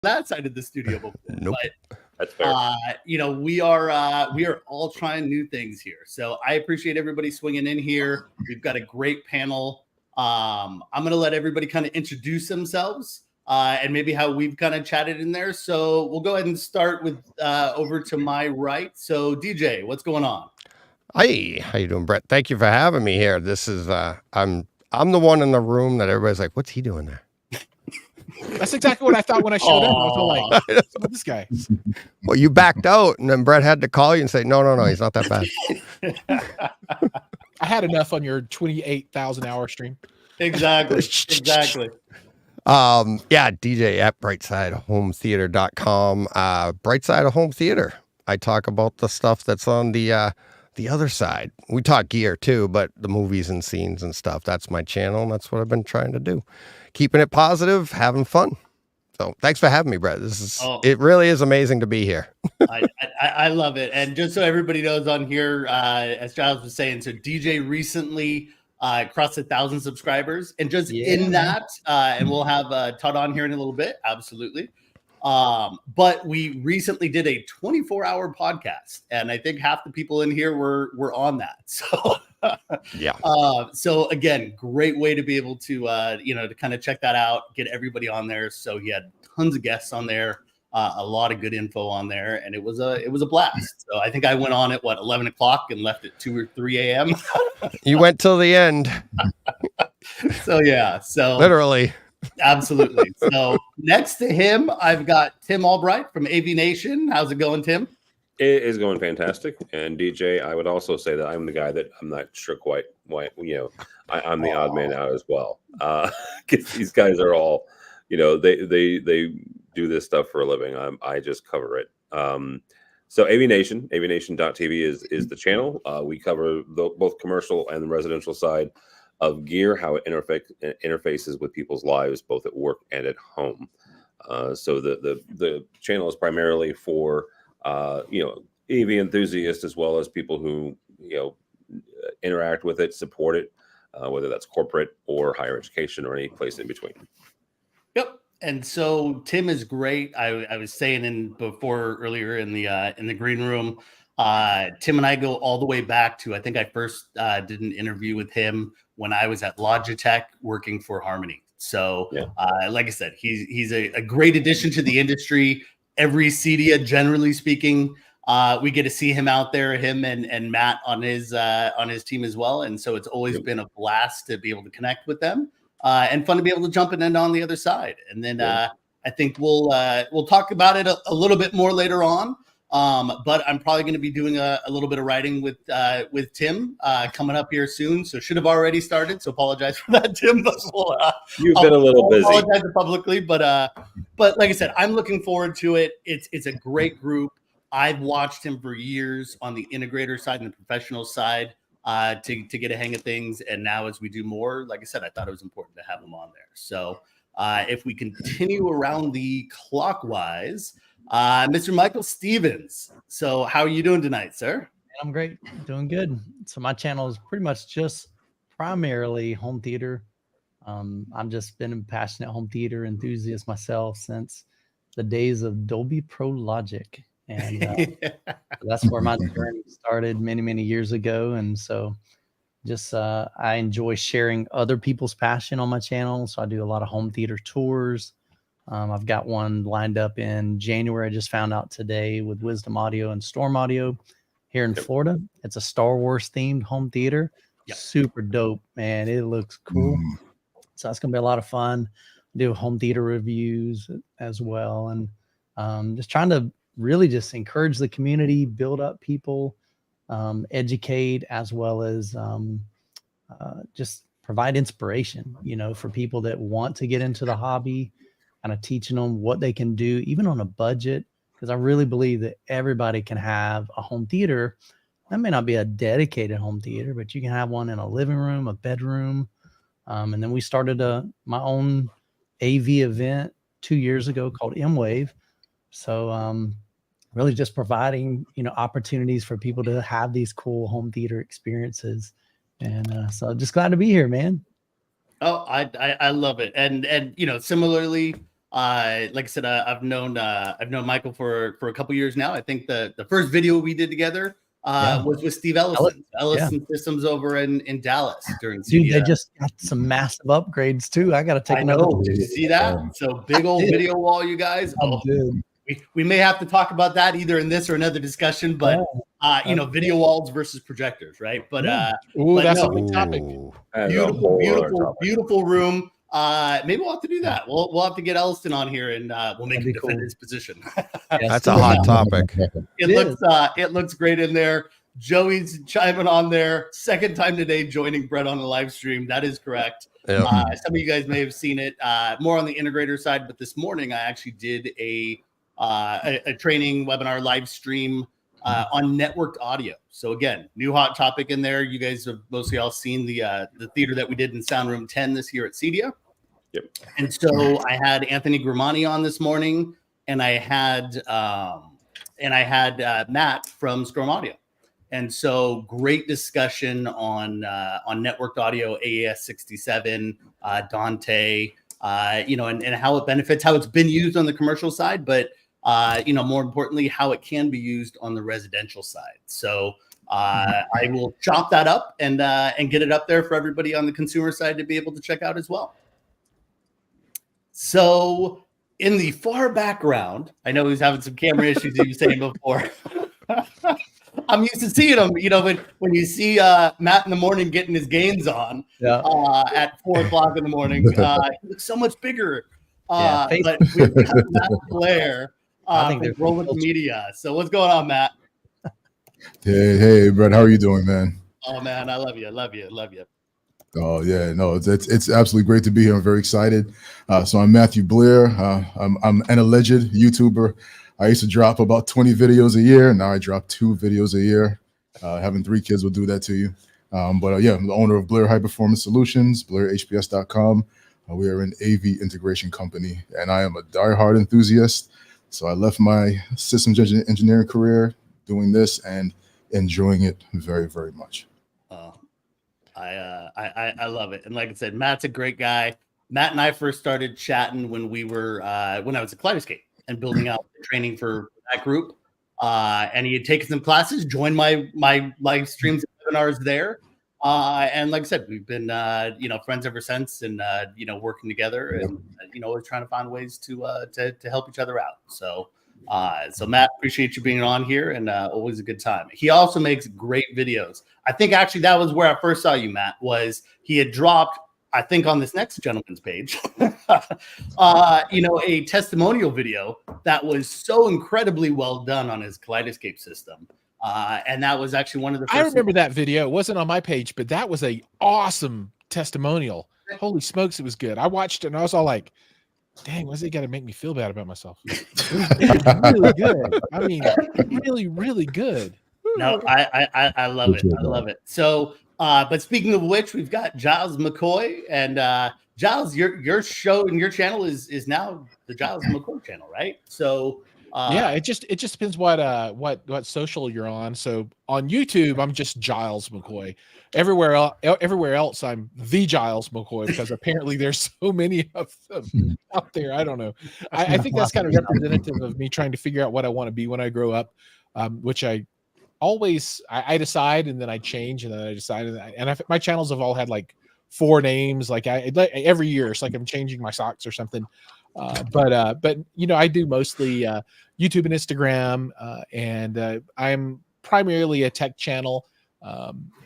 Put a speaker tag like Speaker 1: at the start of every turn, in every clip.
Speaker 1: that side of the studio before.
Speaker 2: Nope.
Speaker 1: But
Speaker 3: that's fair.
Speaker 1: We are all trying new things here. So I appreciate everybody swinging in here. We've got a great panel. I'm going to let everybody kind of introduce themselves and maybe how we've kind of chatted in there. So we'll go ahead and start with over to my right. So DJ, what's going on?
Speaker 2: Hi, how you doing, Brett? Thank you for having me here. This is I'm the one in the room that everybody's like, what's he doing there?
Speaker 4: That's exactly what I thought when I showed up. I was all like, what's this guy?
Speaker 2: Well, you backed out, and then Brett had to call you and say, no, he's not that bad.
Speaker 4: I had enough on your 28,000 hour stream.
Speaker 1: Exactly.
Speaker 2: Yeah, DJ at brightsidehometheater.com. Brightside of Home Theater. I talk about the stuff that's on the other side. We talk gear too, but the movies and scenes and stuff, that's my channel, and that's what I've been trying to do. Keeping it positive, having fun. So thanks for having me, Brett. It really is amazing to be here.
Speaker 1: I love it. And just so everybody knows on here, as Giles was saying, so DJ recently crossed 1,000 subscribers. And just in that, and we'll have Todd on here in a little bit. Absolutely. But we recently did a 24-hour podcast, and I think half the people in here were on that. So
Speaker 2: yeah.
Speaker 1: So again, great way to be able to to kind of check that out, get everybody on there. So he had tons of guests on there, a lot of good info on there, and it was a blast. So I think I went on at 11 o'clock and left at 2 or 3 a.m.
Speaker 2: You went till the end.
Speaker 1: So
Speaker 2: literally.
Speaker 1: Absolutely. So next to him, I've got Tim Albright from AV Nation. How's it going, Tim?
Speaker 3: It is going fantastic. And DJ, I would also say that I'm the guy that I'm not sure quite why, I'm the odd man out as well. Because these guys are all, they do this stuff for a living. I just cover it. So AV Nation, avnation.tv is the channel. We cover both commercial and the residential side of gear, how it interfaces with people's lives, both at work and at home. So the channel is primarily for AV enthusiasts, as well as people who interact with it, support it, whether that's corporate or higher education or any place in between.
Speaker 1: Yep. And so Tim is great. I was saying earlier in the green room, Tim and I go all the way back to, I think I first did an interview with him when I was at Logitech working for Harmony. So like I said, he's a great addition to the industry. Every CEDIA, generally speaking, we get to see him out there, him and Matt on his team as well. And so it's always been a blast to be able to connect with them and fun to be able to jump in and on the other side. And then I think we'll talk about it a little bit more later on. But I'm probably going to be doing a little bit of writing with Tim coming up here soon. So should have already started. So apologize for that, Tim. But
Speaker 3: you've been a little busy.
Speaker 1: Apologize publicly, but like I said, I'm looking forward to it. It's a great group. I've watched him for years on the integrator side and the professional side to get a hang of things. And now as we do more, like I said, I thought it was important to have him on there. So if we continue around the clockwise. Mr. Michael Stevens. So how are you doing tonight, sir?
Speaker 5: I'm great. Doing good. So my channel is pretty much just primarily home theater. I've just been a passionate home theater enthusiast myself since the days of Dolby Pro Logic. And that's where my journey started many, many years ago. And so just I enjoy sharing other people's passion on my channel. So I do a lot of home theater tours. I've got one lined up in January. I just found out today with Wisdom Audio and Storm Audio here in Florida. It's a Star Wars themed home theater. Super dope, man. It looks cool. So that's going to be a lot of fun. Do home theater reviews as well. And just trying to really just encourage the community, build up people, educate, as well as just provide inspiration, for people that want to get into the hobby. Kind of teaching them what they can do, even on a budget, because I really believe that everybody can have a home theater. That may not be a dedicated home theater, but you can have one in a living room, a bedroom. And then we started my own AV event 2 years ago called M-Wave. So really just providing, opportunities for people to have these cool home theater experiences. And so just glad to be here, man.
Speaker 1: Oh, I love it. And similarly, like I said, I've known Michael for a couple years now. I think the first video we did together was with Steve Ellison Systems over in Dallas during
Speaker 5: Dude,
Speaker 1: CDS.
Speaker 5: they just got some massive upgrades too. I got to take
Speaker 1: I
Speaker 5: another.
Speaker 1: know. Did you see that? So big old video wall, you guys. Oh, we may have to talk about that either in this or another discussion, but video walls versus projectors, right? But
Speaker 4: that's a big topic.
Speaker 1: Beautiful room. Maybe we'll have to do that. We'll have to get Elliston on here and we'll make him defend his position.
Speaker 2: That's a hot topic.
Speaker 1: It looks great in there. Joey's chiming on there. Second time today joining Brett on the live stream. That is correct.
Speaker 2: Yep.
Speaker 1: Some of you guys may have seen it more on the integrator side, but this morning I actually did a training webinar live stream on networked audio. So again, new hot topic in there. You guys have mostly all seen the theater that we did in Sound Room 10 this year at CEDIA.
Speaker 3: Yep.
Speaker 1: And so I had Anthony Grimani on this morning, and I had Matt from Storm Audio. And so great discussion on networked audio, AES 67, Dante, and how it benefits, how it's been used on the commercial side, but more importantly, how it can be used on the residential side. So I will chop that up and get it up there for everybody on the consumer side to be able to check out as well. So in the far background, I know he's having some camera issues, you were saying before. I'm used to seeing him, when you see Matt in the morning getting his gains on at 4:00 in the morning, he looks so much bigger. But we've got Matt Blair from Rolling Media. So what's going on, Matt?
Speaker 6: Hey, Brett, how are you doing, man?
Speaker 1: Oh man, I love you.
Speaker 6: Oh yeah, no, it's absolutely great to be here. I'm very excited. So I'm Matthew Blair. I'm an alleged YouTuber. I used to drop about 20 videos a year. Now I drop 2 videos a year. Having 3 kids will do that to you. I'm the owner of Blair High Performance Solutions, BlairHPS.com. We are an AV integration company, and I am a diehard enthusiast. So I left my systems engineering career doing this and enjoying it very, very much.
Speaker 1: I love it. And like I said, Matt's a great guy. Matt and I first started chatting when I was at Kaleidoscape and building out the training for that group. And he had taken some classes, joined my live streams and webinars there. And like I said, we've been, friends ever since, and working together, and always trying to find ways to help each other out. So Matt, appreciate you being on here, and always a good time. He also makes great videos. I think actually that was where I first saw you, Matt. Was he had dropped, I think, on this next gentleman's page, a testimonial video that was so incredibly well done on his Kaleidoscape system. And that was actually one of the first.
Speaker 4: I remember that video. It wasn't on my page, but that was a awesome testimonial. Holy smokes, it was good. I watched it and I was all like, dang, what's it got to make me feel bad about myself? It was really good. I mean, really, really good.
Speaker 1: No, I love it. I love it. So, but speaking of which, we've got Giles McCoy, and Giles, your show and your channel is now the Giles McCoy channel, right? So
Speaker 4: it just depends what social you're on. So on YouTube, I'm just Giles McCoy. Everywhere else, I'm the Giles McCoy, because apparently there's so many of them out there. I don't know. I think that's kind of representative of me trying to figure out what I want to be when I grow up, which I always I decide, and then I change, and then I decide, and my channels have all had like 4 names. Like every year, it's like I'm changing my socks or something. But I do mostly YouTube and Instagram, and I'm primarily a tech channel,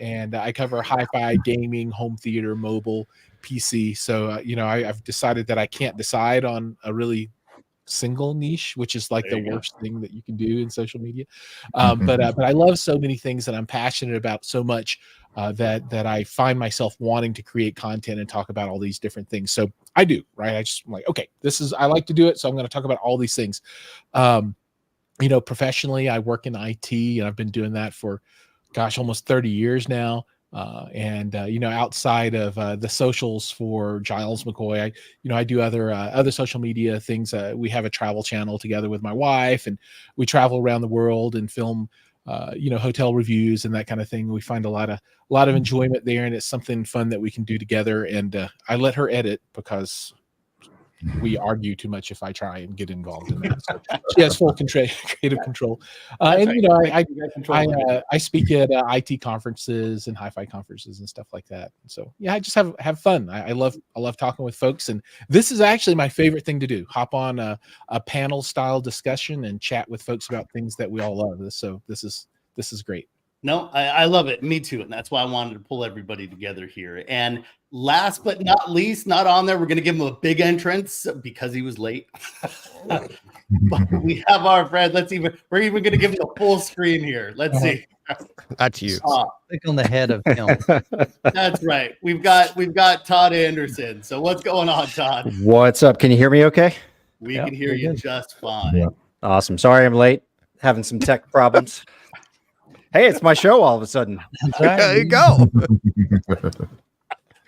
Speaker 4: and I cover hi-fi, gaming, home theater, mobile, PC. So I've decided that I can't decide on a really single niche, which is like the worst thing that you can do in social media. But I love so many things that I'm passionate about so much that I find myself wanting to create content and talk about all these different things. So I do, right? I'm like, okay, I like to do it, so I'm going to talk about all these things. Professionally, I work in IT, and I've been doing that for, almost 30 years now. Outside of the socials for Giles McCoy, I do other social media things. We have a travel channel together with my wife, and we travel around the world and film, hotel reviews and that kind of thing. We find a lot of enjoyment there, and it's something fun that we can do together. And I let her edit because we argue too much if I try and get involved in that. So she has full creative control. And
Speaker 1: right.
Speaker 4: you know,
Speaker 1: You got control of it.
Speaker 4: I speak at IT conferences and HiFi conferences and stuff like that. So yeah, I just have fun. I love talking with folks, and this is actually my favorite thing to do. Hop on a panel style discussion and chat with folks about things that we all love. So this is great.
Speaker 1: No, I love it. Me too. And that's why I wanted to pull everybody together here. And last but not least, not on there, we're going to give him a big entrance because he was late. But we have our friend. We're even going to give him a full screen here. Let's see.
Speaker 2: That's you.
Speaker 5: Click on the head of him.
Speaker 1: That's right. We've got Todd Anderson. So what's going on, Todd?
Speaker 7: What's up? Can you hear me okay?
Speaker 1: We
Speaker 5: Yep,
Speaker 1: can hear
Speaker 5: we're
Speaker 1: you
Speaker 5: good.
Speaker 1: just fine.
Speaker 6: Yeah.
Speaker 7: Awesome. Sorry I'm late. Having some tech problems. Hey, it's my show all of a sudden.
Speaker 5: That's right.
Speaker 2: There you go.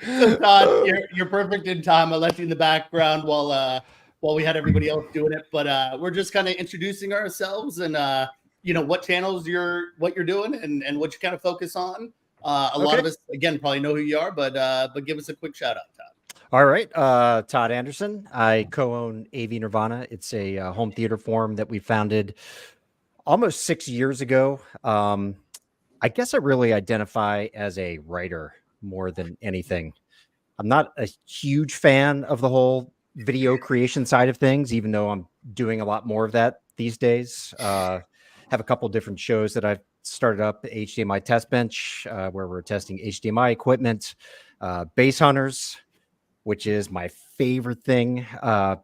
Speaker 1: So Todd, you're perfect in time. I left you in the background while we had everybody else doing it, but we're just kind of introducing ourselves and what channels you're doing and what you kind of focus on. A lot of us again probably know who you are, but give us a quick shout out, Todd.
Speaker 7: All right. Todd Anderson. I co-own AV Nirvana. It's a home theater forum that we founded almost 6 years ago. I guess I really identify as a writer more than anything. I'm not a huge fan of the whole video creation side of things, even though I'm doing a lot more of that these days. Have a couple different shows that I've started up, HDMI Test Bench, where we're testing HDMI equipment, Base Hunters, which is my favorite thing that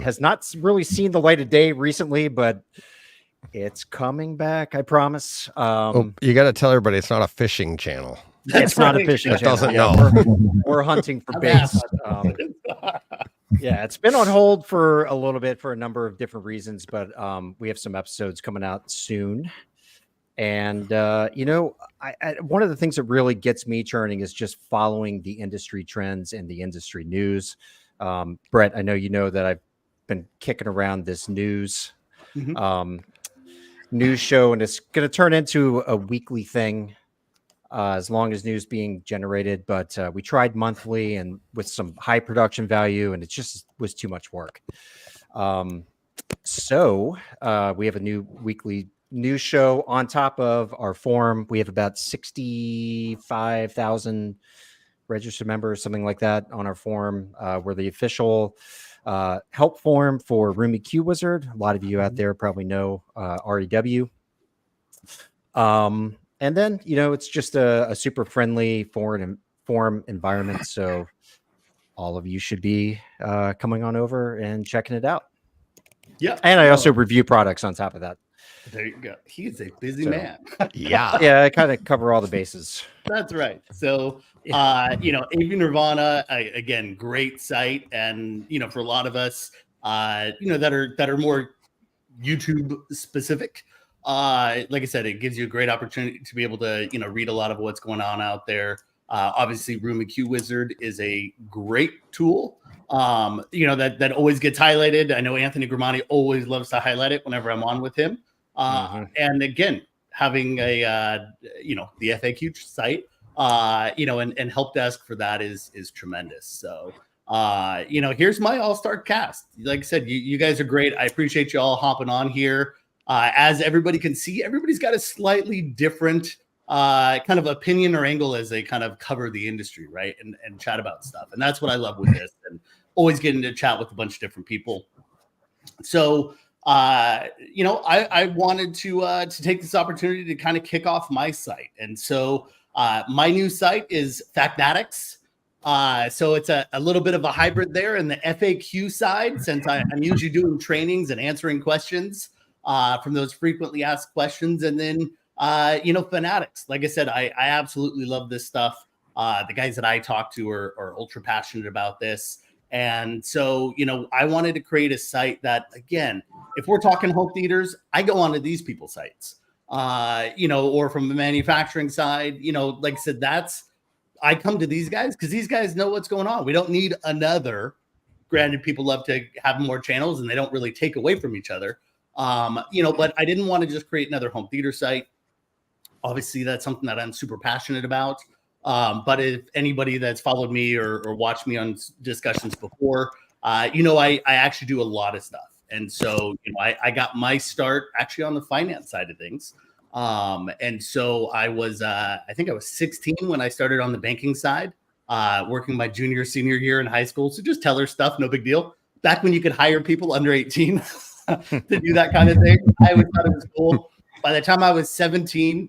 Speaker 7: has not really seen the light of day recently, but it's coming back, I promise.
Speaker 2: You got to tell everybody it's not a fishing channel.
Speaker 7: It's not a fishing
Speaker 2: That
Speaker 7: channel.
Speaker 2: doesn't
Speaker 7: Yeah,
Speaker 2: know.
Speaker 7: we're hunting for baits. Yeah, it's been on hold for a little bit for a number of different reasons, but we have some episodes coming out soon. And one of the things that really gets me churning is just following the industry trends and the industry news. Brett, I know you know that I've been kicking around this news show, and it's going to turn into a weekly thing as long as news being generated. But we tried monthly and with some high production value, and it just was too much work. So we have a new weekly news show on top of our forum. We have about 65,000 registered members, something like that, on our forum. We're the official help forum for Roomy Q Wizard. A lot of you out there probably know REW. And then, it's just a super friendly forum environment. So all of you should be coming on over and checking it out.
Speaker 1: Yeah.
Speaker 7: And I also review products on top of that.
Speaker 1: There you go. He's a busy man.
Speaker 2: Yeah.
Speaker 7: Yeah, I kind of cover all the bases.
Speaker 1: That's right. So, AV Nirvana, again, great site. And, for a lot of us, that are more YouTube specific, like I said, it gives you a great opportunity to be able to, read a lot of what's going on out there. Obviously, Roomy Q Wizard is a great tool, that always gets highlighted. I know Anthony Gramani always loves to highlight it whenever I'm on with him. And again, having a, the FAQ site, and help desk for that is tremendous. So, here's my all-star cast. Like I said, you guys are great. I appreciate you all hopping on here. As everybody can see, everybody's got a slightly different kind of opinion or angle as they kind of cover the industry, right? And chat about stuff. And that's what I love with this, and always getting to chat with a bunch of different people. So, I wanted to take this opportunity to kind of kick off my site. And so my new site is Factnatics. So it's a little bit of a hybrid there in the FAQ side, since I'm usually doing trainings and answering questions from those frequently asked questions. And then, Fanatics. Like I said, I absolutely love this stuff. The guys that I talk to are ultra passionate about this. And so, I wanted to create a site that, again, if we're talking home theaters, I go onto these people's sites, or from the manufacturing side, like I said, I come to these guys because these guys know what's going on. We don't need another. Granted, people love to have more channels and they don't really take away from each other. But I didn't want to just create another home theater site. Obviously, that's something that I'm super passionate about. But if anybody that's followed me or watched me on discussions before, I actually do a lot of stuff. And so, I got my start actually on the finance side of things. And so I think I was 16 when I started on the banking side, working my junior, senior year in high school. So just teller stuff, no big deal. Back when you could hire people under 18 to do that kind of thing, I always thought it was cool. By the time I was 17,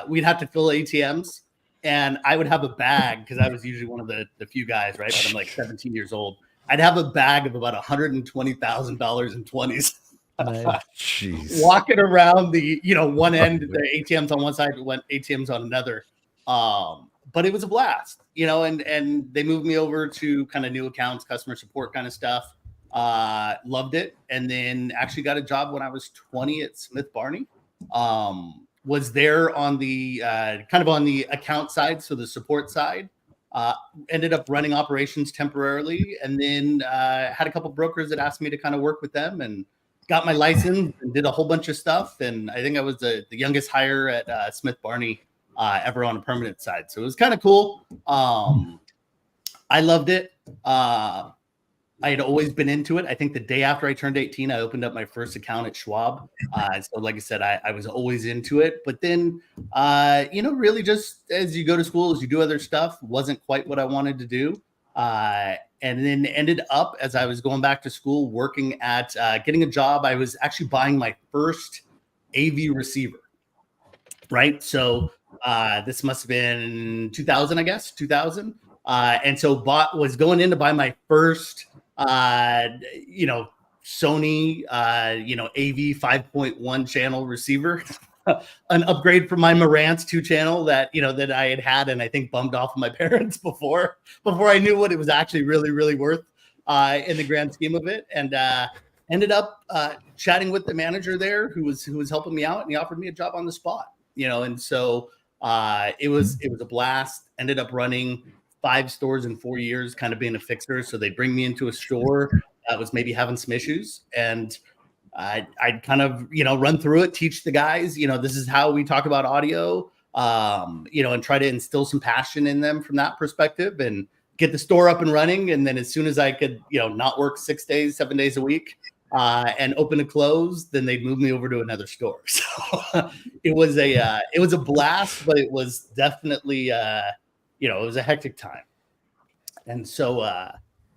Speaker 1: we'd have to fill ATMs. And I would have a bag because I was usually one of the few guys, right? But I'm like 17 years old. I'd have a bag of about $120,000 in 20s.
Speaker 2: Jeez.
Speaker 1: Walking around the, one end, the ATMs on one side, went ATMs on another. But it was a blast, and they moved me over to kind of new accounts, customer support kind of stuff. Loved it. And then actually got a job when I was 20 at Smith Barney. Was there on the kind of on the account side, so the support side. Ended up running operations temporarily, and then had a couple brokers that asked me to kind of work with them, and got my license and did a whole bunch of stuff. And I think I was the youngest hire at Smith Barney ever on a permanent side. So it was kind of cool. I loved it. I had always been into it. I think the day after I turned 18, I opened up my first account at Schwab. So like I said, I was always into it. But then, really just as you go to school, as you do other stuff, wasn't quite what I wanted to do. And then ended up, as I was going back to school, working at getting a job. I was actually buying my first AV receiver, right? So this must have been 2000, I guess, 2000. And so was going in to buy my first Sony, AV 5.1 channel receiver, an upgrade from my Marantz 2 channel that I had, and I think bummed off of my parents before I knew what it was actually really, really worth in the grand scheme of it. And ended up chatting with the manager there who was helping me out, and he offered me a job on the spot, and so it was a blast. Ended up running 5 stores in 4 years, kind of being a fixer. So they bring me into a store that was maybe having some issues, and I'd kind of, run through it, teach the guys, this is how we talk about audio, and try to instill some passion in them from that perspective, and get the store up and running. And then as soon as I could, not work 6 days, 7 days a week, and open and close, then they'd move me over to another store. So it was a blast, but it was definitely, it was a hectic time. And so,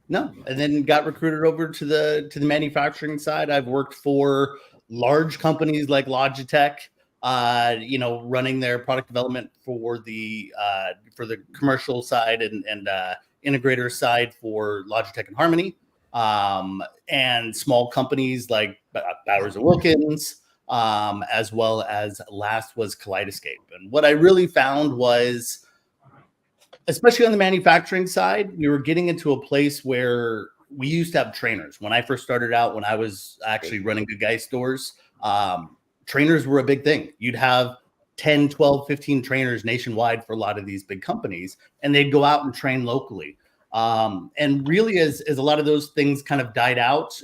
Speaker 1: and then got recruited over to the manufacturing side. I've worked for large companies like Logitech, running their product development for the commercial side and integrator side for Logitech and Harmony, and small companies like Bowers and Wilkins, as well as last was Kaleidoscape. And what I really found was, especially on the manufacturing side, we were getting into a place where we used to have trainers. When I first started out, when I was actually running Good Guy stores, trainers were a big thing. You'd have 10, 12, 15 trainers nationwide for a lot of these big companies, and they'd go out and train locally. And really, as a lot of those things kind of died out,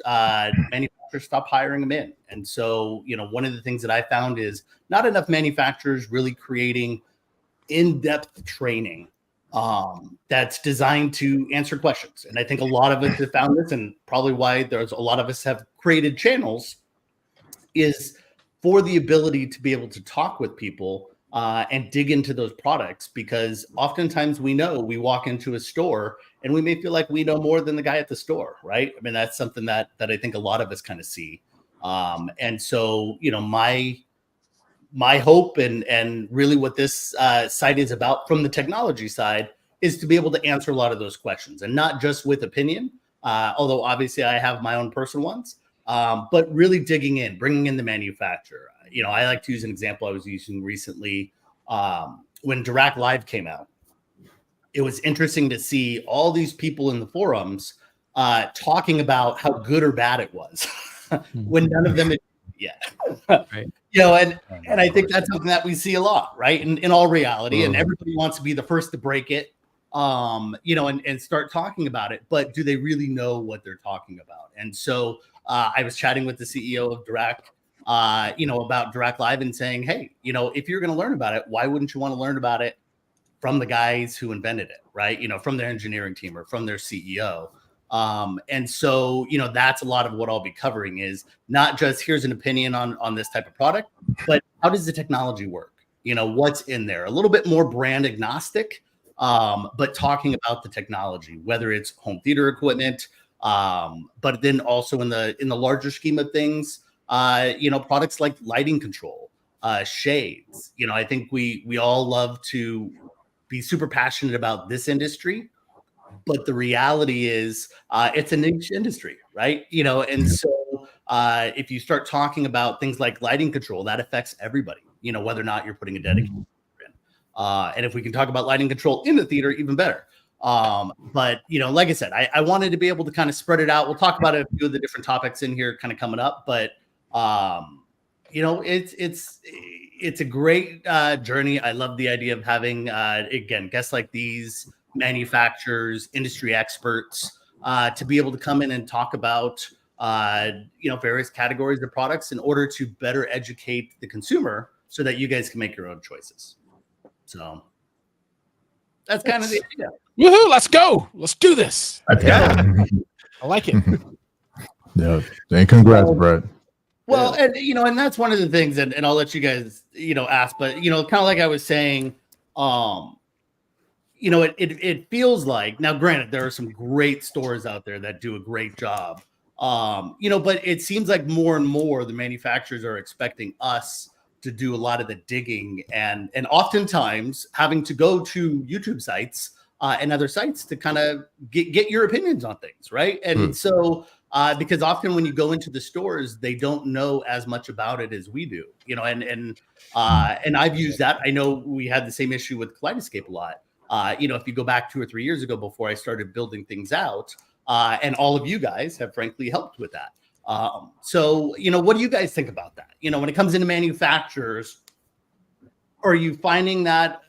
Speaker 1: manufacturers stopped hiring them in. And so, one of the things that I found is not enough manufacturers really creating in-depth training that's designed to answer questions. And I think a lot of us have found this, and probably why there's a lot of us have created channels, is for the ability to be able to talk with people and dig into those products. Because oftentimes we walk into a store and we may feel like we know more than the guy at the store, right? I mean, that's something that I think a lot of us kind of see. And so, my hope and really what this site is about from the technology side is to be able to answer a lot of those questions, and not just with opinion, although obviously I have my own personal ones, but really digging in, bringing in the manufacturer. I like to use an example I was using recently when Dirac Live came out. It was interesting to see all these people in the forums talking about how good or bad it was when none of them had yet.
Speaker 5: Right.
Speaker 1: And I think that's something that we see a lot, right? In all reality, and everybody wants to be the first to break it, and start talking about it. But do they really know what they're talking about? And so I was chatting with the CEO of Dirac, about Dirac Live, and saying, hey, if you're going to learn about it, why wouldn't you want to learn about it from the guys who invented it, right? From their engineering team or from their CEO. And so, that's a lot of what I'll be covering is not just here's an opinion on this type of product, but how does the technology work? What's in there? A little bit more brand agnostic, but talking about the technology, whether it's home theater equipment, but then also in the larger scheme of things, products like lighting control, shades. I think we all love to be super passionate about this industry, but the reality is it's a niche industry, right? And so if you start talking about things like lighting control, that affects everybody, whether or not you're putting a dedicated in. And if we can talk about lighting control in the theater, even better. But like I said, I wanted to be able to kind of spread it out. We'll talk about a few of the different topics in here kind of coming up, but it's a great journey. I love the idea of having again guests like these, manufacturers, industry experts, to be able to come in and talk about various categories of products in order to better educate the consumer so that you guys can make your own choices. So that's kind of the idea.
Speaker 4: Woohoo! Let's go. Let's do this.
Speaker 2: Yeah.
Speaker 4: I like it.
Speaker 6: Yeah. And congrats, Brett.
Speaker 1: Well, and that's one of the things, and I'll let you guys, ask, but kind of like I was saying, it feels like, now granted, there are some great stores out there that do a great job, but it seems like more and more the manufacturers are expecting us to do a lot of the digging and oftentimes having to go to YouTube sites and other sites to kind of get your opinions on things, right? And so because often when you go into the stores, they don't know as much about it as we do, and I've used that. I know we had the same issue with Kaleidoscape a lot. If you go back 2 or 3 years ago before I started building things out, and all of you guys have frankly helped with that. So, what do you guys think about that? When it comes into manufacturers, are you finding that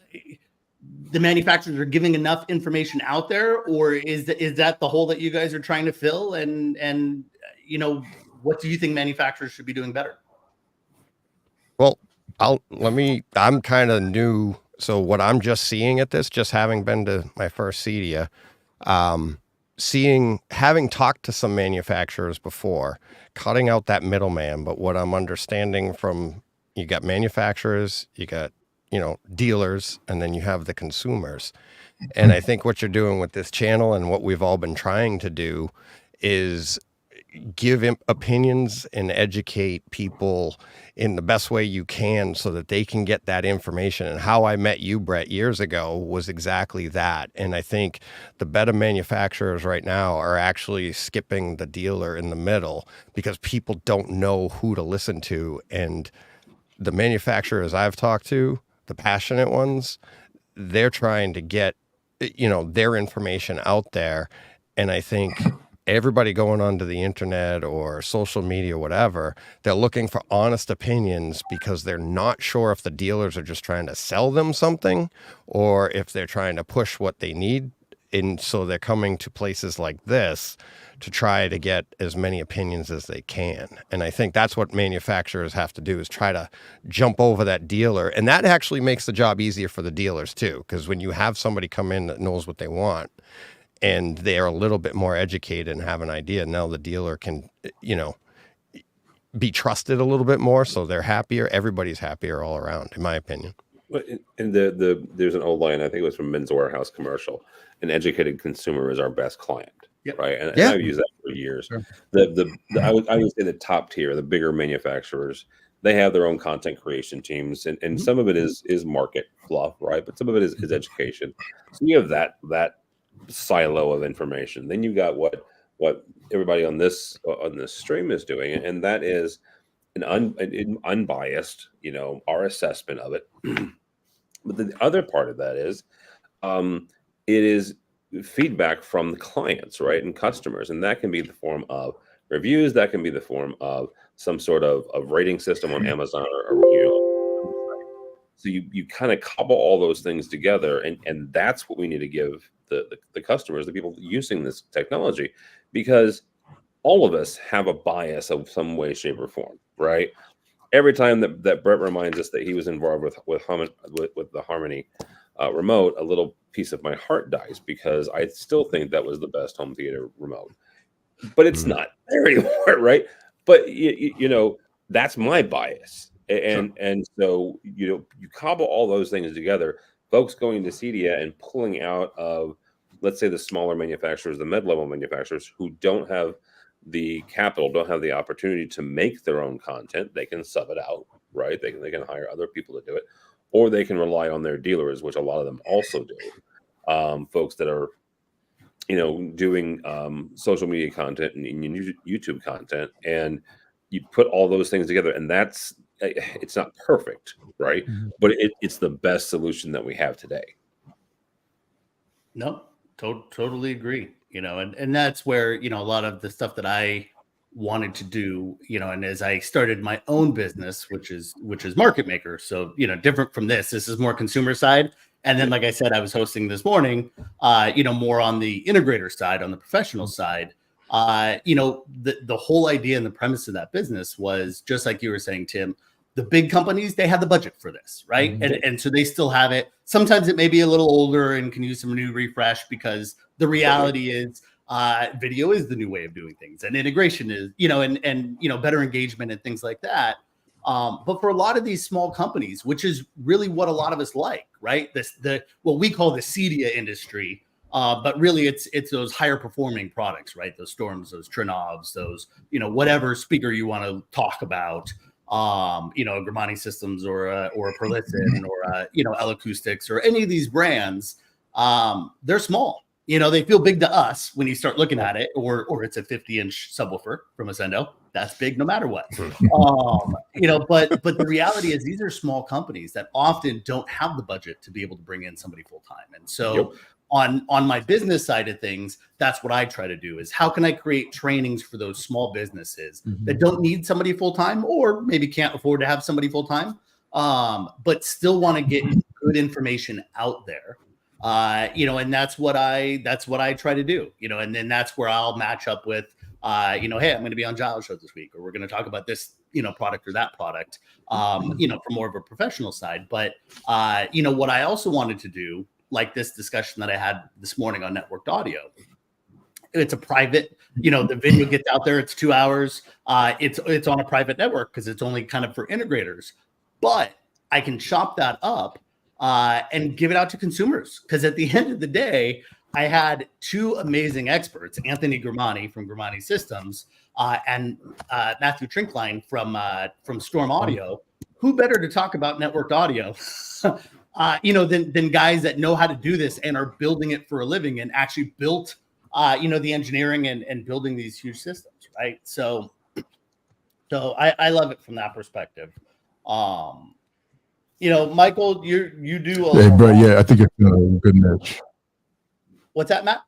Speaker 1: the manufacturers are giving enough information out there, or is that the hole that you guys are trying to fill? And what do you think manufacturers should be doing better?
Speaker 2: Well, I'm kind of new. So what I'm just seeing at this, just having been to my first CEDIA, having talked to some manufacturers before, cutting out that middleman. But what I'm understanding from, you got manufacturers, you got, dealers, and then you have the consumers. And I think what you're doing with this channel and what we've all been trying to do is give opinions and educate people in the best way you can so that they can get that information. And how I met you, Brett, years ago was exactly that. And I think the better manufacturers right now are actually skipping the dealer in the middle because people don't know who to listen to. And the manufacturers I've talked to, the passionate ones, they're trying to get, their information out there. And I think everybody going onto the internet or social media, whatever, they're looking for honest opinions because they're not sure if the dealers are just trying to sell them something or if they're trying to push what they need. And so they're coming to places like this to try to get as many opinions as they can. And I think that's what manufacturers have to do, is try to jump over that dealer. And that actually makes the job easier for the dealers too, because when you have somebody come in that knows what they want, and they're a little bit more educated and have an idea, now the dealer can, be trusted a little bit more, so they're happier. Everybody's happier all around, in my opinion.
Speaker 3: And there's an old line, I think it was from Men's Warehouse commercial: an educated consumer is our best client.
Speaker 1: Yep.
Speaker 3: Right. And I've used that for years. Sure. I would say the top tier, the bigger manufacturers, they have their own content creation teams, and some of it is market fluff, right? But some of it is education. So you have that silo of information. Then you got what everybody on this stream is doing, and that is an unbiased, our assessment of it. But the other part of that is, it is feedback from the clients, right, and customers, and that can be the form of reviews, that can be the form of some sort of rating system on Amazon or so you kind of couple all those things together, and that's what we need to give the customers, the people using this technology, because all of us have a bias of some way, shape, or form, right? Every time that Brett reminds us that he was involved with the Harmony remote, a little piece of my heart dies because I still think that was the best home theater remote. But it's not there anymore, right? But you know, that's my bias. And so, you know, you cobble all those things together, folks going to CEDIA and pulling out of, let's say, the smaller manufacturers, the mid-level manufacturers who don't have the capital, don't have the opportunity to make their own content. They can sub it out, right? They can hire other people to do it, or they can rely on their dealers, which a lot of them also do. Folks that are, you know, doing social media content and YouTube content, and you put all those things together, and that's, it's not perfect, right? But it's the best solution that we have today.
Speaker 1: No, totally agree. You know, and that's where, you know, a lot of the stuff that I wanted to do, you know, and as I started my own business, which is Market Maker. So, you know, different from this is more consumer side. And then, like I said, I was hosting this morning, you know, more on the integrator side, on the professional side. You know, the whole idea and the premise of that business was just like you were saying, Tim. The big companies, they have the budget for this, right? And so they still have it. Sometimes it may be a little older and can use some new refresh, because the reality is video is the new way of doing things, and integration is, you know, and you know, better engagement and things like that. But for a lot of these small companies, which is really what a lot of us like, right? What we call the CEDIA industry, but really it's those higher performing products, right? Those Storms, those Trinovs, those, you know, whatever speaker you want to talk about. You know, Grimani Systems or a Perlisten or you know, L Acoustics or any of these brands, they're small. You know, they feel big to us when you start looking at it, or it's a 50-inch subwoofer from Ascendo. That's big no matter what. You know, but the reality is these are small companies that often don't have the budget to be able to bring in somebody full time. And so on my business side of things, that's what I try to do, is how can I create trainings for those small businesses that don't need somebody full time, or maybe can't afford to have somebody full time, but still want to get good information out there. You know, and that's what I try to do, you know, and then that's where I'll match up with, you know, hey, I'm going to be on Giles' show this week, or we're going to talk about this, you know, product or that product, you know, from more of a professional side. But, you know, what I also wanted to do, like this discussion that I had this morning on networked audio, it's a private, you know, the video gets out there, it's 2 hours. It's on a private network because it's only kind of for integrators, but I can chop that up and give it out to consumers. Because at the end of the day, I had two amazing experts, Anthony Grimani from Grimani Systems and Matthew Trinkline from Storm Audio. Who better to talk about networked audio, you know, than guys that know how to do this and are building it for a living and actually built, you know, the engineering and building these huge systems, right? So I love it from that perspective. You know, Michael, you do.
Speaker 6: Hey, bro, yeah, I think it's a good niche.
Speaker 1: What's that, Matt?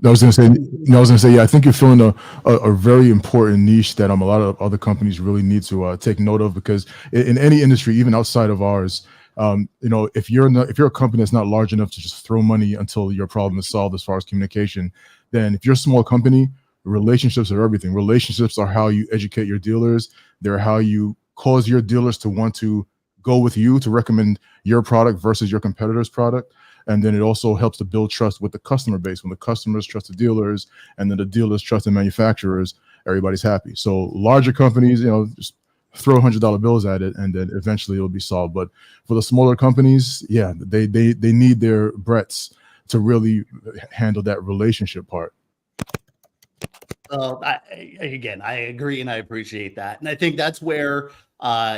Speaker 6: I was gonna say, yeah, I think you're filling a very important niche that a lot of other companies really need to take note of, because in any industry, even outside of ours, you know, if you're a company that's not large enough to just throw money until your problem is solved as far as communication, then if you're a small company, relationships are everything. Relationships are how you educate your dealers. They're how you cause your dealers to want to go with you, to recommend your product versus your competitor's product. And then it also helps to build trust with the customer base. When the customers trust the dealers and then the dealers trust the manufacturers, everybody's happy. So larger companies, you know, just throw $100 bills at it and then eventually it'll be solved. But for the smaller companies, yeah, they need their Bretts to really handle that relationship part.
Speaker 1: Well, I agree and I appreciate that. And I think that's where,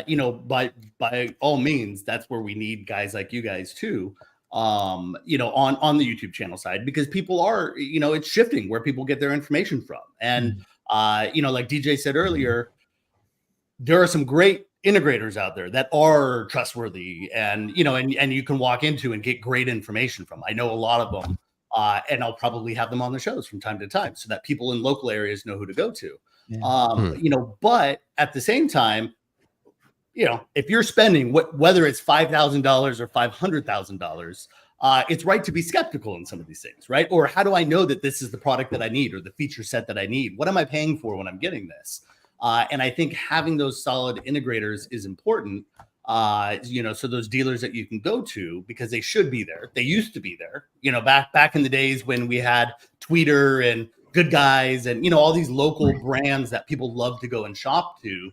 Speaker 1: you know, by all means, that's where we need guys like you guys too. You know, on the YouTube channel side, because people are, you know, it's shifting where people get their information from. And, you know, like DJ said earlier, there are some great integrators out there that are trustworthy and, you know, and you can walk into and get great information from. I know a lot of them, and I'll probably have them on the shows from time to time so that people in local areas know who to go to. You know, but at the same time, you know, if you're spending whether it's $5,000 or $500,000, it's right to be skeptical in some of these things, right? Or how do I know that this is the product that I need or the feature set that I need? What am I paying for when I'm getting this? And I think having those solid integrators is important, So those dealers that you can go to, because they should be there. They used to be there, back in the days when we had Tweeter and Good Guys and, all these local brands that people love to go and shop to.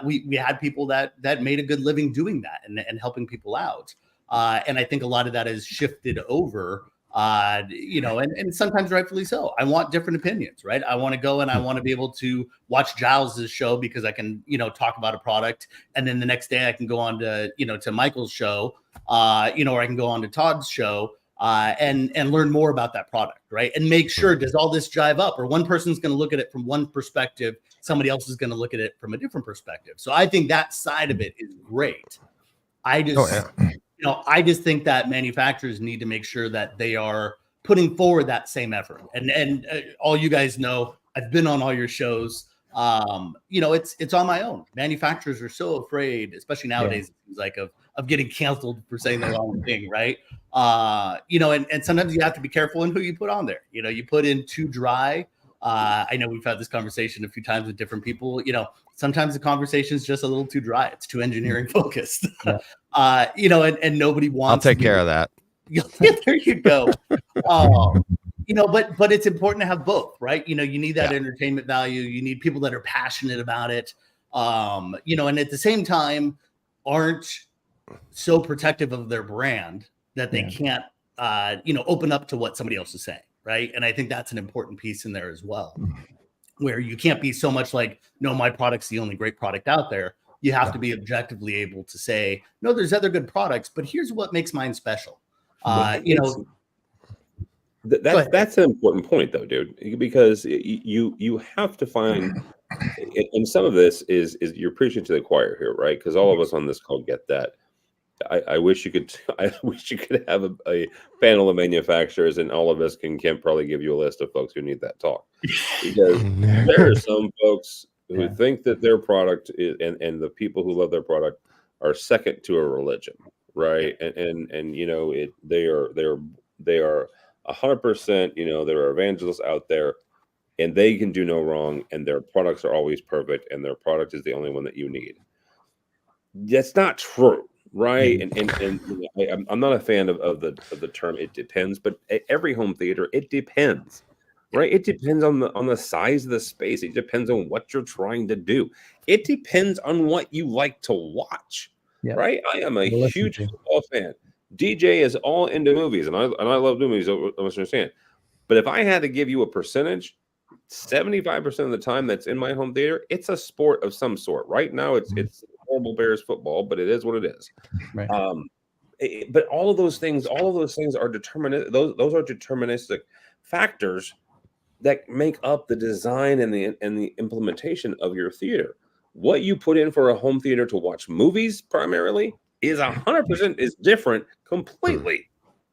Speaker 1: We had people that made a good living doing that and helping people out. And I think a lot of that has shifted over, and sometimes rightfully so. I want different opinions, right? I want to go and I want to be able to watch Giles's show because I can, talk about a product. And then the next day I can go on to, to Michael's show, or I can go on to Todd's show and learn more about that product, right? And make sure, does all this jive up? Or one person's going to look at it from one perspective, somebody else is going to look at it from a different perspective. So I think that side of it is great. I just think that manufacturers need to make sure that they are putting forward that same effort. And all you guys know, I've been on all your shows. It's on my own. Manufacturers are so afraid, especially nowadays, it seems like, of getting canceled for saying the wrong thing, right? And sometimes you have to be careful in who you put on there. You put in too dry. I know we've had this conversation a few times with different people. Sometimes the conversation is just a little too dry. It's too engineering focused. And nobody wants.
Speaker 2: I'll take care of that.
Speaker 1: There you go. But it's important to have both, right? You need that entertainment value. You need people that are passionate about it. And at the same time aren't so protective of their brand that they can't, open up to what somebody else is saying, right? And I think that's an important piece in there as well, where you can't be so much like, no, my product's the only great product out there. You have to be objectively able to say, no, there's other good products, but here's what makes mine special.
Speaker 3: That's an important point, though, dude, because you have to find, and some of this is you're preaching to the choir here, right? Because all of us on this call get that. I wish you could have a panel of manufacturers, and all of us can probably give you a list of folks who need that talk, because there are some folks who think that their product is, and the people who love their product are second to a religion, right? And they are 100%, there are evangelists out there, and they can do no wrong, and their products are always perfect, and their product is the only one that you need. That's not true, right? And I'm not a fan of the term "it depends," but every home theater, it depends, right? It depends on the size of the space. It depends on what you're trying to do. It depends on what you like to watch, right? I am a huge football fan. DJ is all into movies, and I love movies. I understand, but if I had to give you a percentage, 75% of the time that's in my home theater, it's a sport of some sort. Right now, it's horrible Bears football, but it is what it is.
Speaker 5: Right.
Speaker 3: But all of those things are determinate. Those are deterministic factors that make up the design and the implementation of your theater. What you put in for a home theater to watch movies primarily is 100% is different completely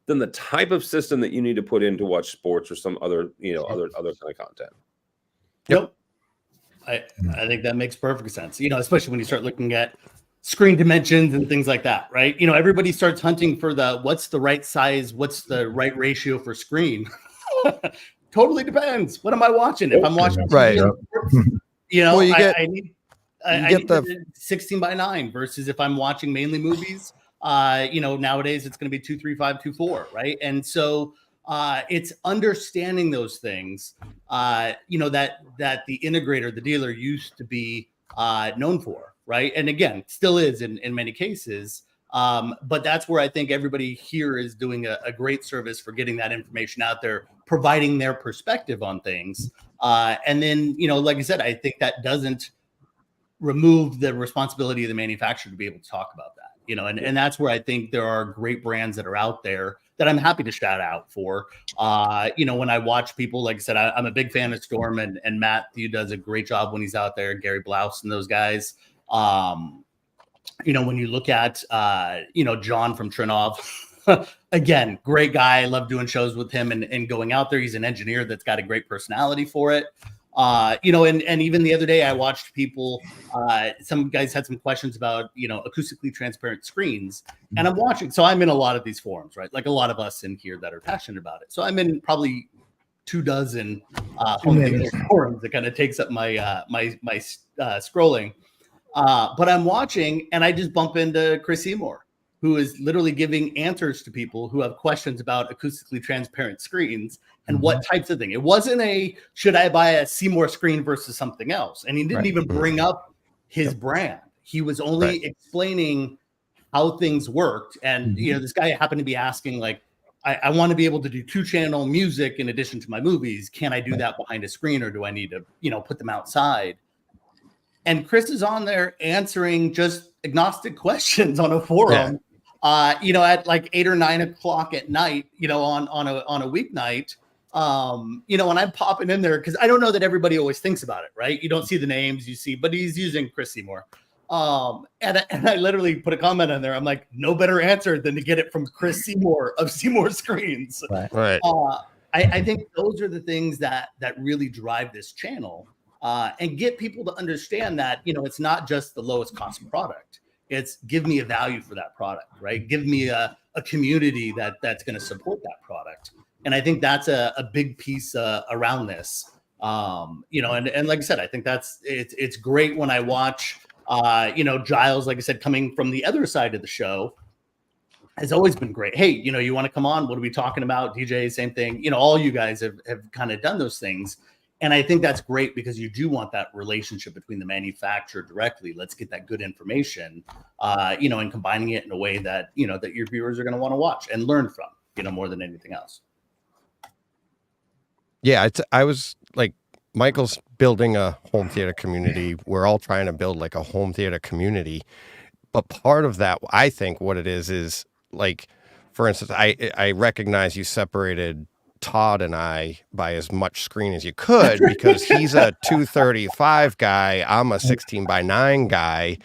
Speaker 3: than the type of system that you need to put in to watch sports or some other other kind of content.
Speaker 1: Yep. I think that makes perfect sense. Especially when you start looking at screen dimensions and things like that, right? Everybody starts hunting for what's the right size, what's the right ratio for screen. Totally depends. What am I watching? If I'm watching,
Speaker 2: right,
Speaker 1: well, I need the 16:9 versus if I'm watching mainly movies. Nowadays it's going to be 2.35, 2.4, right? And so it's understanding those things, that the integrator, the dealer used to be known for, right? And again, still is in many cases. But that's where I think everybody here is doing a great service for getting that information out there, providing their perspective on things. And then, like I said, I think that doesn't remove the responsibility of the manufacturer to be able to talk about that. And that's where I think there are great brands that are out there that I'm happy to shout out for. When I watch people, like I said, I'm a big fan of Storm, and Matthew does a great job when he's out there, Gary Blouse and those guys. When you look at, John from Trinov, again, great guy. I love doing shows with him and going out there. He's an engineer that's got a great personality for it. And even the other day I watched people, some guys had some questions about, acoustically transparent screens, and I'm watching. So I'm in a lot of these forums, right? Like a lot of us in here that are passionate about it. So I'm in probably 24 home theater forums that kind of takes up my scrolling. But I'm watching and I just bump into Chris Seymour, who is literally giving answers to people who have questions about acoustically transparent screens and what types of thing. It wasn't a, should I buy a Seymour screen versus something else? And he didn't even bring up his brand. He was only explaining how things worked. And, you know, this guy happened to be asking, like, I want to be able to do 2-channel music in addition to my movies. Can I do that behind a screen, or do I need to, you know, put them outside? And Chris is on there answering just agnostic questions on a forum, you know, at like 8 or 9 o'clock at night, you know, on a weeknight. You know, and I'm popping in there because I don't know that everybody always thinks about it, right? You don't see the names you see, but he's using Chris Seymour. And I literally put a comment on there. I'm like, no better answer than to get it from Chris Seymour of Seymour Screens.
Speaker 2: Right.
Speaker 1: I think those are the things that really drive this channel, and get people to understand that, you know, it's not just the lowest cost product. It's give me a value for that product, right? Give me a community that's going to support that product. And I think that's a big piece around this. You know, and like I said, I think it's great when I watch, you know, Giles, like I said, coming from the other side of the show, has always been great. Hey, you know, you want to come on? What are we talking about? DJ, same thing. You know, all you guys have kind of done those things. And I think that's great because you do want that relationship between the manufacturer directly. Let's get that good information, you know, and combining it in a way that, you know, that your viewers are going to want to watch and learn from, you know, more than anything else.
Speaker 2: Yeah, I was like, Michael's building a home theater community. We're all trying to build like a home theater community. But part of that, I think what it is like, for instance, I recognize you separated Todd and I by as much screen as you could because he's a 235 guy. I'm a 16:9 guy.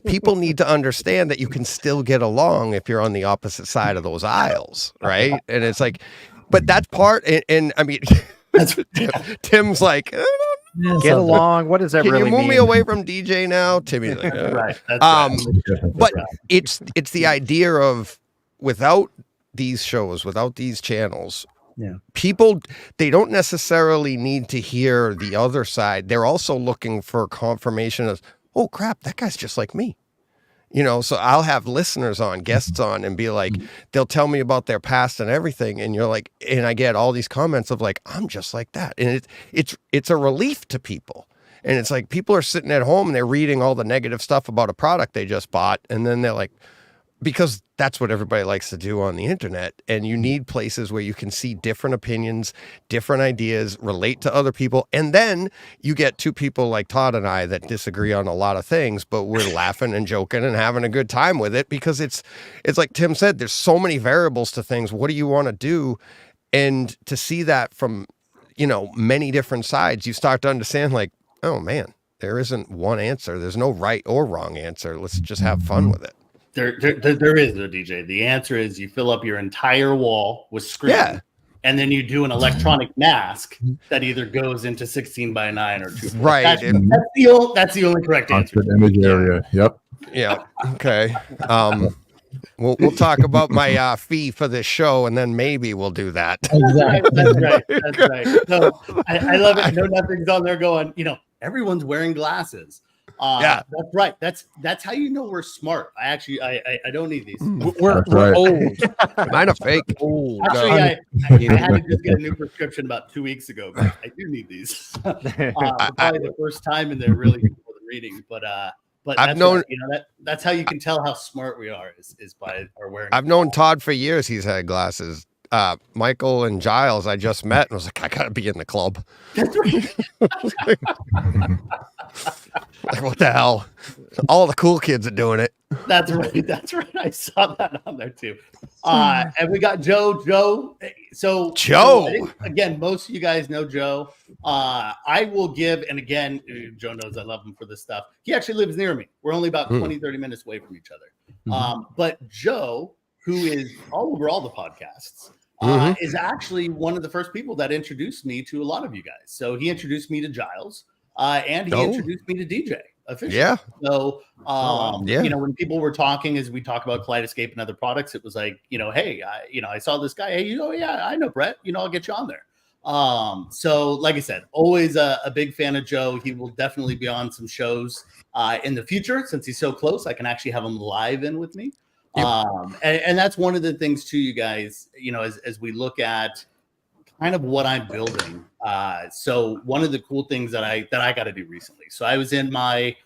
Speaker 2: People need to understand that you can still get along if you're on the opposite side of those aisles, right? And it's like, but that's part, and I mean, Tim's like,
Speaker 7: Get along. What does that really mean?
Speaker 2: Can you move me away from DJ now? Timmy's like,
Speaker 1: right.
Speaker 2: But it's the idea of, without these shows, without these channels, people, they don't necessarily need to hear the other side. They're also looking for confirmation of, oh crap, that guy's just like me. You know, so I'll have listeners on, guests on, and be like, they'll tell me about their past and everything. And you're like, and I get all these comments of like, I'm just like that. And it's a relief to people. And it's like, people are sitting at home and they're reading all the negative stuff about a product they just bought. And then they're like, because that's what everybody likes to do on the internet. And you need places where you can see different opinions, different ideas, relate to other people. And then you get two people like Todd and I that disagree on a lot of things, but we're laughing and joking and having a good time with it, because it's like Tim said, there's so many variables to things. What do you want to do? And to see that from, you know, many different sides, you start to understand like, oh man, there isn't one answer. There's no right or wrong answer. Let's just have fun with it.
Speaker 1: There is no DJ. The answer is you fill up your entire wall with screen, and then you do an electronic mask that either goes into 16:9 or 2.
Speaker 2: Right.
Speaker 1: That's the only correct answer.
Speaker 6: Image area. Yep.
Speaker 2: Yeah. Okay. We'll talk about my fee for this show, and then maybe we'll do that.
Speaker 5: Exactly.
Speaker 1: That's right. So I love it. No, nothing's on there going, you know, everyone's wearing glasses. That's right. That's how you know we're smart. I don't need these.
Speaker 4: We're old.
Speaker 2: Mine are fake.
Speaker 1: Actually, I had to just get a new prescription about 2 weeks ago, but I do need these. Probably the first time in there really before the reading, but
Speaker 2: I've known,
Speaker 1: you know, that's how you can tell how smart we are is by our wearing.
Speaker 2: I've known Todd for years. He's had glasses. Michael and Giles, I just met and was like, I gotta be in the club.
Speaker 1: That's right.
Speaker 2: Like, what the hell? All the cool kids are doing it.
Speaker 1: That's right. I saw that on there too. And we got Joe. So Joe, again, most of you guys know Joe. I will give, and again, Joe knows I love him for this stuff. He actually lives near me. We're only about 20-30 minutes away from each other. But Joe, who is all over all the podcasts, is actually one of the first people that introduced me to a lot of you guys. So he introduced me to Giles, and he introduced me to DJ officially. Yeah. So, you know, when people were talking, as we talk about Kaleidoscape and other products, it was like, you know, hey, I saw this guy. Hey, you know, yeah, I know Brett. You know, I'll get you on there. So like I said, always a big fan of Joe. He will definitely be on some shows in the future. Since he's so close, I can actually have him live in with me.
Speaker 2: Yep.
Speaker 1: And that's one of the things too, you guys, as we look at kind of what I'm building. So one of the cool things that I got to do recently. So I was in my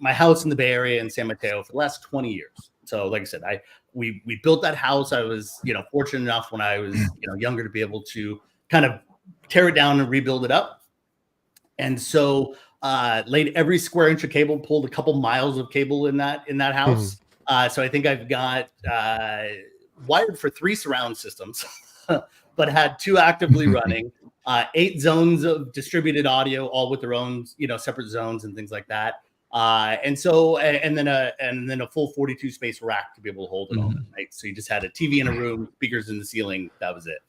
Speaker 1: house in the Bay Area in San Mateo for the last 20 years. So like I said, we built that house. I was, fortunate enough when I was, younger to be able to kind of tear it down and rebuild it up. And so laid every square inch of cable, pulled a couple miles of cable in that house. So I think I've got wired for 3 surround systems, but had 2 actively running, 8 zones of distributed audio, all with their own, separate zones and things like that. And then a full 42 space rack to be able to hold it all. Right. So you just had a TV in a room, speakers in the ceiling. That was it.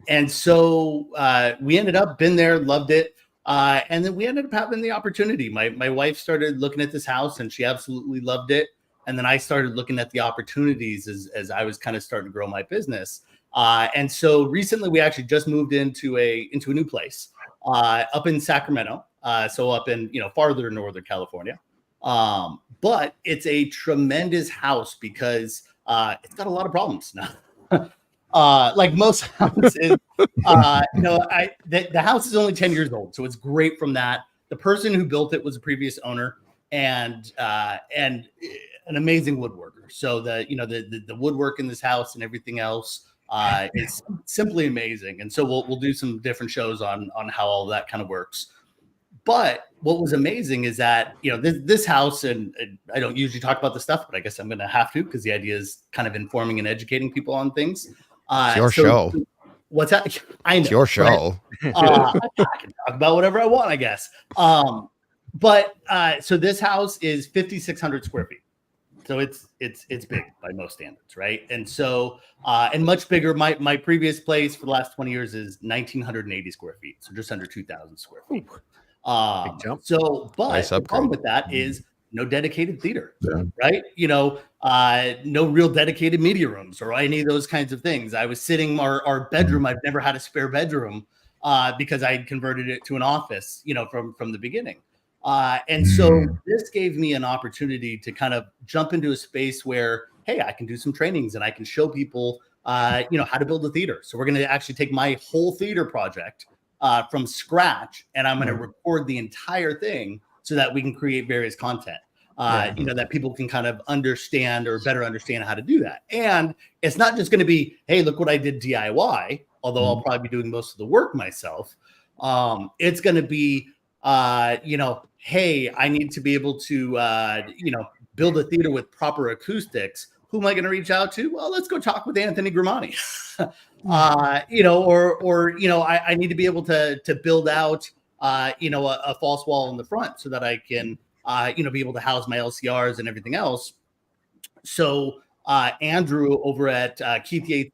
Speaker 1: And so we ended up been there, loved it. And then we ended up having the opportunity. My wife started looking at this house and she absolutely loved it. And then I started looking at the opportunities as I was kind of starting to grow my business. And so recently we actually just moved into a new place up in Sacramento. So up in, farther northern California. But it's a tremendous house because it's got a lot of problems now. Like most houses, the house is only 10 years old, so it's great from that. The person who built it was a previous owner and an amazing woodworker. So the woodwork in this house and everything else is simply amazing. And so we'll do some different shows on how all that kind of works. But what was amazing is that, this house, and I don't usually talk about this stuff, but I guess I'm going to have to because the idea is kind of informing and educating people on things.
Speaker 2: It's your show.
Speaker 1: What's that? I know.
Speaker 2: It's your show.
Speaker 1: I can talk about whatever I want, I guess. But so this house is 5,600 square feet. So it's big by most standards, right? And so and much bigger. My previous place for the last 20 years is 1,980 square feet, so just under 2,000 square feet.
Speaker 7: Big jump.
Speaker 1: So, but
Speaker 2: Nice
Speaker 1: the problem with that is no dedicated theater, right? No real dedicated media rooms or any of those kinds of things. I was sitting our bedroom. I've never had a spare bedroom because I had converted it to an office, from the beginning. And so this gave me an opportunity to kind of jump into a space where, hey, I can do some trainings and I can show people, how to build a theater. So we're going to actually take my whole theater project from scratch, and I'm going to record the entire thing so that we can create various content, that people can kind of understand or better understand how to do that. And it's not just going to be, hey, look what I did DIY, although I'll probably be doing most of the work myself. It's going to be, hey, I need to be able to, build a theater with proper acoustics. Who am I going to reach out to? Well, let's go talk with Anthony Grimani. I need to be able to build out, a false wall in the front so that I can, be able to house my LCRs and everything else. So Andrew over at Keith Yates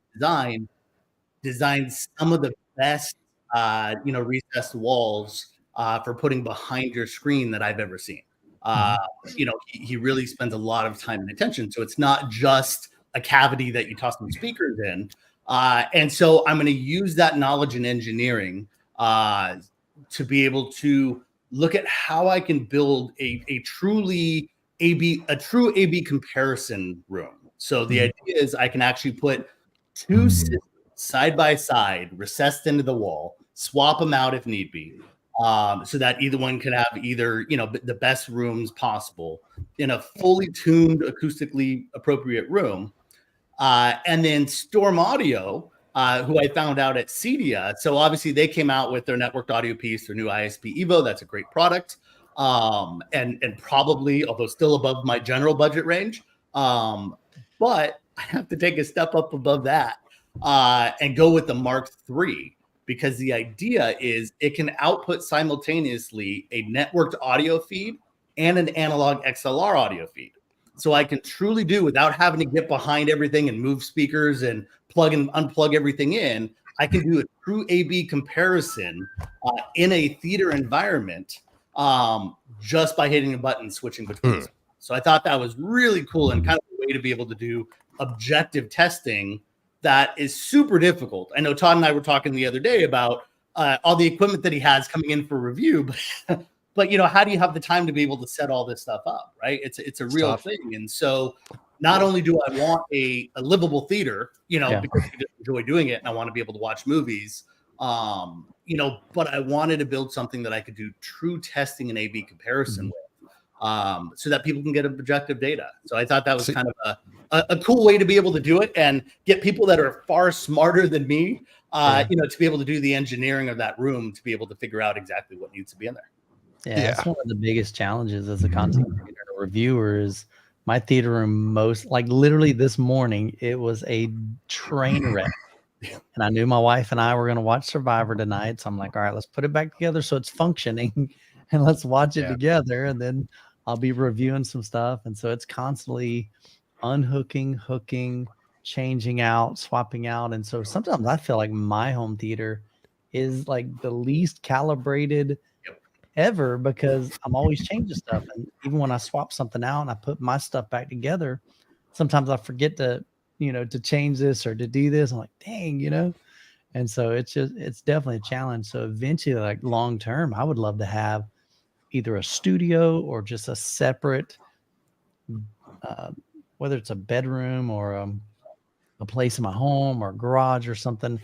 Speaker 1: designed some of the best, recessed walls for putting behind your screen that I've ever seen. He really spends a lot of time and attention. So it's not just a cavity that you toss some speakers in. And so I'm going to use that knowledge in engineering to be able to look at how I can build a true A/B comparison room. So the idea is I can actually put 2 systems side by side, recessed into the wall, swap them out if need be. So that either one can have the best rooms possible in a fully tuned, acoustically appropriate room. And then Storm Audio, who I found out at CEDIA. So obviously they came out with their networked audio piece, their new ISP Evo. That's a great product. And probably, although still above my general budget range. But I have to take a step up above that and go with the Mark III. Because the idea is it can output simultaneously a networked audio feed and an analog XLR audio feed. So I can truly do, without having to get behind everything and move speakers and plug and unplug everything in, I can do a true A/B comparison in a theater environment just by hitting a button, switching between. So I thought that was really cool and kind of a way to be able to do objective testing that is super difficult. I know Todd and I were talking the other day about all the equipment that he has coming in for review, but how do you have the time to be able to set all this stuff up, right? It's a real thing. And so not only do I want a livable theater, because I just enjoy doing it and I want to be able to watch movies, but I wanted to build something that I could do true testing and A/B comparison with, so that people can get objective data. So I thought that was kind of a cool way to be able to do it and get people that are far smarter than me, to be able to do the engineering of that room, to be able to figure out exactly what needs to be in there.
Speaker 5: Yeah, that's one of the biggest challenges as a content creator and a reviewer is my theater room literally this morning, it was a train wreck. And I knew my wife and I were going to watch Survivor tonight. So I'm like, all right, let's put it back together so it's functioning and let's watch it together. And then I'll be reviewing some stuff. And so it's constantly unhooking, hooking, changing out, swapping out. And so sometimes I feel like my home theater is like the least calibrated ever because I'm always changing stuff. And even when I swap something out and I put my stuff back together, sometimes I forget to change this or to do this. I'm like, dang, and so it's definitely a challenge. So eventually, like long term, I would love to have either a studio or just a separate, whether it's a bedroom or a place in my home or a garage or something,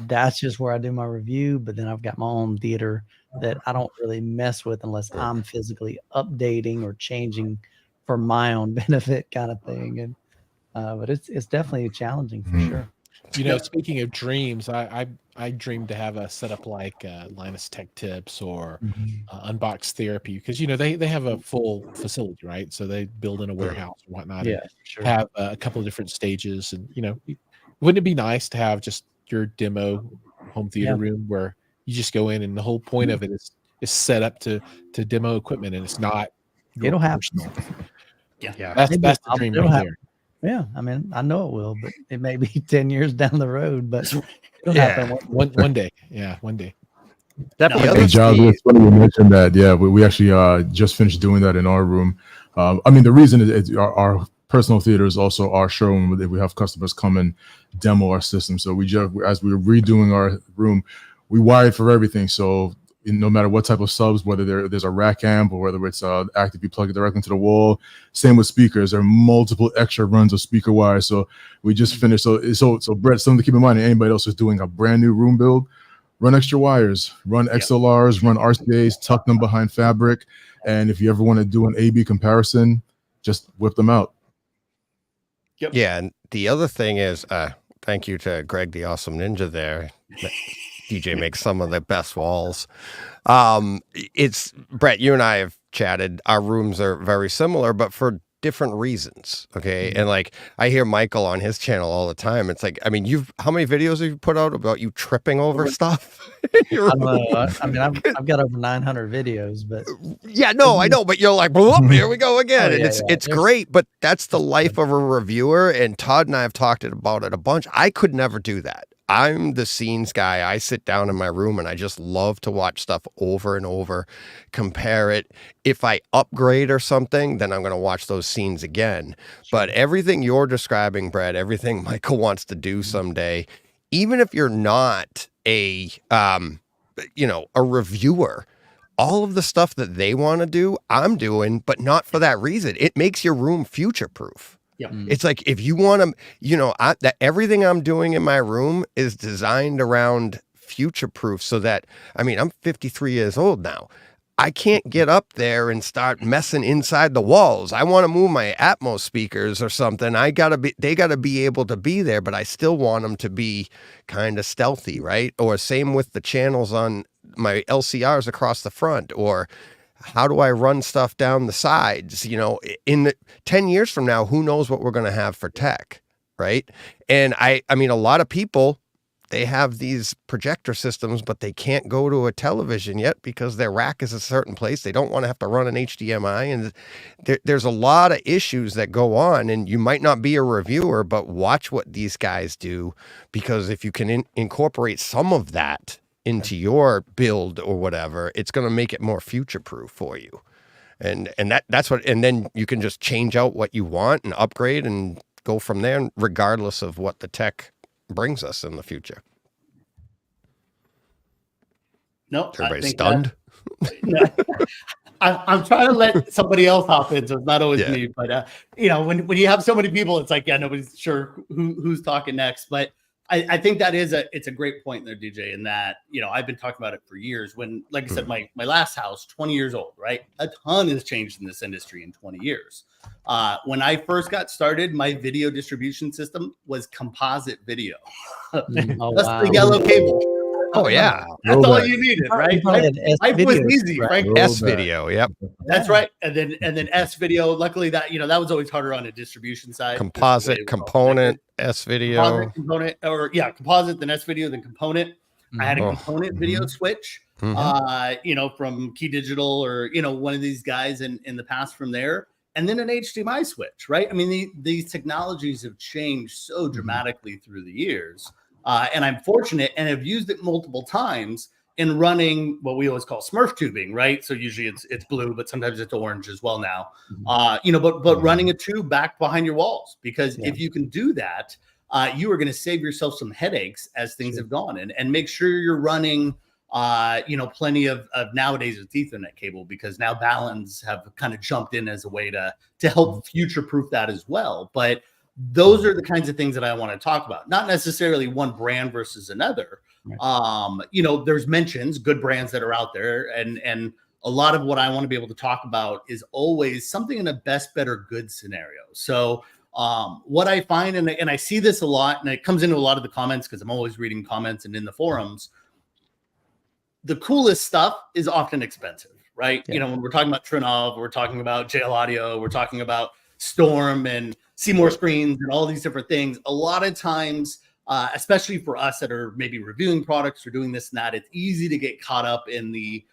Speaker 5: that's just where I do my review. But then I've got my own theater that I don't really mess with unless I'm physically updating or changing for my own benefit kind of thing. And but it's definitely challenging for sure.
Speaker 4: Speaking of dreams, I dreamed to have a setup like Linus Tech Tips or Unbox Therapy because they have a full facility, right? So they build in a warehouse and whatnot.
Speaker 5: Yeah,
Speaker 4: and
Speaker 5: sure.
Speaker 4: Have a couple of different stages, and wouldn't it be nice to have just your demo home theater room where you just go in and the whole point of it is set up to demo equipment and it's not.
Speaker 5: It'll happen.
Speaker 1: Yeah,
Speaker 4: that's the dream right there.
Speaker 5: Yeah, I mean, I know it will, but it may be 10 years down the road, but it'll happen
Speaker 4: one day. Yeah, one day.
Speaker 7: Definitely.
Speaker 6: Hey, Giles, it's funny you mentioned that. Yeah, we actually just finished doing that in our room. The reason is our personal theater is also our showroom. We have customers come and demo our system. So as we were redoing our room, we wired for everything. So no matter what type of subs, whether there's a rack amp or whether it's active, you plug it directly into the wall. Same with speakers. There are multiple extra runs of speaker wires. So we just finished. So Brett, something to keep in mind. Anybody else is doing a brand new room build, run extra wires, run XLRs, run RCAs, tuck them behind fabric. And if you ever want to do an A/B comparison, just whip them out.
Speaker 2: Yep. Yeah, and the other thing is, thank you to Greg, the awesome ninja there. DJ makes some of the best walls. It's Brett, you and I have chatted. Our rooms are very similar, but for different reasons. Okay. And like I hear Michael on his channel all the time. It's like, I mean, how many videos have you put out about you tripping over stuff?
Speaker 5: I've got over 900 videos, but
Speaker 2: yeah, no, I know, but you're like, here we go again. And it's great, but that's the life of a reviewer. And Todd and I have talked about it a bunch. I could never do that. I'm the scenes guy. I sit down in my room and I just love to watch stuff over and over, compare it. If I upgrade or something, then I'm going to watch those scenes again. But everything you're describing, Brett, everything Michael wants to do someday, even if you're not a reviewer, all of the stuff that they want to do, I'm doing, but not for that reason. It makes your room future-proof.
Speaker 1: Yep.
Speaker 2: It's like if you want to, everything I'm doing in my room is designed around future proof so that, I'm 53 years old now. I can't get up there and start messing inside the walls. I want to move my Atmos speakers or something. They got to be able to be there, but I still want them to be kind of stealthy, right? Or same with the channels on my LCRs across the front, or how do I run stuff down the sides? In 10 years from now, who knows what we're going to have for tech, right? And a lot of people, they have these projector systems, but they can't go to a television yet because their rack is a certain place. They don't want to have to run an HDMI. And there's a lot of issues that go on, and you might not be a reviewer, but watch what these guys do, because if you can incorporate some of that into your build or whatever, it's going to make it more future-proof for you. And that's what, and then you can just change out what you want and upgrade and go from there, regardless of what the tech brings us in the future.
Speaker 1: No,
Speaker 2: Everybody's stunned.
Speaker 1: I'm trying to let somebody else hop in, so it's not always me. But when you have so many people, it's like nobody's sure who's talking next. But I think that it's a great point there, DJ. In that I've been talking about it for years. When, like I said, my last house, 20 years old, right? A ton has changed in this industry in 20 years. When I first got started, my video distribution system was composite video. Just the yellow cable.
Speaker 2: Oh yeah,
Speaker 1: that's all you needed, right? Life was easy, right?
Speaker 2: S video, yep.
Speaker 1: That's right. And then S video. Luckily, that was always harder on the distribution side.
Speaker 2: Composite component, S video,
Speaker 1: composite component, or composite, then S video, then component. I had a component video switch, from Key Digital or one of these guys in the past from there, and then an HDMI switch, right? I mean, these technologies have changed so dramatically through the years. And I'm fortunate and have used it multiple times in running what we always call Smurf tubing, right? So usually it's blue, but sometimes it's orange as well now. But running a tube back behind your walls, because if you can do that, you are going to save yourself some headaches as things have gone, and make sure you're running plenty of nowadays with Ethernet cable, because now Balance have kind of jumped in as a way to help future proof that as well. But those are the kinds of things that I want to talk about, not necessarily one brand versus another. Right. There's good brands that are out there, and a lot of what I want to be able to talk about is always something in a best, better, good scenario. So what I find, and I see this a lot, and it comes into a lot of the comments because I'm always reading comments and in the forums, the coolest stuff is often expensive, right?
Speaker 5: Yeah.
Speaker 1: When we're talking about Trinov, we're talking about JL Audio, we're talking about Storm and Seymour screens and all these different things. A lot of times, especially for us that are maybe reviewing products or doing this and that, it's easy to get caught up in the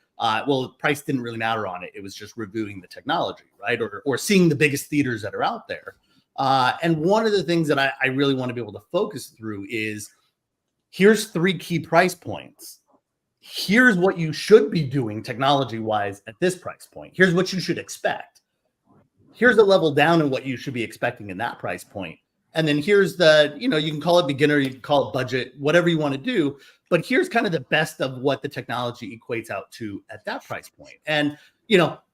Speaker 1: price didn't really matter on it. It was just reviewing the technology, right? Or seeing the biggest theaters that are out there. And one of the things that I really want to be able to focus through is, here's 3 key price points. Here's what you should be doing technology-wise at this price point. Here's what you should expect. Here's a level down in what you should be expecting in that price point. And then here's you can call it beginner, you can call it budget, whatever you want to do. But here's kind of the best of what the technology equates out to at that price point. And,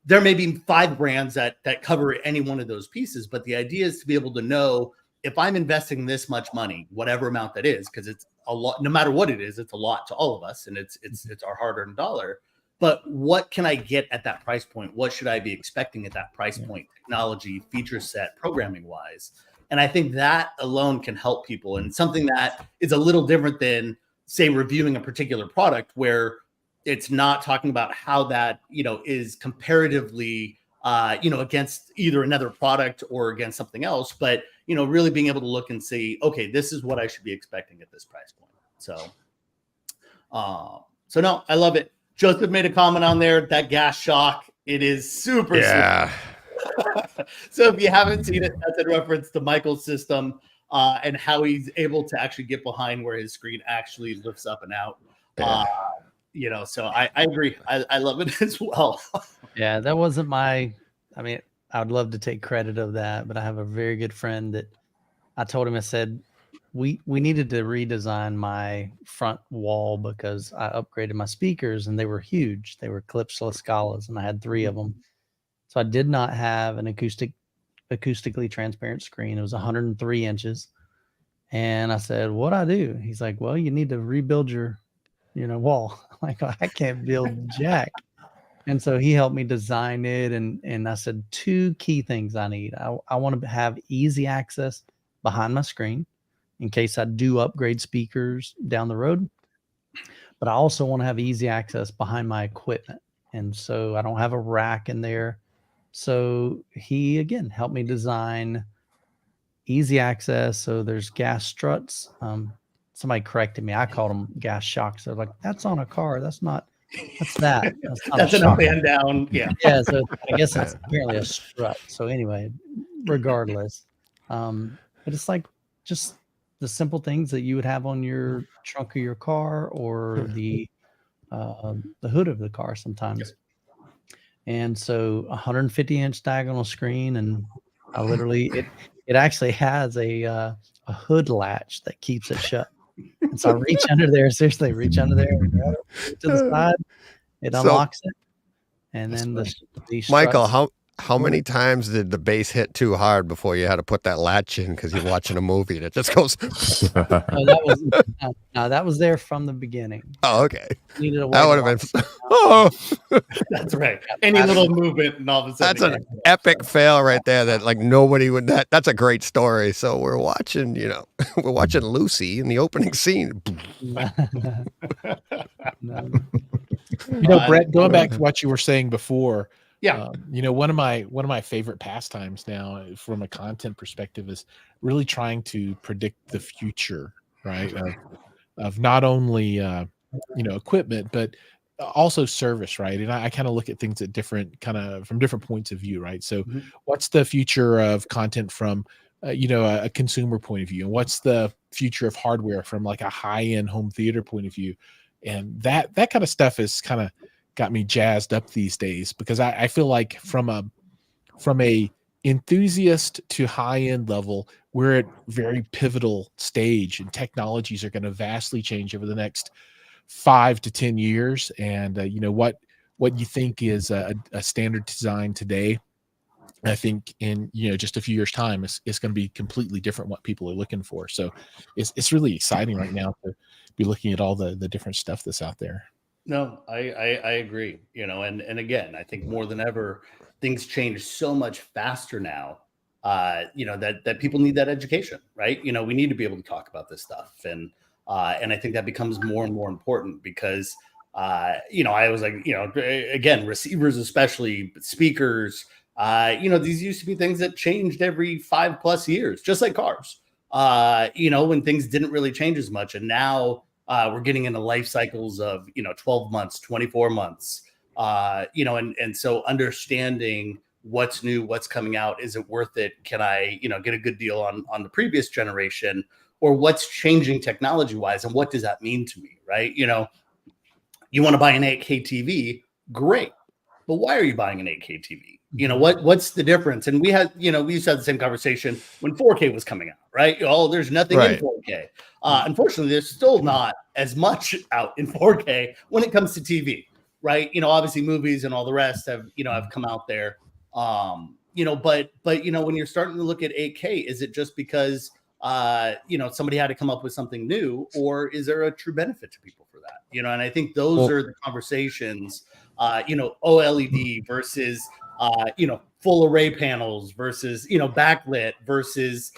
Speaker 1: there may be 5 brands that cover any one of those pieces. But the idea is to be able to know, if I'm investing this much money, whatever amount that is, because it's a lot, no matter what it is, it's a lot to all of us. And it's our hard-earned dollar. But what can I get at that price point? What should I be expecting at that price point, technology, feature set, programming wise? And I think that alone can help people. And something that is a little different than, say, reviewing a particular product, where it's not talking about how that, is comparatively, against either another product or against something else, but, really being able to look and see, okay, this is what I should be expecting at this price point. So no, I love it. Joseph made a comment on there, that gas shock. It is super. So if you haven't seen it, that's a reference to Michael's system and how he's able to actually get behind where his screen actually lifts up and out. So I agree. I love it as well.
Speaker 5: Yeah, that wasn't I would love to take credit of that, but I have a very good friend that I told him, I said, we needed to redesign my front wall because I upgraded my speakers and they were huge. They were clipsless Scalas and I had 3 of them. So I did not have an acoustically transparent screen. It was 103 inches. And I said, what'd I do? He's like, well, you need to rebuild your wall. I'm like, I can't build jack. And so he helped me design it. And I said, 2 key things I need. I want to have easy access behind my screen in case I do upgrade speakers down the road. But I also want to have easy access behind my equipment. And so I don't have a rack in there. So he, again, helped me design easy access. So there's gas struts. Somebody corrected me. I called them gas shocks. They're like, that's on a car. That's not. That's that.
Speaker 1: That's an up and down. Yeah.
Speaker 5: Yeah. So I guess it's apparently a strut. So anyway, regardless, but it's like just the simple things that you would have on your trunk of your car or the hood of the car sometimes. And so 150-inch diagonal screen, and I literally it actually has a hood latch that keeps it shut. And so I reach under there, seriously, reach under there, and grab it to the side. It
Speaker 2: So-
Speaker 5: unlocks it, and then the
Speaker 2: Michael,
Speaker 5: struts-
Speaker 2: how many times did the bass hit too hard before you had to put that latch in because you're watching a movie and it just goes?
Speaker 5: that was there from the beginning.
Speaker 2: Oh, okay.
Speaker 5: Needed a way
Speaker 2: That
Speaker 5: to
Speaker 2: would have
Speaker 5: lock
Speaker 2: been. Oh,
Speaker 1: That's right. Any little movement, and all of a
Speaker 2: that's
Speaker 1: sudden,
Speaker 2: an epic fail right there. That like nobody would. That's a great story. So we're watching. We're watching Lucy in the opening scene.
Speaker 5: No.
Speaker 4: Brett, going back to what you were saying before,
Speaker 1: Yeah.
Speaker 4: one of my favorite pastimes now from a content perspective is really trying to predict the future, right? Of not only equipment, but also service, right? And I kind of look at things at from different points of view, right? So what's the future of content from a consumer point of view, and what's the future of hardware from like a high-end home theater point of view? And that kind of stuff is kind of got me jazzed up these days, because I feel like from a enthusiast to high-end level, we're at very pivotal stage, and technologies are going to vastly change over the next 5 to 10 years. And what you think is a standard design today, I think in just a few years time, it's going to be completely different what people are looking for. So it's really exciting right now to be looking at all the different stuff that's out there.
Speaker 1: No, I agree. And again, I think more than ever, things change so much faster now. That people need that education, right? We need to be able to talk about this stuff, and I think that becomes more and more important because I was like, again, receivers, especially speakers. These used to be things that changed every 5+ years, just like cars. When things didn't really change as much, and now we're getting into life cycles of 12 months, 24 months. And so understanding what's new, what's coming out, is it worth it? Can I get a good deal on the previous generation, or what's changing technology wise, and what does that mean to me, right? You want to buy an 8K TV, great, but why are you buying an 8K TV? What's the difference? And we used to have the same conversation when 4K was coming out, right? There's nothing in 4K. Unfortunately, there's still not as much out in 4K when it comes to TV, right? Obviously movies and all the rest have come out there. But when you're starting to look at 8K, is it just because somebody had to come up with something new, or is there a true benefit to people for that? And I think those are the conversations, OLED versus full array panels versus backlit versus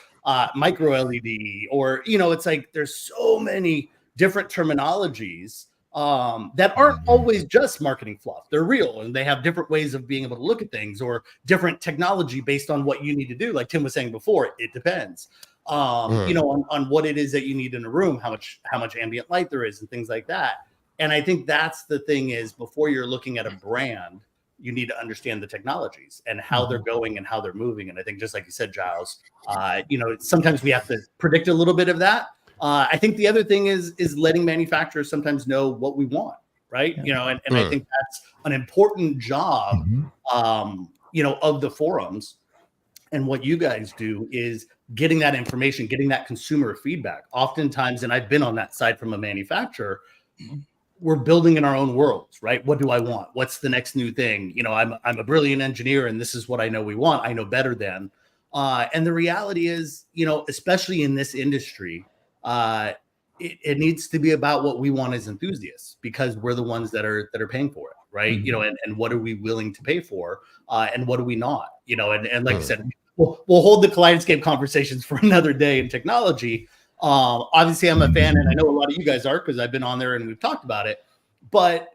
Speaker 1: micro LED, or it's like there's so many different terminologies that aren't always just marketing fluff. They're real, and they have different ways of being able to look at things, or different technology based on what you need to do. Like Tim was saying before, it depends on what it is that you need in a room, how much ambient light there is, and things like that. And I think that's the thing, is before you're looking at a brand, you need to understand the technologies and how they're going and how they're moving. And I think, just like you said, Giles, sometimes we have to predict a little bit of that. I think the other thing is letting manufacturers sometimes know what we want, right? And I think that's an important job, of the forums. And what you guys do is getting that information, getting that consumer feedback. Oftentimes, and I've been on that side from a manufacturer, we're building in our own worlds, right? What do I want? What's the next new thing? I'm a brilliant engineer, and this is what I know we want. I know better than. And the reality is, especially in this industry, it needs to be about what we want as enthusiasts, because we're the ones that are paying for it, right? And what are we willing to pay for, and what are we not? And like I said, we'll hold the Kaleidoscape conversations for another day in technology. Obviously, I'm a fan, and I know a lot of you guys are, because I've been on there and we've talked about it. But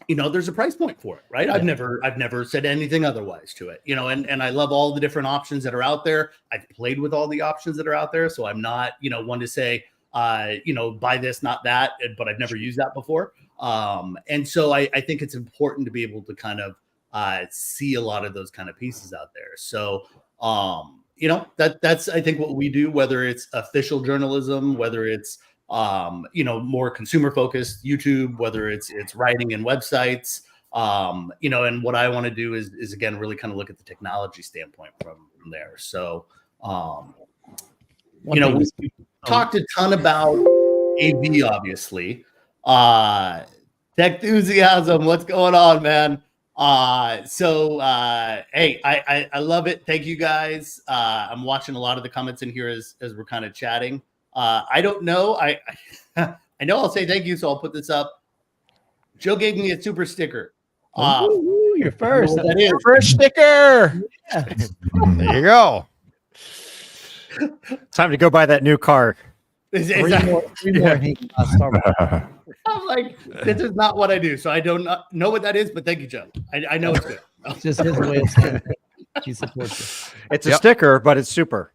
Speaker 1: there's a price point for it, right? Yeah. I've never said anything otherwise to it, and I love all the different options that are out there. I've played with all the options that are out there, so I'm not one to say buy this, not that, but I've never used that before. And so I think it's important to be able to kind of see a lot of those kind of pieces out there. So that's I think what we do, whether it's official journalism, whether it's more consumer focused YouTube, whether it's writing and websites, and what I want to do is again really kind of look at the technology standpoint from there. So You know, we talked a ton about AV, obviously. Tech enthusiasm, what's going on, man? Hey, I love it. Thank you guys. I'm watching a lot of the comments in here as we're kind of chatting. I don't know. I know I'll say thank you, so I'll put this up. Joe gave me a super sticker.
Speaker 5: Ooh, you're first.
Speaker 1: That is.
Speaker 4: First sticker.
Speaker 5: Yeah.
Speaker 2: There you go.
Speaker 7: Time to go buy that new car.
Speaker 5: Three more Starbucks.
Speaker 1: I'm like, this is not what I do, so I don't know what that is, but thank you, Joe. I know it's good.
Speaker 5: It's just his way of saying he supports you.
Speaker 7: It's a sticker, but it's super.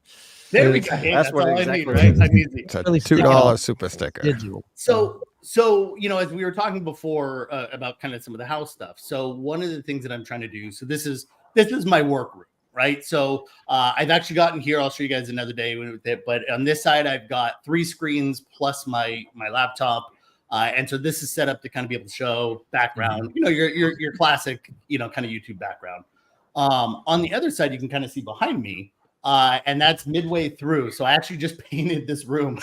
Speaker 1: There we go.
Speaker 7: That's what
Speaker 1: all
Speaker 7: exactly
Speaker 1: I need,
Speaker 7: it
Speaker 1: right?
Speaker 7: is.
Speaker 1: I'm easy.
Speaker 2: It's a
Speaker 5: Really
Speaker 2: $2 super sticker.
Speaker 5: Digital.
Speaker 1: So you know, as we were talking before about kind of some of the house stuff. So one of the things that I'm trying to do. So this is my workroom, right? So I've actually gotten here. I'll show you guys another day with it. But on this side, I've got 3 screens plus my laptop. And so this is set up to kind of be able to show background, you know, your classic, you know, kind of YouTube background. On the other side, you can kind of see behind me, and that's midway through. So I actually just painted this room.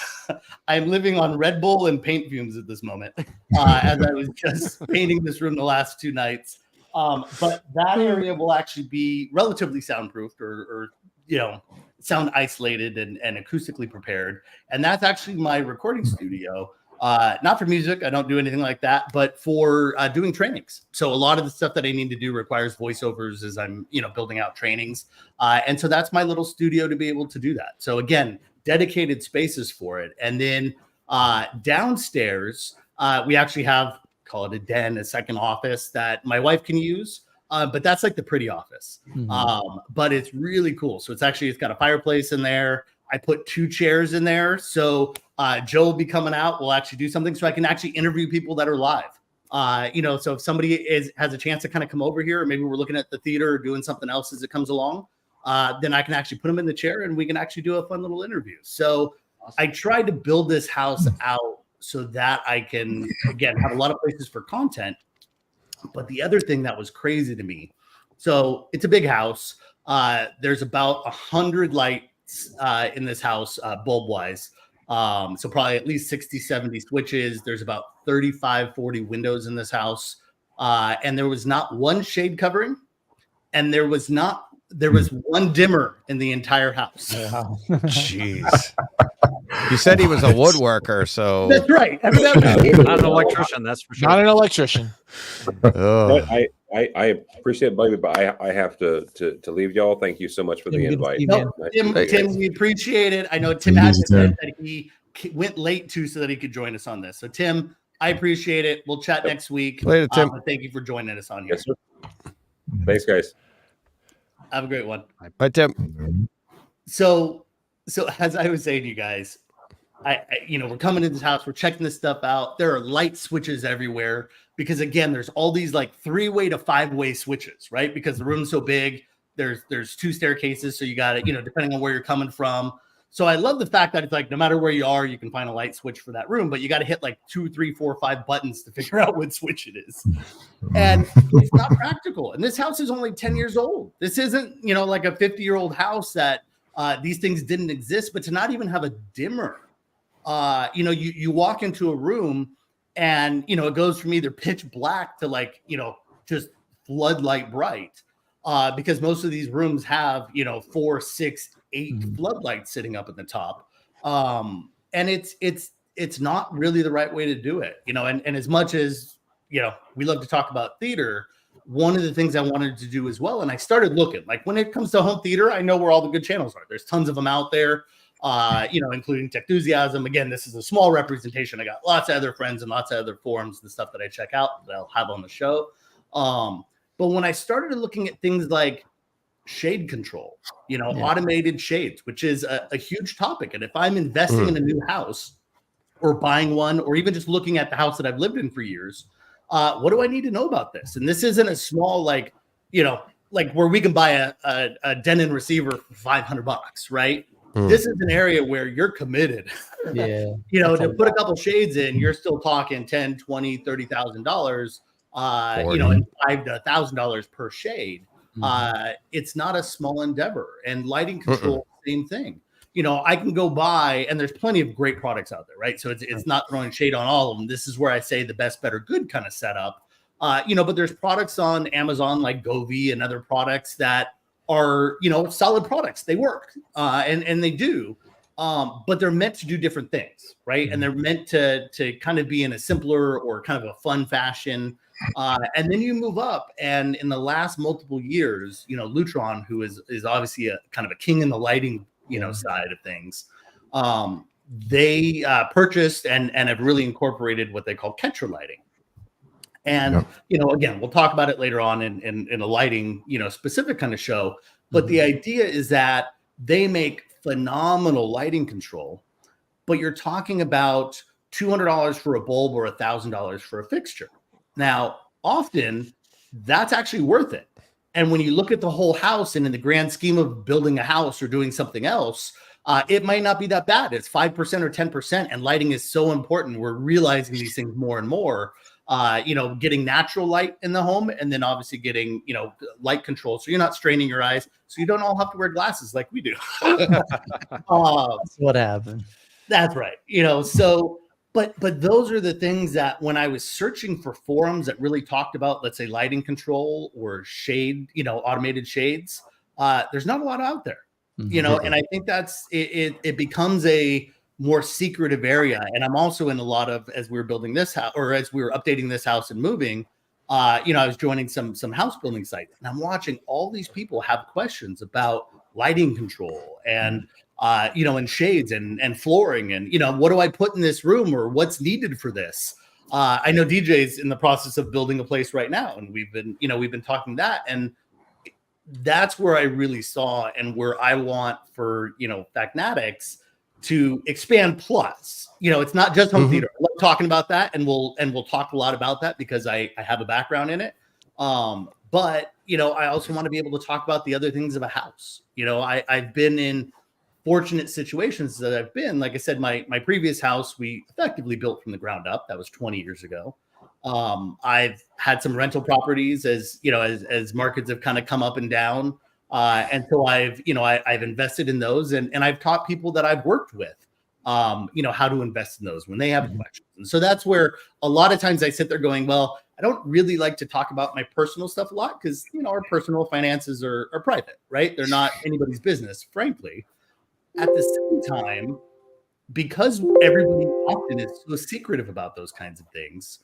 Speaker 1: I'm living on Red Bull and paint fumes at this moment, as I was just painting this room the last 2 nights. But that area will actually be relatively soundproofed or you know, sound isolated and acoustically prepared. And that's actually my recording studio. Not for music, I don't do anything like that, but for doing trainings. So a lot of the stuff that I need to do requires voiceovers as I'm, you know, building out trainings. And so that's my little studio to be able to do that. So again, dedicated spaces for it. And then downstairs, we actually have, call it a den, a second office that my wife can use. But that's like the pretty office. But it's really cool. So it's got a fireplace in there. I put 2 chairs in there. So Joe will be coming out. We'll actually do something so I can actually interview people that are live. You know, so if somebody has a chance to kind of come over here, or maybe we're looking at the theater or doing something else as it comes along, then I can actually put them in the chair and we can actually do a fun little interview. So I tried to build this house out so that I can, again, have a lot of places for content. But the other thing that was crazy to me, so it's a big house. There's about 100 lights in this house, bulb wise. So probably at least 60, 70 switches. There's about 35, 40 windows in this house. And there was not one shade covering. And there was 1 dimmer in the entire house.
Speaker 5: Wow.
Speaker 2: Jeez. You said he was a woodworker, so
Speaker 1: That's right.
Speaker 7: Not an electrician, that's for sure.
Speaker 4: Not an electrician.
Speaker 2: oh.
Speaker 3: I appreciate it, Bobby, but I have to leave y'all. Thank you so much for the
Speaker 5: Good to
Speaker 3: invite.
Speaker 5: see you, man.
Speaker 1: Tim, we appreciate it. I know Tim had said that he went late too so that he could join us on this. So Tim, I appreciate it. We'll chat next week.
Speaker 2: Later, Tim.
Speaker 1: But thank you for joining us on here.
Speaker 3: Yes, sir. Thanks, guys.
Speaker 1: Have a great one.
Speaker 2: Bye, Tim.
Speaker 1: So as I was saying to you guys, I you know, we're coming in this house, we're checking this stuff out. There are light switches everywhere because again, there's all these like 3-way to 5-way switches, right? Because the room's so big, there's 2 staircases, so you got it, you know, depending on where you're coming from. So I love the fact that it's like no matter where you are, you can find a light switch for that room, but you got to hit like 2, 3, 4, 5 buttons to figure out what switch it is. And it's not practical. And this house is only 10 years old. This isn't, you know, like a 50-year-old house that these things didn't exist, but to not even have a dimmer. You know, you walk into a room and, you know, it goes from either pitch black to like, you know, just floodlight bright because most of these rooms have, you know, 4, 6, 8 floodlights sitting up at the top. And it's not really the right way to do it, you know, and as much as, you know, we love to talk about theater, one of the things I wanted to do as well, and I started looking, like when it comes to home theater, I know where all the good channels are. There's tons of them out there. You know, including Tech Enthusiasm. Again, this is a small representation. I got lots of other friends and lots of other forums and stuff that I check out that I'll have on the show. But when I started looking at things like shade control, you know, automated shades, which is a huge topic. And if I'm investing in a new house or buying one, or even just looking at the house that I've lived in for years, what do I need to know about this? And this isn't a small, like, you know, like where we can buy a Denon receiver for $500, right? This is an area where you're committed.
Speaker 5: Yeah.
Speaker 1: You know, to put a couple shades in, you're still talking $10, $20, $30,000, you know, and $5,000 to $1,000 per shade. It's not a small endeavor, and lighting control same thing. You know, I can go buy, and there's plenty of great products out there, right? So it's not throwing shade on all of them. This is where I say the best, better, good kind of setup. You know, but there's products on Amazon like Govee and other products that are, you know, solid products. They work, and they do. But they're meant to do different things, right? And they're meant to kind of be in a simpler or kind of a fun fashion. And then you move up, and in the last multiple years, you know, Lutron, who is obviously a kind of a king in the lighting, you know, side of things, they purchased and have really incorporated what they call catcher lighting. And you know, again, we'll talk about it later on in a lighting, you know, specific kind of show. But the idea is that they make phenomenal lighting control, but you're talking about $200 for a bulb or $1,000 for a fixture. Now, often that's actually worth it. And when you look at the whole house and in the grand scheme of building a house or doing something else, it might not be that bad. It's 5% or 10%. And lighting is so important. We're realizing these things more and more. You know, getting natural light in the home, and then obviously getting, you know, light control, so you're not straining your eyes, so you don't all have to wear glasses like we do.
Speaker 5: That's what happened.
Speaker 1: That's right. You know, so but those are the things that when I was searching for forums that really talked about, let's say, lighting control or shade, you know, automated shades, there's not a lot out there. You know, and I think that's it becomes a more secretive area. And I'm also in a lot of, as we were building this house, or as we were updating this house and moving, you know, I was joining some house building sites, and I'm watching all these people have questions about lighting control and you know, and shades and flooring, and, you know, what do I put in this room, or what's needed for this. I know DJ's in the process of building a place right now, and we've been talking that, and that's where I really saw, and where I want for, you know, Facnatics to expand plus. You know, it's not just home theater. I love talking about that, and we'll talk a lot about that because I have a background in it. But, you know, I also want to be able to talk about the other things of a house. You know, I've been in fortunate situations that I've been, like I said, my previous house, we effectively built from the ground up. That was 20 years ago. I've had some rental properties, as you know, as markets have kind of come up and down. And so I've invested in those, and I've taught people that I've worked with, you know, how to invest in those when they have questions. And so that's where a lot of times I sit there going, well, I don't really like to talk about my personal stuff a lot, because, you know, our personal finances are private, right? They're not anybody's business, frankly. At the same time, because everybody often is so secretive about those kinds of things,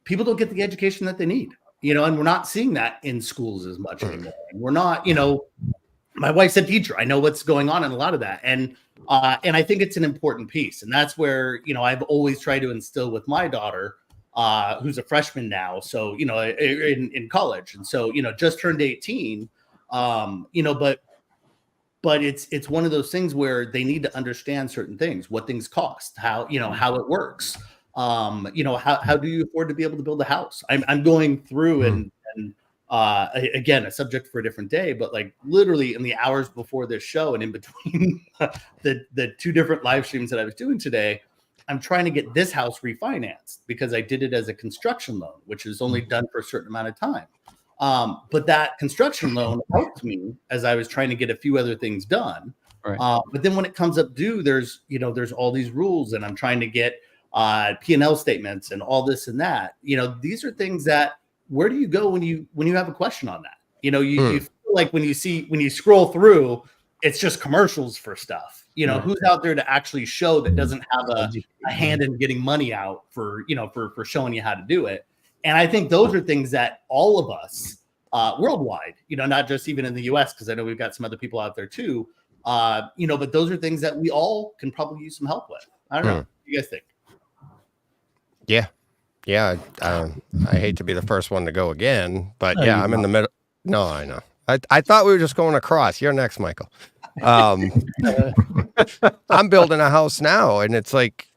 Speaker 1: people don't get the education that they need. You know, and we're not seeing that in schools as much anymore. And we're not, you know, my wife's a teacher. I know what's going on in a lot of that. And I think it's an important piece. And that's where, you know, I've always tried to instill with my daughter, who's a freshman now. So, you know, in college. And so, you know, just turned 18, you know, but it's one of those things where they need to understand certain things, what things cost, how, you know, how it works. You know, how do you afford to be able to build a house? I'm going through and again, a subject for a different day, but like literally in the hours before this show and in between the two different live streams that I was doing today, I'm trying to get this house refinanced because I did it as a construction loan, which is only done for a certain amount of time. But that construction loan helped me as I was trying to get a few other things done. Right. But then when it comes up due, there's all these rules, and I'm trying to get P&L statements and all this and that. You know, these are things that, where do you go when you have a question on that? You know, you feel like when you scroll through, it's just commercials for stuff. You know, who's out there to actually show that doesn't have a hand in getting money out for, you know, for showing you how to do it. And I think those are things that all of us worldwide, you know, not just even in the US, because I know we've got some other people out there too, you know, but those are things that we all can probably use some help with. I don't know. What do you guys think?
Speaker 2: Yeah. I hate to be the first one to go again, but yeah, I'm in the middle. No, I know. I thought we were just going across. You're next, Michael. I'm building a house now, and it's like,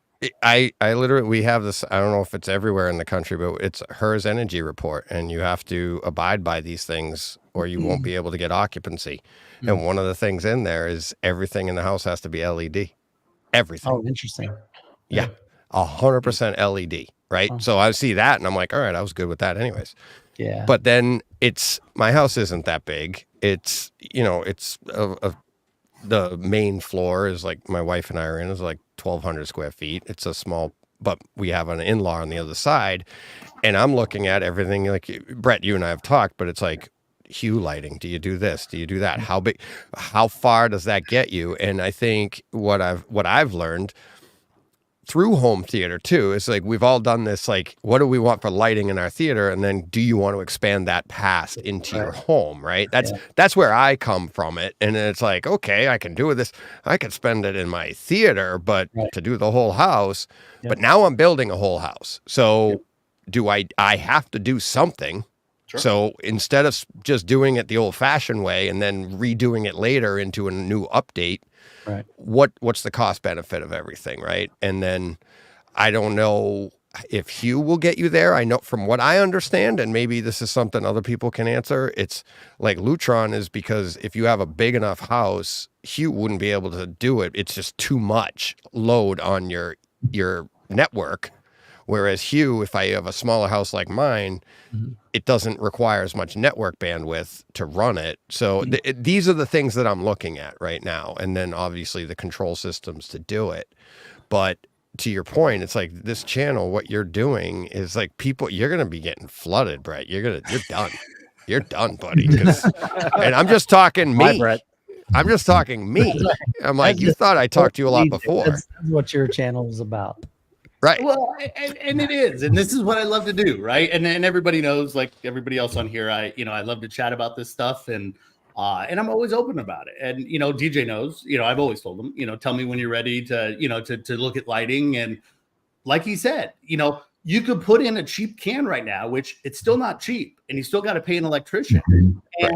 Speaker 2: I literally, we have this, I don't know if it's everywhere in the country, but it's HERS energy report, and you have to abide by these things or you won't be able to get occupancy. And one of the things in there is everything in the house has to be LED. Everything.
Speaker 5: Oh, interesting.
Speaker 2: Yeah. 100% LED. Right. Oh. So I see that and I'm like, all right, I was good with that anyways.
Speaker 5: Yeah.
Speaker 2: But then my house isn't that big. It's, you know, it's a the main floor is like my wife and I are in is like 1,200 square feet. It's a small, but we have an in-law on the other side, and I'm looking at everything like Brett, you and I have talked, but it's like hue lighting. Do you do this? Do you do that? How big? How far does that get you? And I think what I've learned through home theater too is like we've all done this, like what do we want for lighting in our theater, and then do you want to expand that past into your home, right? That's where I come from it. And it's like, okay, I can do this, I could spend it in my theater, but to do the whole house, but now I'm building a whole house, so do I have to do something. So instead of just doing it the old fashioned way and then redoing it later into a new update, what's the cost benefit of everything, right? And then I don't know if Hue will get you there. I know from what I understand, and maybe this is something other people can answer, it's like Lutron is because if you have a big enough house, Hue wouldn't be able to do it. It's just too much load on your network. Whereas Hue, if I have a smaller house like mine, it doesn't require as much network bandwidth to run it. So these are the things that I'm looking at right now. And then obviously the control systems to do it. But to your point, it's like this channel, what you're doing is like people, you're going to be getting flooded, Brett. You're done. You're done, buddy. And I'm just talking me.
Speaker 7: Hi, Brett.
Speaker 2: I'm just talking me. I'm like, you thought I talked to you a lot before.
Speaker 5: That's what your channel is about.
Speaker 2: Right.
Speaker 1: Well, and it is, and this is what I love to do, right? And everybody knows, like everybody else on here, I love to chat about this stuff, and I'm always open about it. And DJ knows, I've always told him, tell me when you're ready to, to look at lighting. And like he said, you could put in a cheap can right now, which it's still not cheap, and you still got to pay an electrician.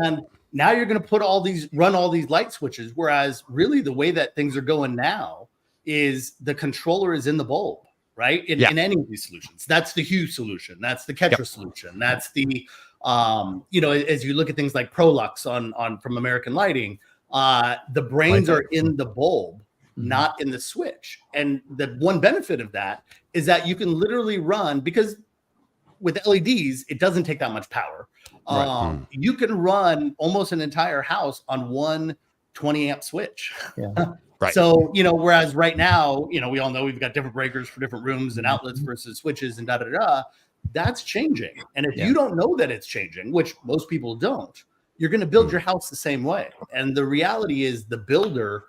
Speaker 1: And now you're going to run all these light switches, whereas really the way that things are going now is the controller is in the bulb. Right. In any of these solutions, that's the Hue solution. That's the Ketra solution. That's the, as you look at things like Prolux on from American Lighting, the brains are in the bulb, not in the switch. And the one benefit of that is that you can literally run, because with LEDs, it doesn't take that much power. You can run almost an entire house on one 20 amp switch.
Speaker 2: Right.
Speaker 1: So, whereas right now, we all know we've got different breakers for different rooms and outlets versus switches and that's changing. And if you don't know that it's changing, which most people don't, you're going to build your house the same way. And the reality is the builder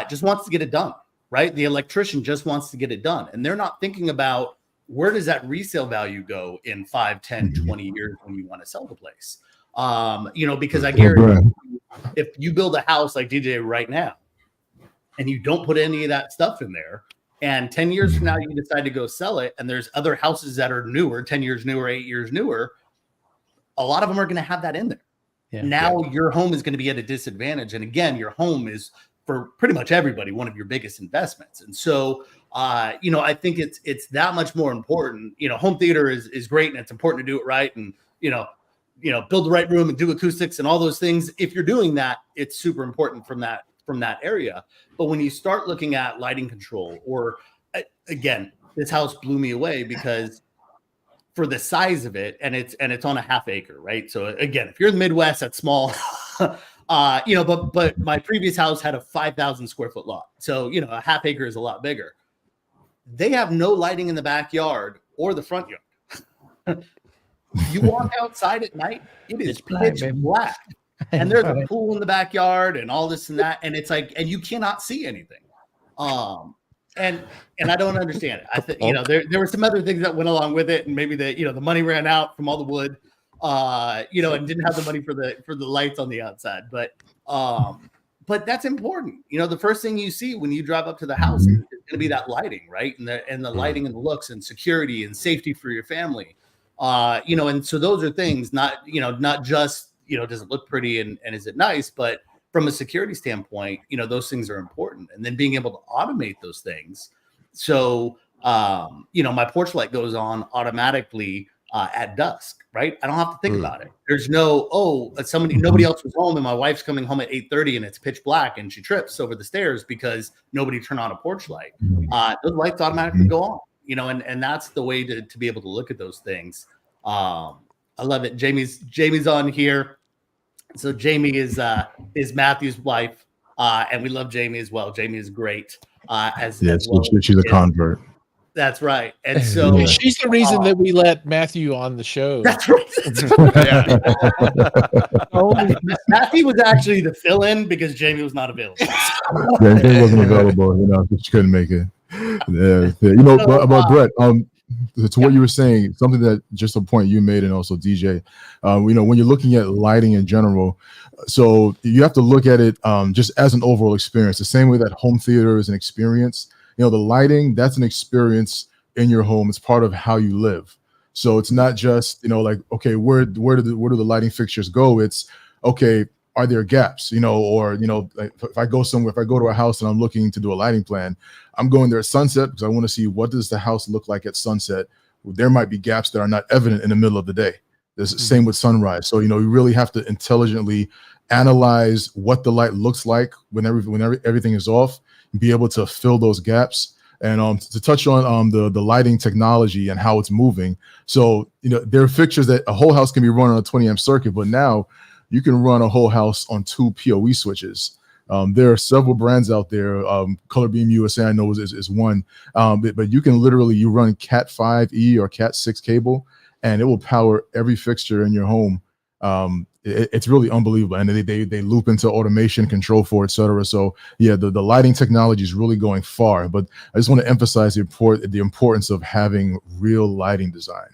Speaker 1: just wants to get it done, right? The electrician just wants to get it done. And they're not thinking about where does that resale value go in 5, 10, 20 years when you want to sell the place. Because I guarantee if you build a house like DJ right now, and you don't put any of that stuff in there, and 10 years from now you decide to go sell it, and there's other houses that are newer, 10 years newer, 8 years newer, a lot of them are going to have that in there. Now your home is going to be at a disadvantage. And again, your home is, for pretty much everybody, one of your biggest investments. And so, I think it's that much more important. Home theater is great, and it's important to do it right. And, build the right room and do acoustics and all those things. If you're doing that, it's super important from that area. But when you start looking at lighting control, or again, this house blew me away because for the size of it, and it's on a half acre, right? So again, if you're in the Midwest, that's small. But my previous house had a 5,000 square foot lot. So, a half acre is a lot bigger. They have no lighting in the backyard or the front yard. You walk outside at night, it is pitch black. And there's a pool in the backyard and all this and that. And it's like, and you cannot see anything. And I don't understand it. I think, there were some other things that went along with it. And maybe the money ran out from all the wood, and didn't have the money for the lights on the outside. But that's important. The first thing you see when you drive up to the house is going to be that lighting, right? And the lighting and the looks and security and safety for your family. And so those are things not just, does it look pretty and is it nice? But from a security standpoint, those things are important. And then being able to automate those things. So, my porch light goes on automatically at dusk, right? I don't have to think about it. There's nobody else was home and my wife's coming home at 8:30 and it's pitch black and she trips over the stairs because nobody turned on a porch light. Those lights automatically go on, and that's the way to be able to look at those things. I love it. Jamie's on here. So Jamie is Matthew's wife. And we love Jamie as well. Jamie is great. As
Speaker 6: Yes,
Speaker 1: well.
Speaker 6: she's a convert.
Speaker 1: That's right. And so
Speaker 6: Yeah.
Speaker 4: She's the reason that we let Matthew on the show.
Speaker 1: that's right. Matthew was actually the fill-in because Jamie was not available.
Speaker 6: Yeah, he wasn't available. She couldn't make it. Yeah. But Brett, to what you were saying, something that just a point you made, and also DJ, when you're looking at lighting in general, so you have to look at it just as an overall experience. The same way that home theater is an experience. The lighting, that's an experience in your home. It's part of how you live. So it's not just, like, okay, where do the lighting fixtures go? It's, okay, are there gaps? Like if I go somewhere, if I go to a house and I'm looking to do a lighting plan, I'm going there at sunset because I want to see what does the house look like at sunset. There might be gaps that are not evident in the middle of the day. There's the same with sunrise. So, you really have to intelligently analyze what the light looks like when everything is off, and be able to fill those gaps. And to touch on the lighting technology and how it's moving. So, there are fixtures that a whole house can be run on a 20 amp circuit, but now you can run a whole house on 2 PoE switches. There are several brands out there. Color Beam USA, I know, is one. But you can literally, run Cat 5e or Cat 6 cable, and it will power every fixture in your home. It's really unbelievable, and they loop into automation, control for, etc. So yeah, the lighting technology is really going far. But I just want to emphasize the importance of having real lighting design.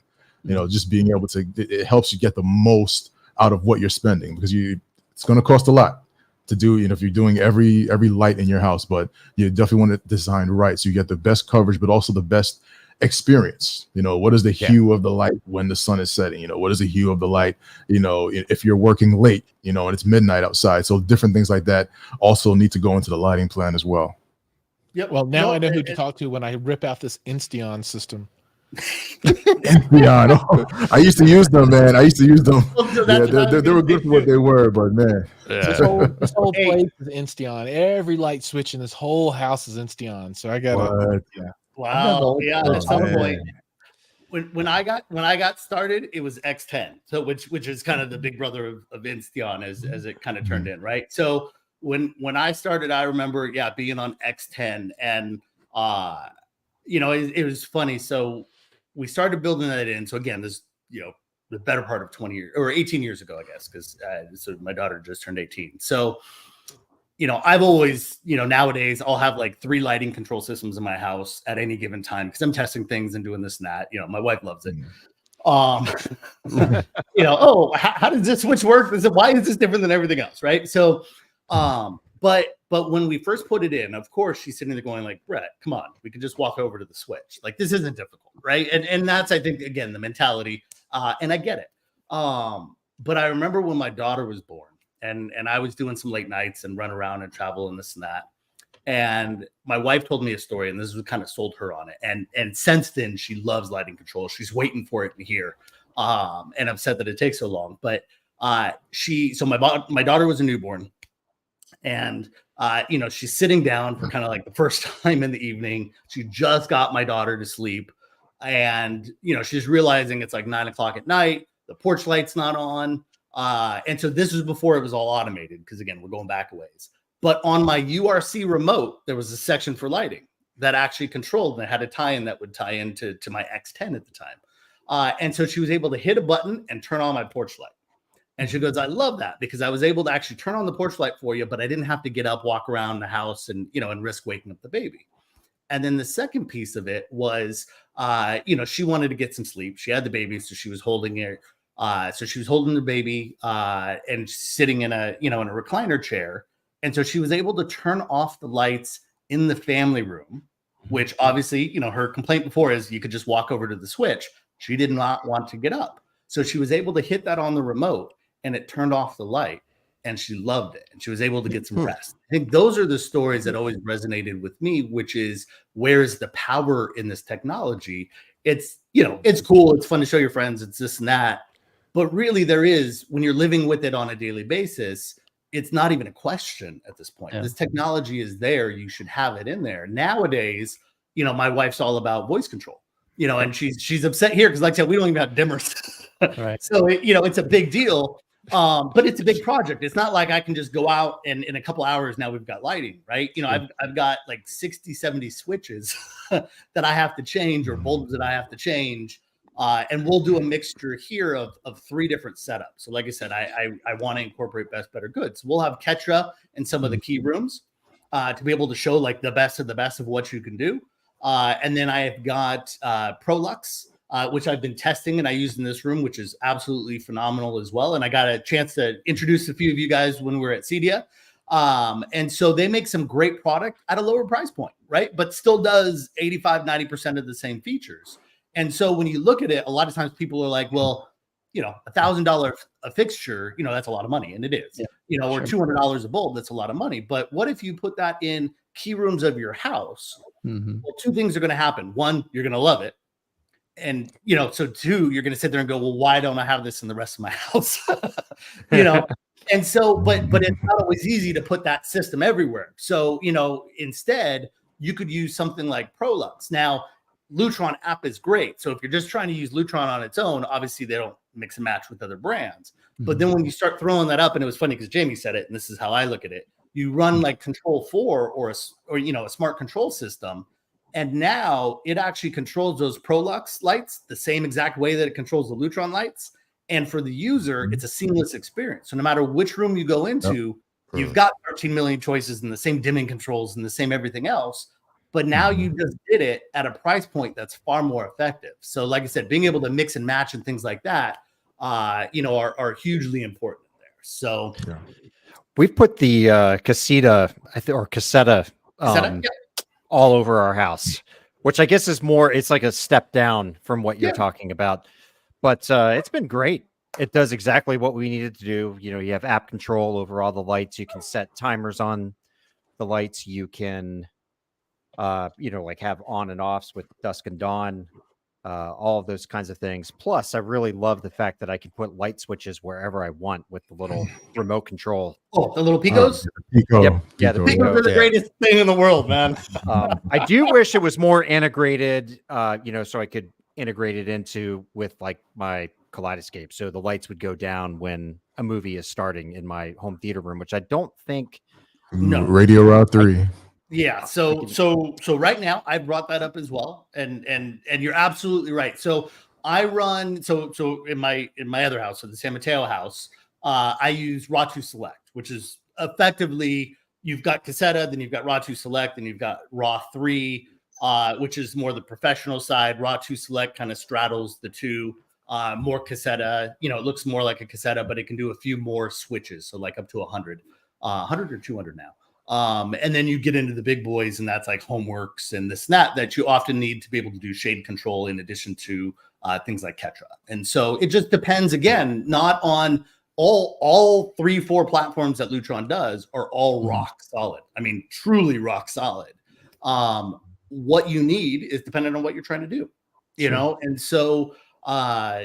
Speaker 6: Just being able to, it helps you get the most out of what you're spending, because it's going to cost a lot to do. If you're doing every light in your house, but you definitely want it designed right so you get the best coverage, but also the best experience. What is the hue of the light when the sun is setting? What is the hue of the light if you're working late, and it's midnight outside? So different things like that also need to go into the lighting plan as well.
Speaker 1: Yep.
Speaker 4: Well, now I know who to talk to when I rip out this Insteon system.
Speaker 6: Insteon. I used to use them, man. They were good for what they were, but man,
Speaker 4: This whole place is Insteon. Every light switch in this whole house is Insteon. So I got
Speaker 1: wow. Yeah. At some point, when I got started, it was X10. So which is kind of the big brother of Insteon as it kind of turned in, right? So when I started, I remember being on X10, and it was funny. So we started building that in. So again, this the better part of 20 years or 18 years ago, I guess, because so my daughter just turned 18. So I've always, nowadays I'll have like 3 lighting control systems in my house at any given time because I'm testing things and doing this and that. My wife loves it. How does this switch work? Why is this different than everything else? Right. So, but when we first put it in, of course, she's sitting there going like, Brett, come on, we can just walk over to the switch. Like, this isn't difficult. Right. And that's, I think, again, the mentality. And I get it. But I remember when my daughter was born, and I was doing some late nights and run around and travel and this and that. And my wife told me a story, and this was kind of sold her on it. And since then, she loves lighting control. She's waiting for it in here. And upset that it takes so long. But my daughter was a newborn, and she's sitting down for kind of like the first time in the evening. She just got my daughter to sleep, and she's realizing it's like 9 o'clock at night. The porch light's not on. And so this was before it was all automated, because again, we're going back a ways. But on my URC remote, there was a section for lighting that actually controlled, and it had a tie-in that would tie into my X10 at the time. And so she was able to hit a button and turn on my porch light. And she goes, I love that, because I was able to actually turn on the porch light for you, but I didn't have to get up, walk around the house and risk waking up the baby. And then the second piece of it was, she wanted to get some sleep. She had the baby, so she was holding it. So she was holding the baby and sitting in a recliner chair. And so she was able to turn off the lights in the family room, which obviously, her complaint before is you could just walk over to the switch. She did not want to get up. So she was able to hit that on the remote, and it turned off the light, and she loved it. And she was able to get some rest. I think those are the stories that always resonated with me, which is, where is the power in this technology? It's, it's cool. It's fun to show your friends. It's this and that. But really, there is, when you're living with it on a daily basis, it's not even a question at this point. Yeah. This technology is there. You should have it in there. Nowadays, my wife's all about voice control, and she's upset here because, like I said, we don't even have dimmers. Right. So, it's a big deal. But it's a big project. It's not like I can just go out and in a couple hours now we've got lighting, right? You know, I've got like 60, 70 switches that I have to change or bulbs that I have to change. And we'll do a mixture here of 3 different setups. So like I said, I want to incorporate best, better, good. So we'll have Ketra in some of the key rooms to be able to show like the best of what you can do. And then I have got Prolux, which I've been testing and I used in this room, which is absolutely phenomenal as well. And I got a chance to introduce a few of you guys when we were at CEDIA. And so they make some great product at a lower price point, right? But still does 85, 90% of the same features. And so when you look at it, a lot of times people are like, well, you know, $1,000 a fixture, you know, that's a lot of money. And it is, you know, or $200 a bulb, that's a lot of money. But what if you put that in key rooms of your house? Well, 2 things are going to happen. 1, you're going to love it. And, you know, so 2, you're going to sit there and go, well, why don't I have this in the rest of my house? You know? And so, but it's not always easy to put that system everywhere. So, you know, instead you could use something like Prolux. Now, Lutron app is great. So if you're just trying to use Lutron on its own, obviously they don't mix and match with other brands. But then when you start throwing that up, and it was funny because Jamie said it, and this is how I look at it, you run like Control 4 or you know, a smart control system. And now it actually controls those Prolux lights the same exact way that it controls the Lutron lights. And for the user, it's a seamless experience. So no matter which room you go into, you've got 13 million choices and the same dimming controls and the same everything else. But now you just did it at a price point that's far more effective. So like I said, being able to mix and match and things like that, you know, are hugely important there. So
Speaker 7: we've put the caseta, or cassetta, all over our house, which I guess is more, it's like a step down from what you're talking about. But it's been great. It does exactly what we needed to do. You know, you have app control over all the lights. You can set timers on the lights. You can, you know, like have on and offs with dusk and dawn, all of those kinds of things. Plus, I really love the fact that I can put light switches wherever I want with the little remote control.
Speaker 1: Oh, the little Picos?
Speaker 6: Pico.
Speaker 7: Yep. Yeah, the
Speaker 1: Picos are the greatest thing in the world, man.
Speaker 7: I do wish it was more integrated, you know, so I could integrate it into with like my Kaleidoscape. So the lights would go down when a movie is starting in my home theater room, which I don't think.
Speaker 6: No. Radio Route 3.
Speaker 1: Yeah. So right now I brought that up as well. And you're absolutely right. So I run, so in my other house, so the San Mateo house, I use Raw2 Select, which is effectively, you've got Cassetta, then you've got Raw2 Select, then you've got Raw 3, which is more the professional side. Raw2 Select kind of straddles the two. More Cassetta, you know, it looks more like a Cassetta, but it can do a few more switches. So like up to 100 or 200 now. And then you get into the big boys, and that's like Homeworks and this and that you often need to be able to do shade control in addition to things like Ketra. And so it just depends, again, not on all 3-4 platforms that Lutron does are all rock solid. I mean, truly rock solid. What you need is dependent on what you're trying to do, you know? And so,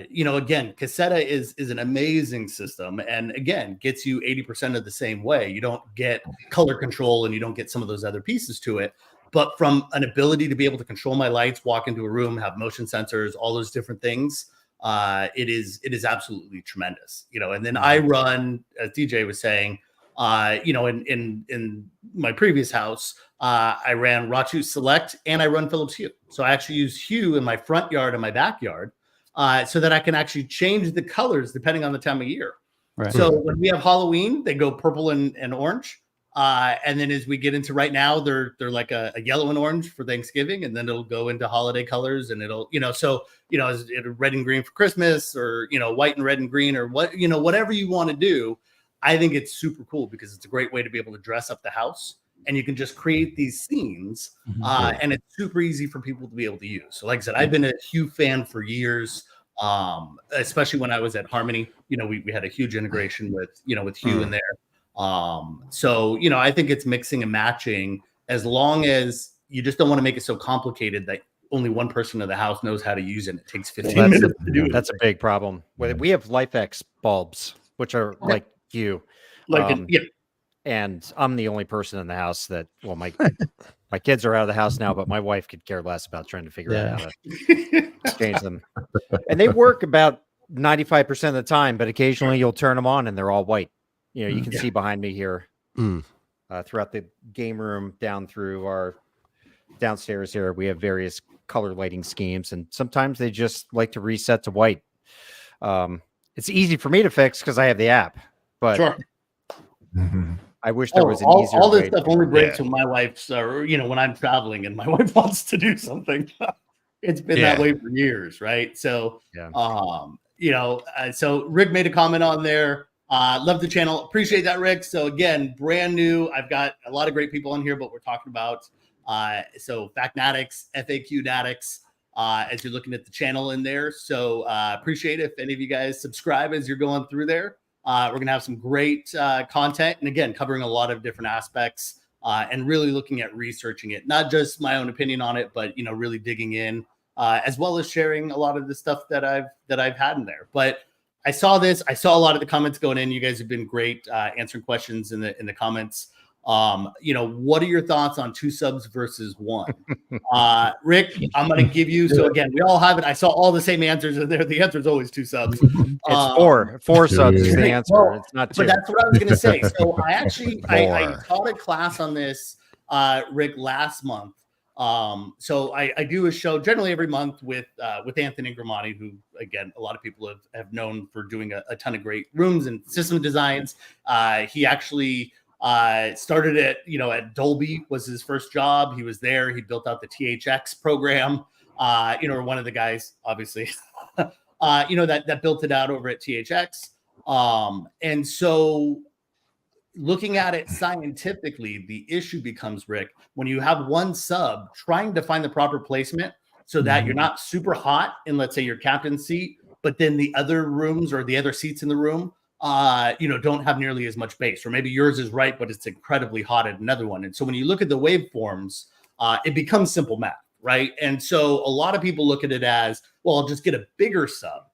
Speaker 1: you know, again, Cassetta is an amazing system, and again, gets you 80% of the same way. You don't get color control and you don't get some of those other pieces to it, but from an ability to be able to control my lights, walk into a room, have motion sensors, all those different things, it is absolutely tremendous, you know. And then I run, as DJ was saying, you know, in my previous house, I ran Raw2 Select and I run Philips Hue. So I actually use Hue in my front yard and my backyard, so that I can actually change the colors depending on the time of year. Right. So when we have Halloween, they go purple and orange. And then as we get into right now, they're like a yellow and orange for Thanksgiving, and then it'll go into holiday colors, and it'll, you know, so, you know, is it red and green for Christmas, or, you know, white and red and green, or what, you know, whatever you want to do. I think it's super cool because it's a great way to be able to dress up the house, and you can just create these scenes, and it's super easy for people to be able to use. So like I said, I've been a Hue fan for years, especially when I was at Harmony. You know, we had a huge integration with Hue in there. So, you know, I think it's mixing and matching, as long as you just don't want to make it so complicated that only one person in the house knows how to use it. And it takes 15 minutes to do it.
Speaker 7: That's a big problem. We have LifeX bulbs, which are like Hue. And I'm the only person in the house that, well, my kids are out of the house now, but my wife could care less about trying to figure out how to change them. And they work about 95% of the time, but occasionally you'll turn them on and they're all white. You know, you can see behind me here throughout the game room down through our downstairs here. We have various color lighting schemes, and sometimes they just like to reset to white. It's easy for me to fix because I have the app, but
Speaker 1: Sure.
Speaker 7: I wish there was an easier
Speaker 1: all this
Speaker 7: way.
Speaker 1: stuff only breaks when my wife's, when I'm traveling and my wife wants to do something. It's been that way for years, right? So, so Rick made a comment on there. Love the channel. Appreciate that, Rick. So again, brand new. I've got a lot of great people on here, but we're talking about Factnatics, FAQ-natics, as you're looking at the channel in there. So appreciate it if any of you guys subscribe as you're going through there. We're going to have some great content. And again, covering a lot of different aspects and really looking at researching it. Not just my own opinion on it, but, really digging in as well as sharing a lot of the stuff that I've had in there. But I saw this. I saw a lot of the comments going in. You guys have been great answering questions in the comments. What are your thoughts on 2 subs versus 1? Rick, I'm going to give you. So again, we all have it. I saw all the same answers in there. The answer is always 2 subs.
Speaker 7: It's 4 subs is the answer.
Speaker 1: Well,
Speaker 7: it's not 2.
Speaker 1: But that's what I was going to say. So I actually I taught a class on this, Rick, last month. So I do a show generally every month with Anthony Gramani, who again, a lot of people have known for doing a ton of great rooms and system designs. He actually started at Dolby was his first job. He was there. He built out the THX program. One of the guys, obviously, that built it out over at THX. And so looking at it scientifically, the issue becomes, Rick, when you have 1 sub, trying to find the proper placement so that you're not super hot in, let's say, your captain's seat, but then the other rooms or the other seats in the room don't have nearly as much bass, or maybe yours is right, but it's incredibly hot at another one. And so when you look at the waveforms, it becomes simple math, right? And so a lot of people look at it as, well, I'll just get a bigger sub,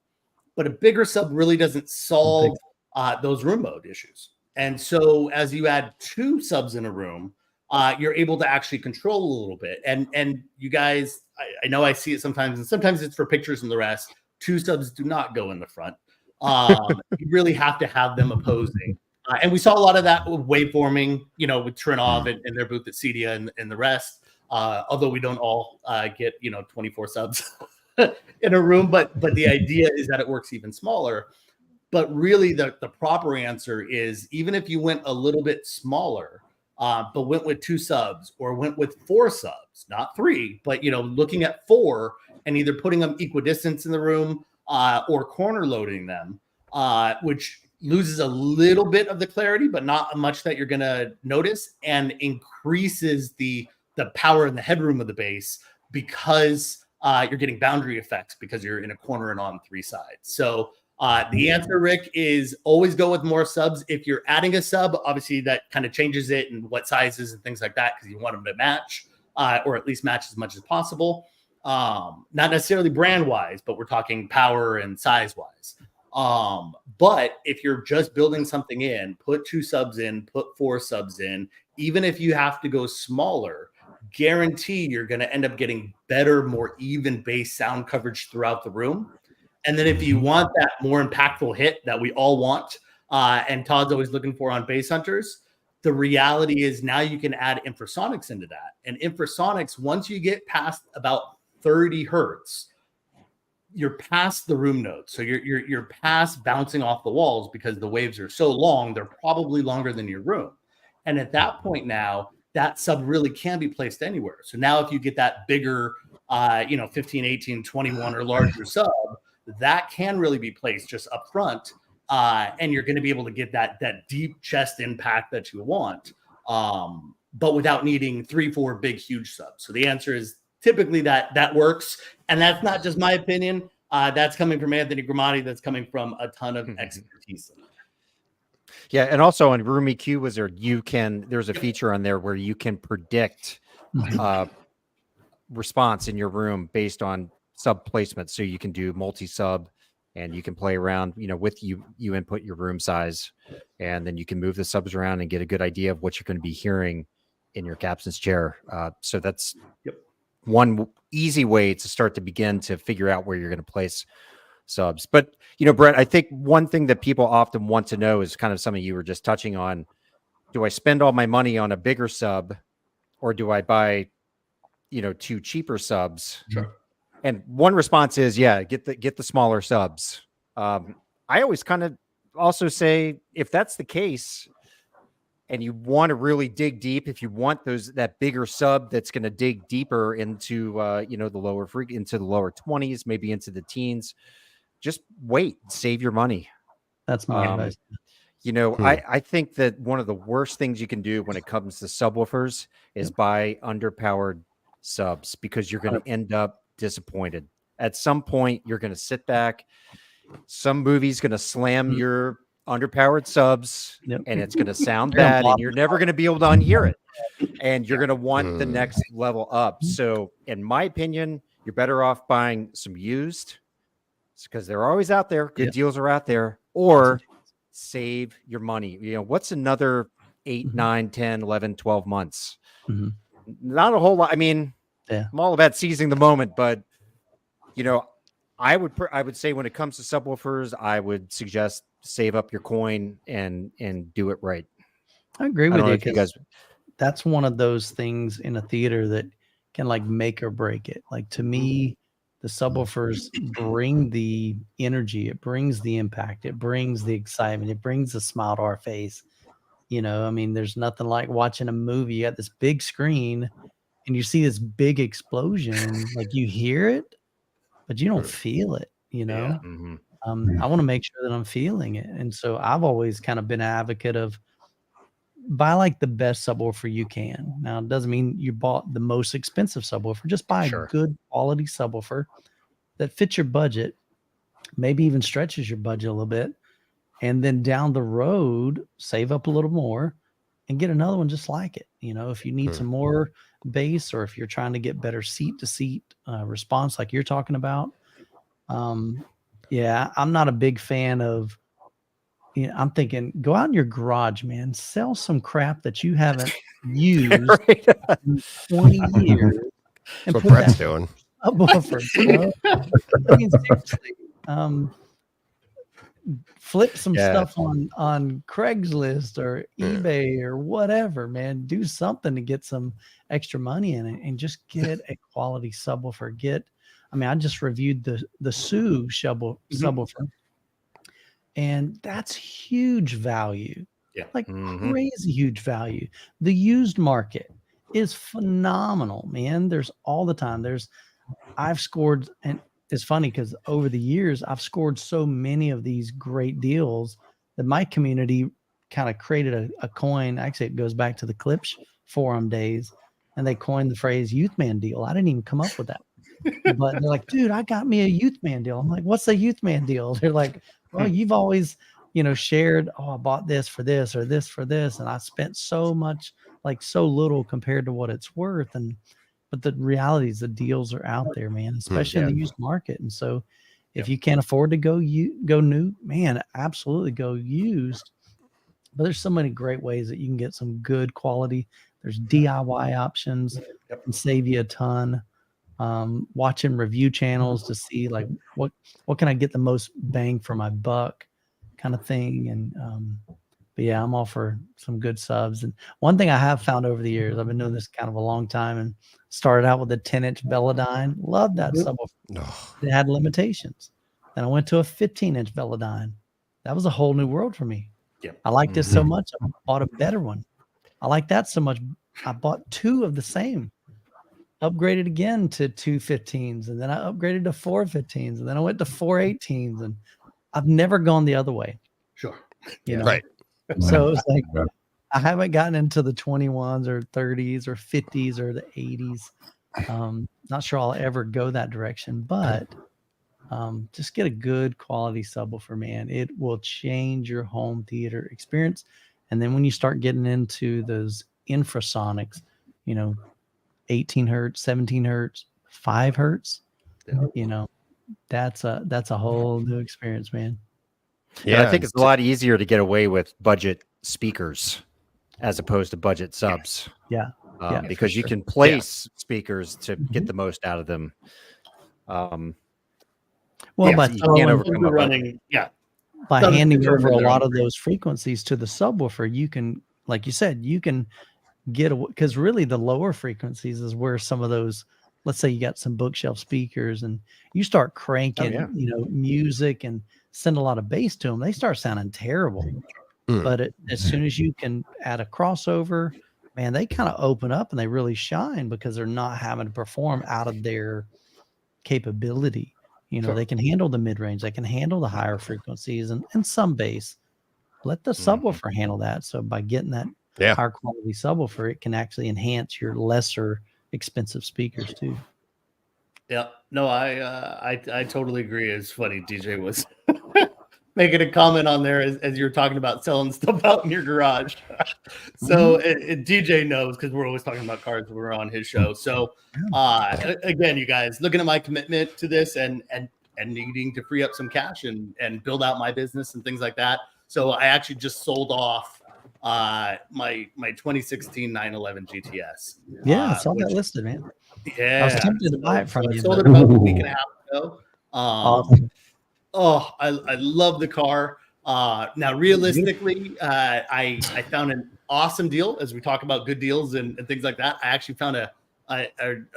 Speaker 1: but a bigger sub really doesn't solve those room mode issues. And so as you add 2 subs in a room, you're able to actually control a little bit. And you guys, I know I see it sometimes, and sometimes it's for pictures and the rest. 2 subs do not go in the front. You really have to have them opposing. And we saw a lot of that with waveforming, with Trinov and their booth at Cedia and the rest. Although we don't all get, 24 subs in a room, but the idea is that it works even smaller. But really the proper answer is, even if you went a little bit smaller, but went with 2 subs or went with 4 subs, not 3, but, looking at 4 and either putting them equidistant in the room or corner loading them, which loses a little bit of the clarity, but not much that you're going to notice, and increases the power and the headroom of the base because you're getting boundary effects because you're in a corner and on 3 sides. So the answer, Rick, is always go with more subs. If you're adding a sub, obviously that kind of changes it and what sizes and things like that, because you want them to match or at least match as much as possible. Not necessarily brand wise, but we're talking power and size wise. But if you're just building something in, put 2 subs in, put 4 subs in, even if you have to go smaller, guarantee you're going to end up getting better, more even bass sound coverage throughout the room. And then if you want that more impactful hit that we all want, and Todd's always looking for on Bass Hunters, the reality is now you can add infrasonics into that. And infrasonics, once you get past about 30 hertz, you're past the room nodes. So you're past bouncing off the walls because the waves are so long, they're probably longer than your room. And at that point now, that sub really can be placed anywhere. So now if you get that bigger, 15, 18, 21 or larger sub, that can really be placed just up front. And you're going to be able to get that deep chest impact that you want, but without needing 3, 4 big, huge subs. So the answer is typically that works. And that's not just my opinion. That's coming from Anthony Gramani. That's coming from a ton of expertise.
Speaker 7: Yeah, and also on Room EQ Wizard, there's a feature on there where you can predict response in your room based on sub placement. So you can do multi-sub, and you can play around, with you input your room size, and then you can move the subs around and get a good idea of what you're going to be hearing in your captain's chair. So that's one easy way to start to begin to figure out where you're going to place subs. But Brett, I think one thing that people often want to know is kind of something you were just touching on. Do I spend all my money on a bigger sub, or do I buy, 2 cheaper subs?
Speaker 6: Sure.
Speaker 7: And one response is, yeah, get the smaller subs. I always kind of also say, if that's the case, and you want to really dig deep, if you want that bigger sub that's going to dig deeper into the lower into the lower 20s, maybe into the teens, just wait, save your money.
Speaker 5: That's my advice.
Speaker 7: I think that one of the worst things you can do when it comes to subwoofers is buy underpowered subs, because you're going to end up disappointed. At some point, you're going to sit back. Some movie's going to slam your underpowered subs, and it's going to sound bad, and you're never going to be able to unhear it. And you're going to want the next level up. So, in my opinion, you're better off buying some used, because they're always out there. Good deals are out there. Or save your money. What's another 8, 9, 10, 11, 12 months? Not a whole lot. I mean, I'm all about seizing the moment, but I would say when it comes to subwoofers, I would suggest save up your coin and do it right.
Speaker 5: I agree with you,
Speaker 7: because
Speaker 5: that's one of those things in a theater that can like make or break it. Like, to me, the subwoofers bring the energy, it brings the impact, it brings the excitement, it brings a smile to our face. I mean, there's nothing like watching a movie. You got this big screen and you see this big explosion, like you hear it, but you don't feel it,
Speaker 7: Yeah.
Speaker 5: I want to make sure that I'm feeling it. And so I've always kind of been an advocate of buy like the best subwoofer you can. Now, it doesn't mean you bought the most expensive subwoofer. Just buy a good quality subwoofer that fits your budget, maybe even stretches your budget a little bit. And then down the road, save up a little more and get another one just like it. If you need some more bass, or if you're trying to get better seat to seat response like you're talking about. I'm not a big fan of, I'm thinking, go out in your garage, man, sell some crap that you haven't used in 20 years. And
Speaker 2: That's what
Speaker 5: put
Speaker 2: Brett's
Speaker 5: that
Speaker 2: doing.
Speaker 5: subwoofer, I mean, seriously, flip some stuff on Craigslist or eBay or whatever, man. Do something to get some extra money in it and just get a quality subwoofer. I just reviewed the Sue subwoofer, and that's huge value. Like crazy huge value. The used market is phenomenal, man. There's all the time. I've scored, and it's funny because over the years I've scored so many of these great deals that my community kind of created a coin. Actually, it goes back to the Clips forum days, and they coined the phrase "Youth Man deal." I didn't even come up with that, but they're like, "Dude, I got me a Youth Man deal." I'm like, "What's a Youth Man deal?" They're like, "Well, you've always, shared, oh, I bought this for this or this for this, and I spent so much, like so little compared to what it's worth." But the reality is the deals are out there, man, especially in the used market. And so if you can't afford to go new, man, absolutely go used. But there's so many great ways that you can get some good quality. There's DIY options that can save you a ton. Watching review channels to see like what can I get the most bang for my buck kind of thing. And but yeah, I'm all for some good subs. And one thing I have found over the years, I've been doing this kind of a long time, and started out with a 10-inch Velodyne. Loved that subwoofer. It had limitations. Then I went to a 15-inch Velodyne. That was a whole new world for me. I liked this so much, I bought a better one. I like that so much, I bought 2 of the same. Upgraded again to 2 15s, and then I upgraded to 4 15s, and then I went to 4 18s, and I've never gone the other way.
Speaker 1: Sure.
Speaker 5: You know?
Speaker 2: Right.
Speaker 5: So it's like I haven't gotten into the 21s or 30s or 50s or the 80s. Not sure I'll ever go that direction, but just get a good quality subwoofer, man. It will change your home theater experience. And then when you start getting into those infrasonics, 18 hertz, 17 hertz, 5 hertz, that's a whole new experience, man.
Speaker 7: Yeah, I think it's a lot easier to get away with budget speakers as opposed to budget subs.
Speaker 5: Yeah.
Speaker 7: Because you can place speakers to get the most out of them.
Speaker 5: Well,
Speaker 1: Yeah,
Speaker 5: by
Speaker 7: you can't
Speaker 5: throwing,
Speaker 7: overcome a budget.
Speaker 1: running, yeah,
Speaker 5: by
Speaker 1: Some
Speaker 5: handing over
Speaker 1: determine
Speaker 5: a
Speaker 1: their
Speaker 5: lot
Speaker 1: own
Speaker 5: of those frequencies to the subwoofer, you can, like you said, you can get away, because really the lower frequencies is where some of those, let's say you got some bookshelf speakers and you start cranking,
Speaker 7: yeah.
Speaker 5: music and send a lot of bass to them, they start sounding terrible.
Speaker 2: Mm.
Speaker 5: But as soon as you can add a crossover, man, they kind of open up and they really shine because they're not having to perform out of their capability.
Speaker 1: Sure.
Speaker 5: They can handle the mid range, they can handle the higher frequencies and some bass. Let the
Speaker 2: Mhm.
Speaker 5: subwoofer handle that. So by getting that
Speaker 2: Yeah.
Speaker 5: higher quality subwoofer, it can actually enhance your lesser expensive speakers too.
Speaker 1: Yeah, no, I totally agree. It's funny. DJ was making a comment on there as you're talking about selling stuff out in your garage. So DJ knows because we're always talking about cars when we're on his show. So again, you guys, looking at my commitment to this and needing to free up some cash and build out my business and things like that. So I actually just sold off my 2016 911 GTS.
Speaker 5: Yeah, I saw that listed, man.
Speaker 1: Yeah,
Speaker 5: I was tempted to buy it from
Speaker 1: I
Speaker 5: you.
Speaker 1: sold
Speaker 5: but-
Speaker 1: it about a week and a half ago.
Speaker 5: Awesome.
Speaker 1: Oh, I love the car. Now, realistically, I found an awesome deal as we talk about good deals and things like that. I actually found a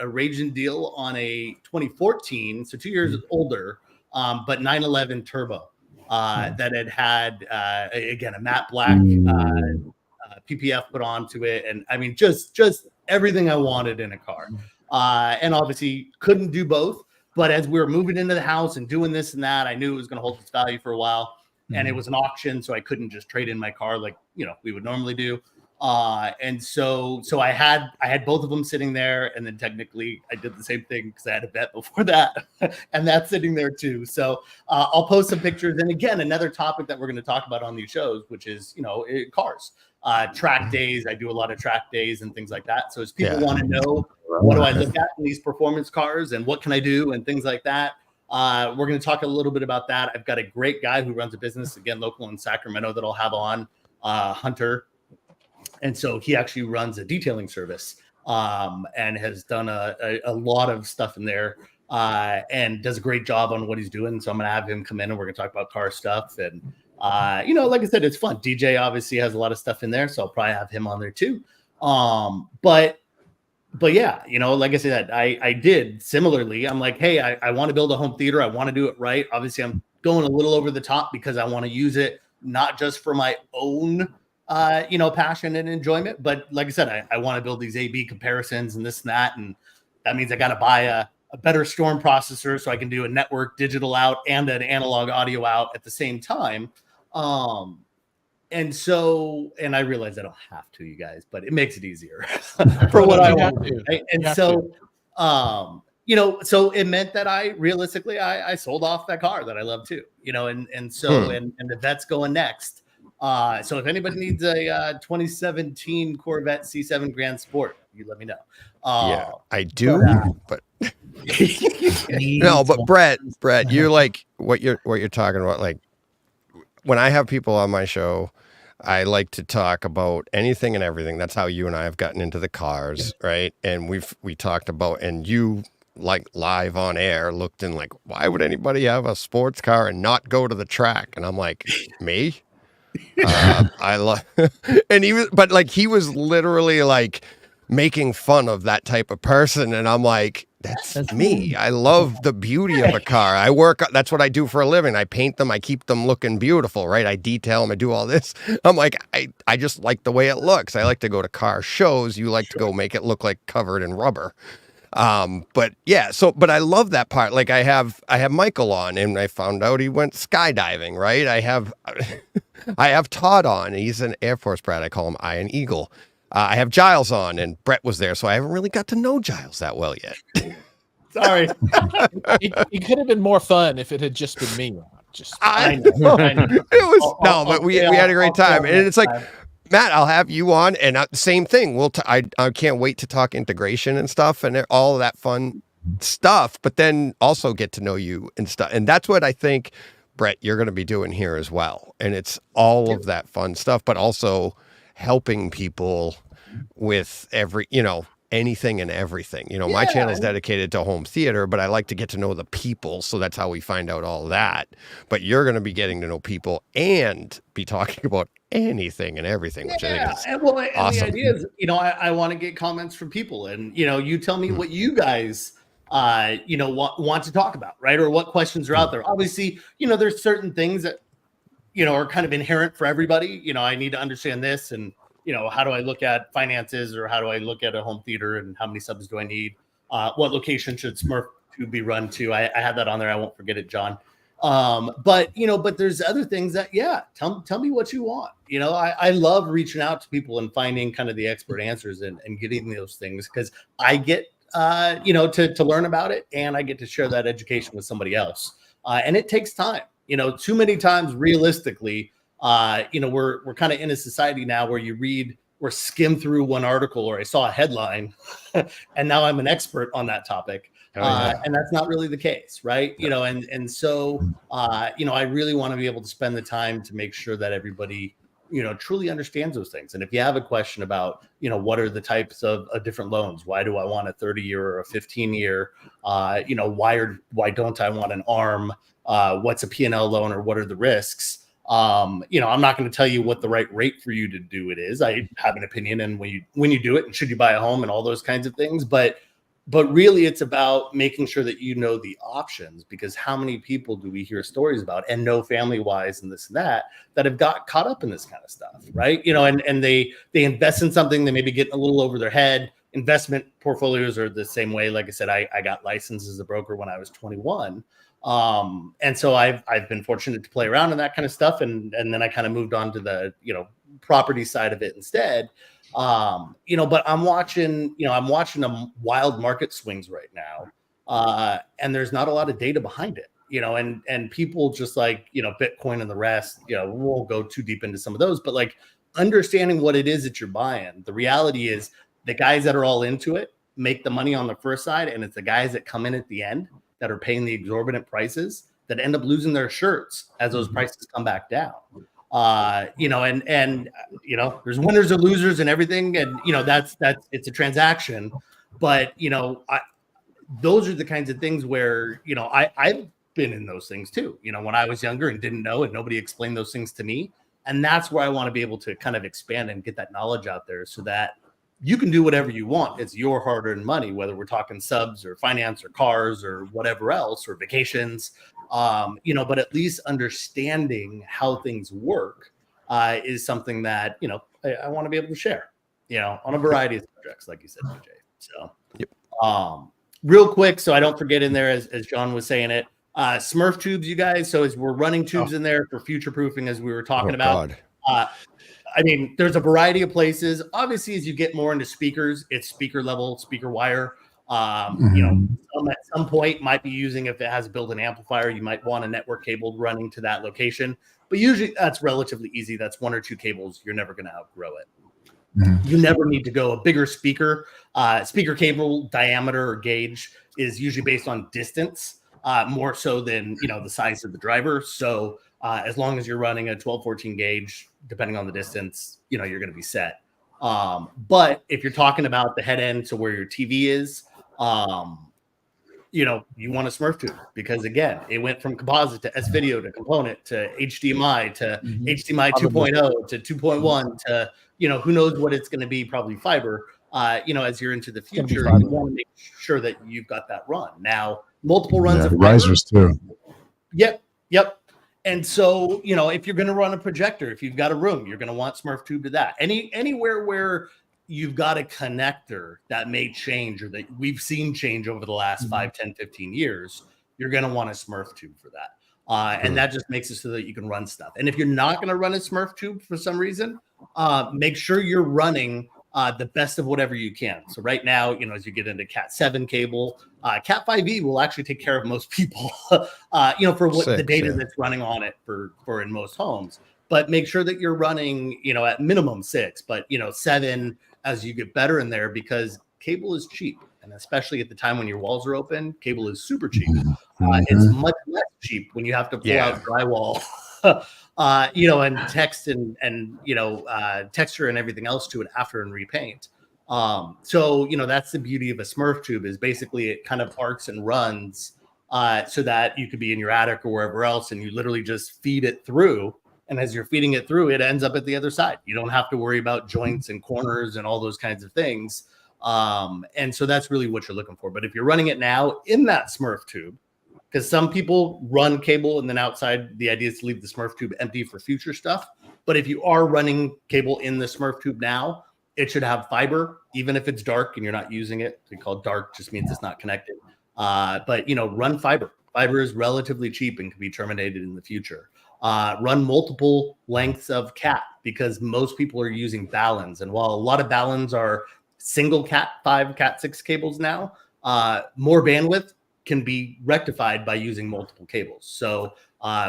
Speaker 1: raging deal on a 2014, so 2 years older, but 911 turbo that had again a matte black PPF put onto it, and I mean just everything I wanted in a car. And obviously couldn't do both. But as we were moving into the house and doing this and that, I knew it was going to hold its value for a while. And it was an auction, so I couldn't just trade in my car like we would normally do. And so I had both of them sitting there, and then technically I did the same thing because I had a bet before that, and that's sitting there too. So I'll post some pictures. And again, another topic that we're going to talk about on these shows, which is cars, track days. I do a lot of track days and things like that. So as people want to know, what do I look at in these performance cars and what can I do and things like that. We're going to talk a little bit about that. I've got a great guy who runs a business, again, local in Sacramento, that I'll have on, Hunter. And so he actually runs a detailing service and has done a lot of stuff in there and does a great job on what he's doing. So I'm going to have him come in and we're going to talk about car stuff. And, like I said, it's fun. DJ obviously has a lot of stuff in there, so I'll probably have him on there too. But yeah, like I said, I did similarly. I'm like, hey, I want to build a home theater. I want to do it right. Obviously, I'm going a little over the top because I want to use it not just for my own, passion and enjoyment, but like I said, I want to build these A/B comparisons and this and that, and that means I got to buy a better storm processor so I can do a network digital out and an analog audio out at the same time. And I realize I don't have to, you guys, but it makes it easier for what I want to do. Right? And so, so it meant that I realistically, I sold off that car that I love too, and so, and the vet's going next. So if anybody needs a 2017 Corvette C7 Grand Sport, you let me know.
Speaker 2: Yeah, I do, but no, but Brett, you're like what you're talking about. Like when I have people on my show, I like to talk about anything and everything. That's how you and I have gotten into the cars, right? And we talked about, and you like live on air looked in like, why would anybody have a sports car and not go to the track? And I'm like, me? I love, and he was literally like making fun of that type of person, and I'm like, that's me. I love the beauty of a car. That's what I do for a living. I paint them, I keep them looking beautiful, right? I detail them, I do all this. I'm like, I just like the way it looks. I like to go to car shows. You like to go make it look like covered in rubber. But I love that part. Like I have Michael on, and I found out he went skydiving, right? I have Todd on. He's an Air Force brat. I call him Iron Eagle. I have Giles on, and Brett was there, so I haven't really got to know Giles that well yet.
Speaker 1: Sorry.
Speaker 4: It could have been more fun if it had just been me.
Speaker 1: I know.
Speaker 2: It was but we had a great time, and it's like, Matt, I'll have you on, and same thing. I can't wait to talk integration and stuff, and all of that fun stuff. But then also get to know you and stuff, and that's what I think, Brett, you're going to be doing here as well. And it's all of that fun stuff, but also helping people with anything and everything. You know, my channel is dedicated to home theater, but I like to get to know the people. So that's how we find out all that. But you're going to be getting to know people and be talking about anything and everything, which I think is
Speaker 1: and
Speaker 2: awesome.
Speaker 1: the idea is, you know, I want to get comments from people, and you know, you tell me what you guys you know, want to talk about, right? Or what questions are out there. Obviously, you know, there's certain things that, you know, are kind of inherent for everybody. You know, I need to understand this, and you know, how do I look at finances, or how do I look at a home theater, and how many subs do I need? What location should Smurf to be run to? I had that on there. I won't forget it, John. But you know, but there's other things that, tell me what you want. You know, I love reaching out to people and finding kind of the expert answers and getting those things, because I get you know, to learn about it, and I get to share that education with somebody else. And it takes time. You know, too many times, realistically, you know, we're kind of in a society now where you read or skim through one article, or I saw a headline and now I'm an expert on that topic. And that's not really the case, right? You know, and so, you know, I really want to be able to spend the time to make sure that everybody, you know, truly understands those things. And if you have a question about, you know, what are the types of different loans? Why do I want a 30-year or a 15-year? You know, why don't I want an ARM? What's a P&L loan, or what are the risks? You know, I'm not going to tell you what the right rate for you to do it is. I have an opinion, and when you do it, and should you buy a home, and all those kinds of things. But really, it's about making sure that you know the options, because how many people do we hear stories about, and know family-wise and this and that have got caught up in this kind of stuff, right? You know, and they invest in something, they maybe get a little over their head. Investment portfolios are the same way. Like I said, I got licensed as a broker when I was 21. And so I've been fortunate to play around in that kind of stuff. And then I kind of moved on to the, you know, property side of it instead. You know, but I'm watching a wild market swings right now. And there's not a lot of data behind it, you know, and people just like, you know, Bitcoin and the rest, you know, we won't go too deep into some of those, but like understanding what it is that you're buying. The reality is the guys that are all into it make the money on the first side. And it's the guys that come in at the end that are paying the exorbitant prices that end up losing their shirts as those prices come back down. You know, and you know, there's winners and losers and everything, and you know, that's it's a transaction. But you know, those are the kinds of things where, you know, I've been in those things too. You know, when I was younger and didn't know, and nobody explained those things to me, and that's where I want to be able to kind of expand and get that knowledge out there, so that you can do whatever you want. It's your hard-earned money, whether we're talking subs or finance or cars or whatever else, or vacations, you know, but at least understanding how things work is something that, you know, I want to be able to share, you know, on a variety of subjects, like you said, DJ. So real quick, so I don't forget in there, as John was saying it, Smurf tubes, you guys. So as we're running tubes in there for future proofing, as we were talking about, I mean, there's a variety of places. Obviously, as you get more into speakers, it's speaker level, speaker wire. You know, at some point might be using, if it has a built-in amplifier, you might want a network cable running to that location. But usually that's relatively easy. That's one or two cables. You're never going to outgrow it. You never need to go a bigger speaker. Speaker cable diameter or gauge is usually based on distance, more so than, you know, the size of the driver. So as long as you're running a 12-14 gauge, depending on the distance, you know, you're going to be set. But if you're talking about the head end to where your TV is, you know, you want a Smurf tube, because again, it went from composite to S-video to component to HDMI to HDMI 2.0 to 2.1 to, you know, who knows what it's going to be, probably fiber. You know, as you're into the future, you want to make sure that you've got that run. Now, multiple runs of
Speaker 6: risers too.
Speaker 1: Yep. And so, you know, if you're going to run a projector, if you've got a room, you're going to want Smurf tube to that. Anywhere where you've got a connector that may change, or that we've seen change over the last 5, 10, 15 years, you're going to want a Smurf tube for that. And that just makes it so that you can run stuff. And if you're not going to run a Smurf tube for some reason, make sure you're running the best of whatever you can. So right now, you know, as you get into Cat 7 cable, Cat 5e will actually take care of most people, you know, for what the data that's running on it for in most homes. But make sure that you're running, you know, at minimum 6, but, you know, 7 as you get better in there, because cable is cheap. And especially at the time when your walls are open, cable is super cheap. It's much less cheap when you have to pull out drywall, you know, and text and you know, texture and everything else to it after and repaint. So, that's the beauty of a Smurf tube is basically it kind of arcs and runs so that you could be in your attic or wherever else, and you literally just feed it through. And as you're feeding it through, it ends up at the other side. You don't have to worry about joints and corners and all those kinds of things. And so that's really what you're looking for. But if you're running it now in that Smurf tube, because some people run cable and then outside, the idea is to leave the Smurf tube empty for future stuff. But if you are running cable in the Smurf tube now, it should have fiber, even if it's dark and you're not using it. We call it dark just means it's not connected. But run fiber. Fiber is relatively cheap and can be terminated in the future. Run multiple lengths of cat because most people are using Ballons. And while a lot of Ballons are single Cat 5, Cat 6 cables now, more bandwidth can be rectified by using multiple cables. So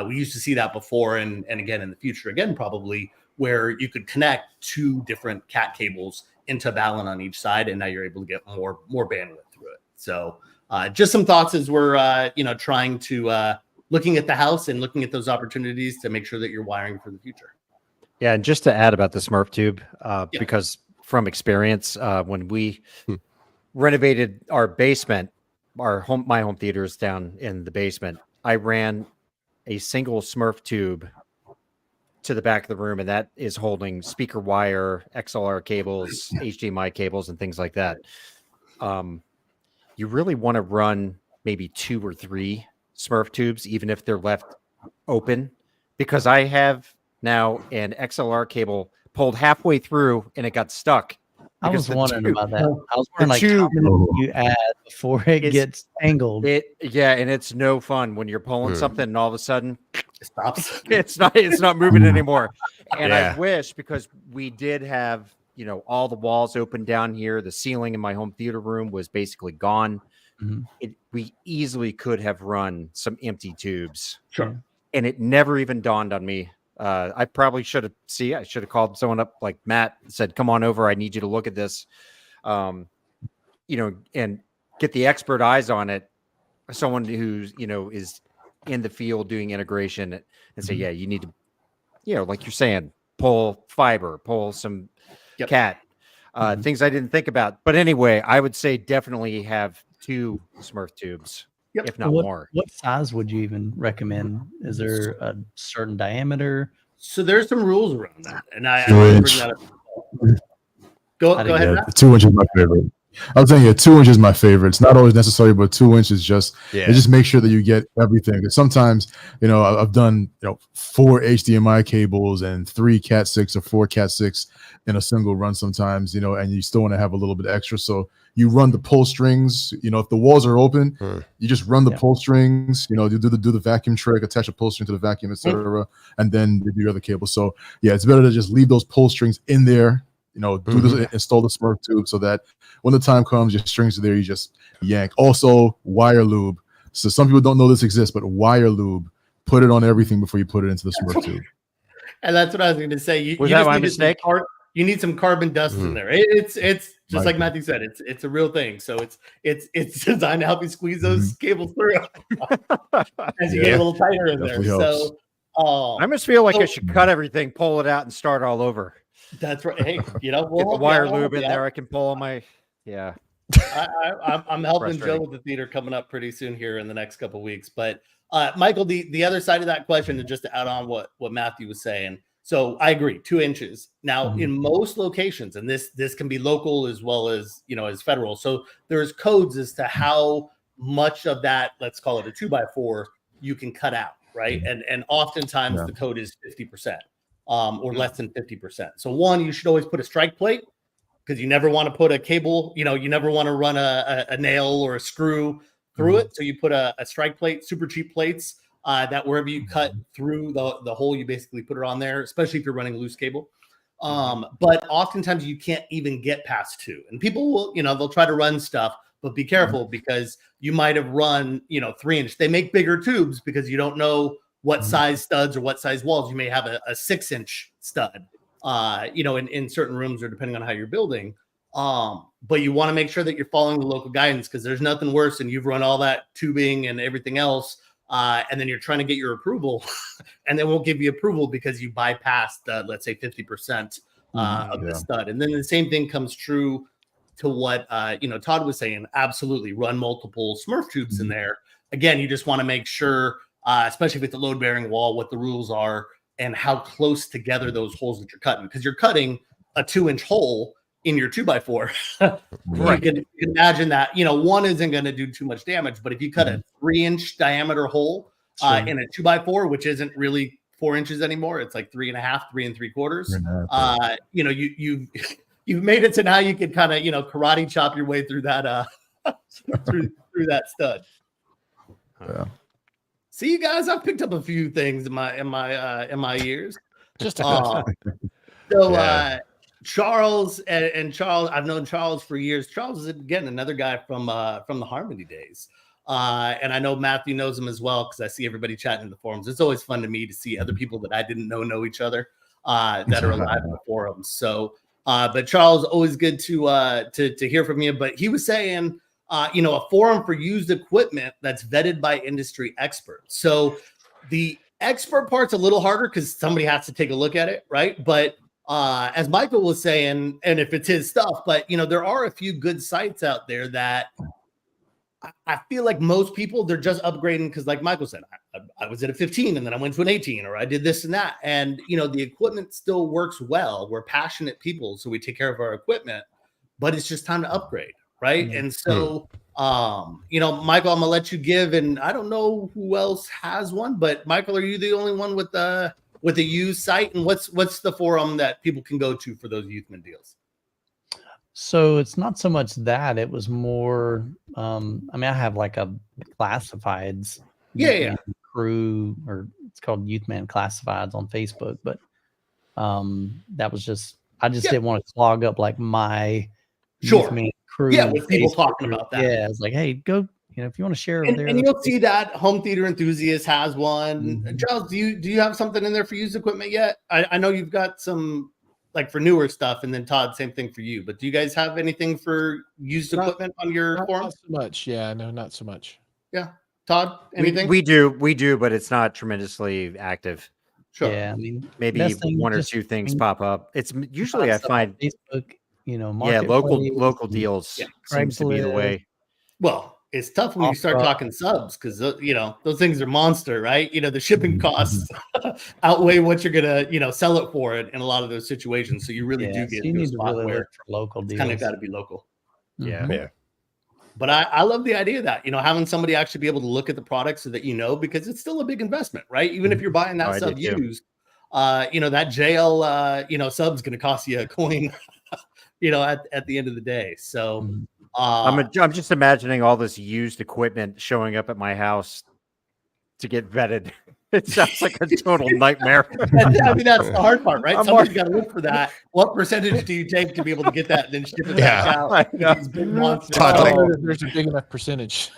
Speaker 1: we used to see that before and again in the future, again, probably where you could connect 2 different Cat cables into Ballon on each side. And now you're able to get more bandwidth through it. So just some thoughts as we're, trying to looking at the house and looking at those opportunities to make sure that you're wiring for the future.
Speaker 7: Yeah. And just to add about the Smurf tube, because from experience, when we renovated our basement, my home theater is down in the basement, I ran a single Smurf tube to the back of the room, and that is holding speaker wire, XLR cables, HDMI cables, and things like that. You really want to run maybe 2 or 3 Smurf tubes, even if they're left open, because I have now an XLR cable pulled halfway through and it got stuck.
Speaker 5: I was wondering about that. I was wondering how many you add before it gets tangled.
Speaker 7: And it's no fun when you're pulling something and all of a sudden
Speaker 1: it stops.
Speaker 7: It's not moving anymore. And I wish, because we did have, all the walls open down here. The ceiling in my home theater room was basically gone. We easily could have run some empty tubes.
Speaker 1: Sure.
Speaker 7: And it never even dawned on me. I probably should have called someone up like Matt and said, come on over. I need you to look at this, and get the expert eyes on it. Someone who's, is in the field doing integration and say, you need to, like you're saying, pull fiber, pull some cat, things I didn't think about. But anyway, I would say definitely have 2 Smurf tubes. If not more.
Speaker 5: What size would you even recommend? Is there a certain diameter?
Speaker 1: So there's some rules around that, and I bring that up. Go ahead.
Speaker 6: 2 inches is my favorite. I was saying, 2 inches is my favorite. It's not always necessary, but 2 inches it just make sure that you get everything. Because sometimes, I've done 4 HDMI cables and 3 Cat 6 or 4 Cat 6 in a single run sometimes, and you still want to have a little bit extra. So you run the pull strings, if the walls are open, you just run the pull strings, do the vacuum trick, attach a pull string to the vacuum, etc., and then do your other cable. So it's better to just leave those pull strings in there, install the Smurf tube so that when the time comes, your strings are there, you just yank. Also, wire lube. So some people don't know this exists, but wire lube, put it on everything before you put it into the Smurf tube.
Speaker 1: And that's what I was going to say.
Speaker 7: Was that my mistake?
Speaker 1: You need some carbon dust in there. It's just like Matthew said. It's a real thing. So it's designed to help you squeeze those cables through as you get a little tighter in there.
Speaker 6: Helps.
Speaker 1: So
Speaker 7: I must feel like I should cut everything, pull it out, and start all over.
Speaker 1: That's right. Hey,
Speaker 7: get the wire lube in there. I can pull my
Speaker 1: I'm helping Joe with the theater coming up pretty soon here in the next couple of weeks. But Michael, the other side of that question, and just to add on what Matthew was saying. So I agree, 2 inches. Now, in most locations, and this can be local as well as as federal. So there's codes as to how much of that, let's call it a 2x4, you can cut out, right? And oftentimes the code is 50%, or less than 50%. So one, you should always put a strike plate because you never want to put a cable. You never want to run a nail or a screw through it. So you put a strike plate, super cheap plates. That wherever you cut through the hole, you basically put it on there, especially if you're running loose cable. But oftentimes you can't even get past 2. And people will, they'll try to run stuff, but be careful because you might have run, 3 inch. They make bigger tubes because you don't know what size studs or what size walls. You may have a 6 inch stud, in certain rooms or depending on how you're building. But you want to make sure that you're following the local guidance because there's nothing worse than you've run all that tubing and everything else. And then you're trying to get your approval and they won't give you approval because you bypassed, let's say 50% of the stud. And then the same thing comes true to what Todd was saying, absolutely run multiple Smurf tubes in there. Again, you just want to make sure, especially with the load bearing wall, what the rules are and how close together those holes that you're cutting, because you're cutting a 2-inch hole in your 2x4.
Speaker 3: Right.
Speaker 1: You can imagine that, one isn't going to do too much damage, but if you cut a 3-inch diameter hole in a 2x4, which isn't really 4 inches anymore, it's like 3.5, 3 3/4. You've made it to now you can kind of karate chop your way through that through that stud.
Speaker 6: Yeah.
Speaker 1: See, you guys, I've picked up a few things in my years.
Speaker 4: Just a
Speaker 1: Charles and Charles, I've known Charles for years. Charles is again another guy from the Harmony days. And I know Matthew knows him as well because I see everybody chatting in the forums. It's always fun to me to see other people that I didn't know each other that are alive in the forums. So, but Charles, always good to hear from you. But he was saying, a forum for used equipment that's vetted by industry experts. So the expert part's a little harder because somebody has to take a look at it, right? But as Michael was saying, and if it's his stuff, but there are a few good sites out there that I feel like most people, they're just upgrading because, like Michael said, I was at a 15 and then I went to an 18, or I did this and that. And, the equipment still works well. We're passionate people, so we take care of our equipment, but it's just time to upgrade, right? Mm-hmm. And so, Michael, I'm going to let you give, and I don't know who else has one, but Michael, are you the only one with a used site? And what's the forum that people can go to for those Youthman deals?
Speaker 5: So it's not so much that, it was more, I have like a classifieds crew, or it's called Youthman Classifieds on Facebook, but that was just, I just didn't want to clog up like my Youthman crew.
Speaker 1: Yeah, with people
Speaker 5: Facebook
Speaker 1: talking
Speaker 5: group.
Speaker 1: about that.
Speaker 5: Yeah, it's like, hey, go, if you want to share over there.
Speaker 1: And you'll see that Home Theater Enthusiast has one. Mm-hmm. Charles, do you have something in there for used equipment yet? I know you've got some, like for newer stuff, and then Todd, same thing for you. But do you guys have anything for used equipment on your forum?
Speaker 4: Not so much. Yeah, no, not so much.
Speaker 1: Yeah, Todd, anything?
Speaker 7: We do, but it's not tremendously active.
Speaker 1: Sure.
Speaker 5: Yeah,
Speaker 7: maybe one or two things pop up. It's usually I find
Speaker 5: Facebook,
Speaker 7: local deals seems to be the way.
Speaker 1: Well, it's tough when you start talking subs because those things are monster, right? The shipping costs outweigh what you're gonna sell it for it in a lot of those situations. So you really do get into a spot where look
Speaker 5: for local deals.
Speaker 1: Kind of got to be local.
Speaker 5: Mm-hmm.
Speaker 2: Yeah.
Speaker 1: But I love the idea of that, having somebody actually be able to look at the product so that because it's still a big investment, right? Even if you're buying that sub used, that JL sub's going to cost you a coin, at the end of the day. So
Speaker 7: I'm just imagining all this used equipment showing up at my house to get vetted. It sounds like a total nightmare.
Speaker 1: That's the hard part, right? Somebody's got to look for that. What percentage do you take to be able to get that and then ship it back out? These big monsters.
Speaker 4: There's a big enough percentage.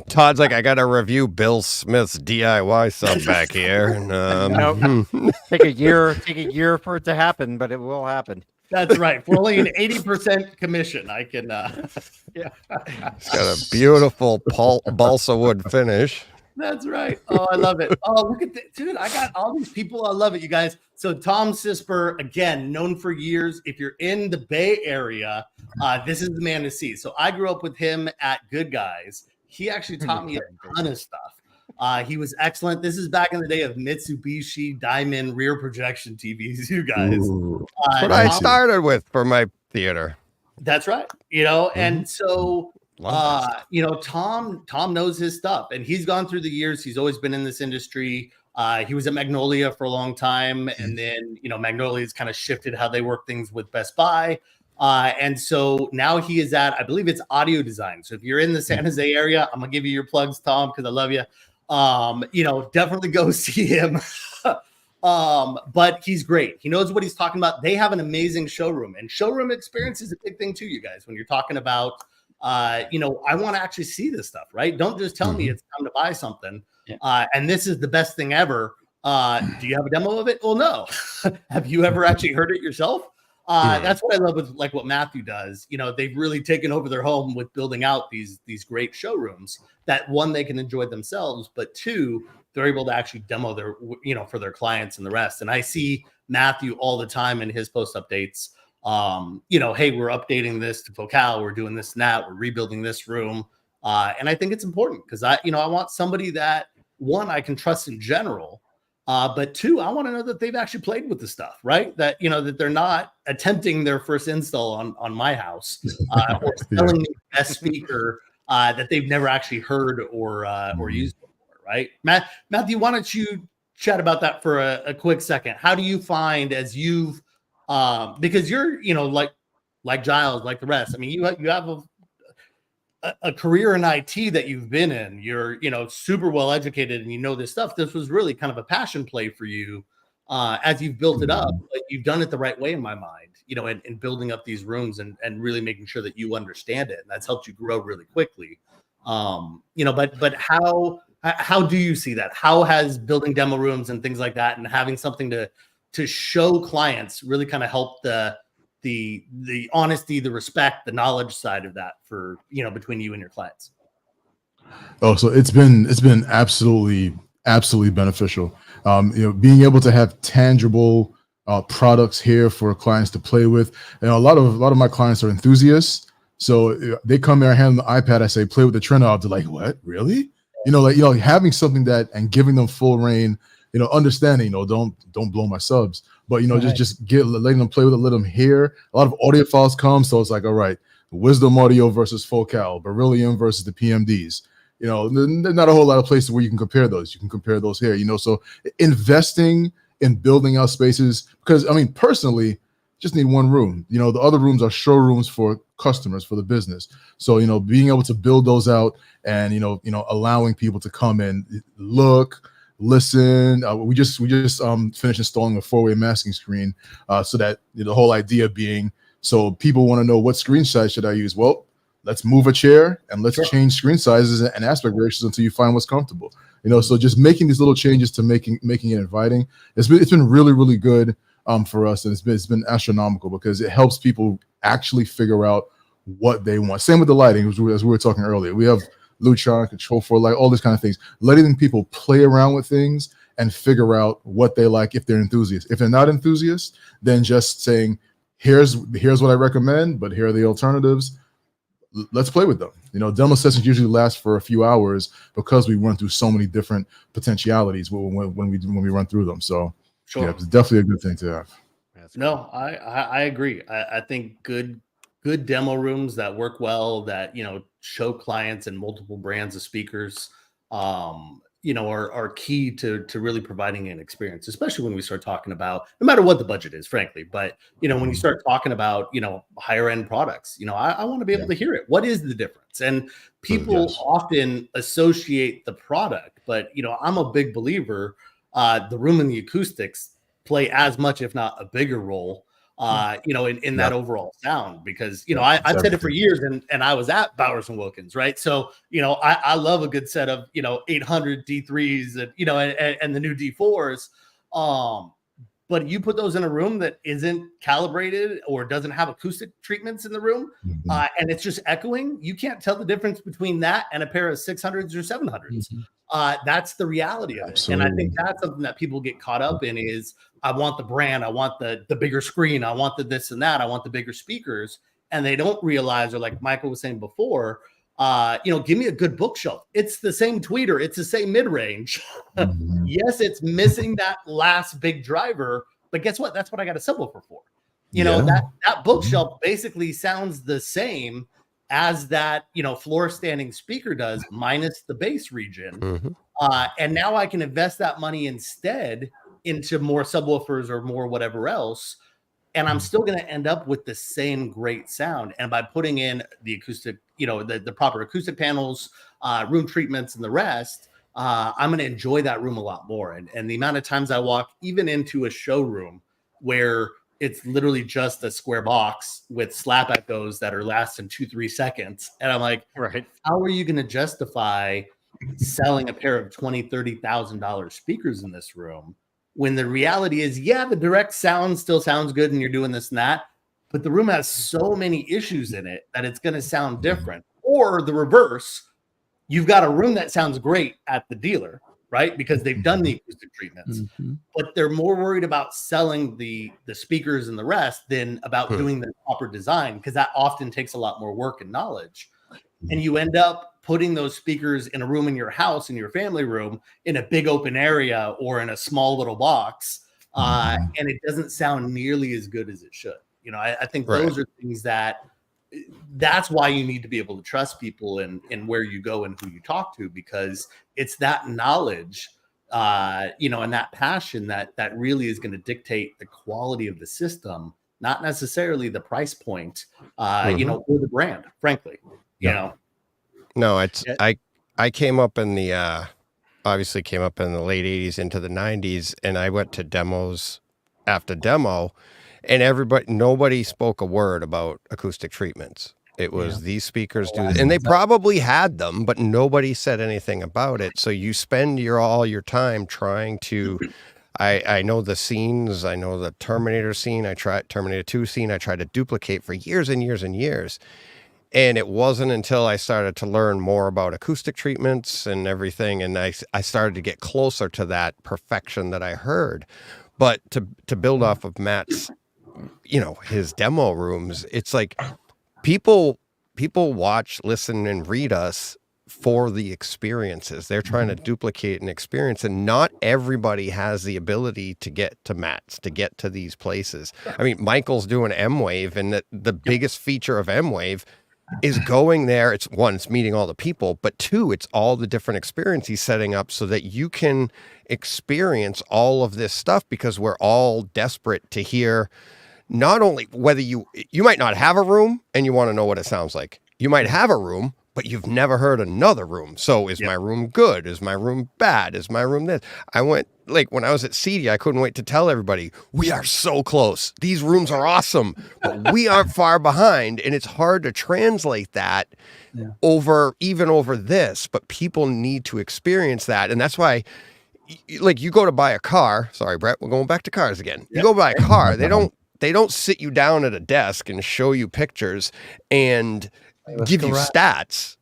Speaker 2: Todd's like, I got to review Bill Smith's DIY sub back here. And,
Speaker 7: take a year for it to happen, but it will happen.
Speaker 1: That's right. For only an 80% commission, I can.
Speaker 2: It's got a beautiful balsa wood finish.
Speaker 1: That's right. Oh, I love it. Oh, look at that. Dude, I got all these people. I love it, you guys. So Tom Sisper, again, known for years. If you're in the Bay Area, this is the man to see. So I grew up with him at Good Guys. He actually taught me a ton of stuff. He was excellent. This is back in the day of Mitsubishi Diamond rear projection TVs, you guys.
Speaker 2: That's what I started with for my theater.
Speaker 1: That's right. And so... Tom knows his stuff, and he's gone through the years. He's always been in this industry. He was at Magnolia for a long time, and then Magnolia's kind of shifted how they work things with Best Buy, and so now he is at, I believe it's Audio Design. So if you're in the San Jose area, I'm gonna give you your plugs, Tom, because I love you. Definitely go see him. But he's great. He knows what he's talking about. They have an amazing showroom, and showroom experience is a big thing too, you guys, when you're talking about I want to actually see this stuff, right? Don't just tell me it's time to buy something. And this is the best thing ever. Do you have a demo of it? Well, no. Have you ever actually heard it yourself? That's what I love with like what Matthew does. They've really taken over their home with building out these great showrooms that, one, they can enjoy themselves, but two, they're able to actually demo their, for their clients and the rest. And I see Matthew all the time in his post updates. hey, we're updating this to Focal, we're doing this and that, we're rebuilding this room. And I think it's important because I want somebody that, one, I can trust in general, but two, I want to know that they've actually played with the stuff, right? That, that they're not attempting their first install on my house or selling me the best speaker that they've never actually heard or used before, right? Matthew, why don't you chat about that for a quick second? How do you find as you've, because you're, like Giles, like the rest, I mean, you have a career in IT that you've been in, you're, super well educated and this stuff. This was really kind of a passion play for you as you've built it up, but you've done it the right way in my mind, in building up these rooms and really making sure that you understand it. And that's helped you grow really quickly. But how do you see that? How has building demo rooms and things like that and having something to show clients really kind of help the honesty, the respect, the knowledge side of that for, between you and your clients?
Speaker 6: Oh, so it's been absolutely beneficial. Being able to have tangible products here for clients to play with. And a lot of my clients are enthusiasts. So they come there, hand them the iPad. I say, play with the trend knob. They're like, what, really? Having something that and giving them full reign, understanding, don't blow my subs, but
Speaker 5: Right.
Speaker 6: just letting them play with it, let them hear. A lot of audio files come, so it's like, all right, Wisdom Audio versus Focal, Beryllium versus the PMDs. There's not a whole lot of places where you can compare those. You can compare those here. So investing in building out spaces, because I mean, personally, just need one room. The other rooms are showrooms for customers, for the business. So being able to build those out and allowing people to come and look, listen. We just finished installing a 4-way masking screen, so that the whole idea being, so people want to know what screen size should I use. Well, let's move a chair and let's change screen sizes and aspect ratios until you find what's comfortable. So just making these little changes to making it inviting. It's been really, really good for us, and it's been astronomical because it helps people actually figure out what they want. Same with the lighting, as we were talking earlier. We have Lutron, control for light, all these kind of things, letting people play around with things and figure out what they like if they're enthusiasts. If they're not enthusiasts, then just saying, here's what I recommend, but here are the alternatives. Let's play with them. Demo sessions usually last for a few hours because we run through so many different potentialities when we run through them. So yeah, it's definitely a good thing to have.
Speaker 1: No, I agree. I think good demo rooms that work well, that show clients and multiple brands of speakers, are key to really providing an experience, especially when we start talking about, no matter what the budget is, frankly. But when you start talking about higher end products, I want to be able to hear it. What is the difference? And people often associate the product, but I'm a big believer. The room and the acoustics play as much, if not a bigger role, in that overall sound, because, I've said it for years and I was at Bowers and Wilkins, right? So, I love a good set of, 800 D3s and the new D4s. But you put those in a room that isn't calibrated or doesn't have acoustic treatments in the room, and it's just echoing, you can't tell the difference between that and a pair of 600s or 700s. That's the reality of it. And I think that's something that people get caught up in is, I want the brand, I want the bigger screen, I want the this and that, I want the bigger speakers. And they don't realize, or like Michael was saying before, give me a good bookshelf. It's the same tweeter, it's the same mid-range. Yes, it's missing that last big driver, but guess what? That's what I got a subwoofer for. That bookshelf basically sounds the same as that floor standing speaker does, minus the bass region. And now I can invest that money instead into more subwoofers or more whatever else, and I'm still going to end up with the same great sound. And by putting in the acoustic, the proper acoustic panels, room treatments, and the rest, I'm going to enjoy that room a lot more. And the amount of times I walk even into a showroom where it's literally just a square box with slap echoes that are lasting 2-3 seconds, and I'm like,
Speaker 7: Right.
Speaker 1: how are you going to justify selling a pair of $20,000-$30,000 speakers in this room, when the reality is, the direct sound still sounds good and you're doing this and that, but the room has so many issues in it that it's going to sound different. Or the reverse, you've got a room that sounds great at the dealer, right? Because they've done the acoustic treatments, but they're more worried about selling the speakers and the rest than about doing the proper design, because that often takes a lot more work and knowledge. And you end up putting those speakers in a room in your house, in your family room, in a big open area or in a small little box, and it doesn't sound nearly as good as it should. You know, I think those are things that's why you need to be able to trust people and where you go and who you talk to, because it's that knowledge, you know, and that passion that really is going to dictate the quality of the system, not necessarily the price point, you know, or the brand, frankly, you know.
Speaker 2: No, it's I came up in the obviously came up in the late 80s into the 90s, and I went to demos after demo, and nobody spoke a word about acoustic treatments. It was these speakers do, and they probably had them, but nobody said anything about it. So you spend all your time trying to, I know the scenes, I know the Terminator scene, Terminator 2 scene, I tried to duplicate for years and years and years. And it wasn't until I started to learn more about acoustic treatments and everything, and I started to get closer to that perfection that I heard. But to build off of Matt's, you know, his demo rooms, it's like people watch, listen, and read us for the experiences. They're trying to duplicate an experience, and not everybody has the ability to get to Matt's, to get to these places. I mean, Michael's doing M-Wave, and the biggest feature of M-Wave is going there. It's one, it's meeting all the people, but two, it's all the different experience he's setting up so that you can experience all of this stuff, because we're all desperate to hear not only whether you might not have a room and you want to know what it sounds like. You might have a room, but you've never heard another room. So is my room good? Is my room bad? Is my room this? I went, like, when I was at CD, I couldn't wait to tell everybody, we are so close. These rooms are awesome, but we aren't far behind. And it's hard to translate that over this, but people need to experience that. And that's why, like, you go to buy a car. Sorry, Brett, we're going back to cars again. You go buy a car. They don't sit you down at a desk and show you pictures and give you stats.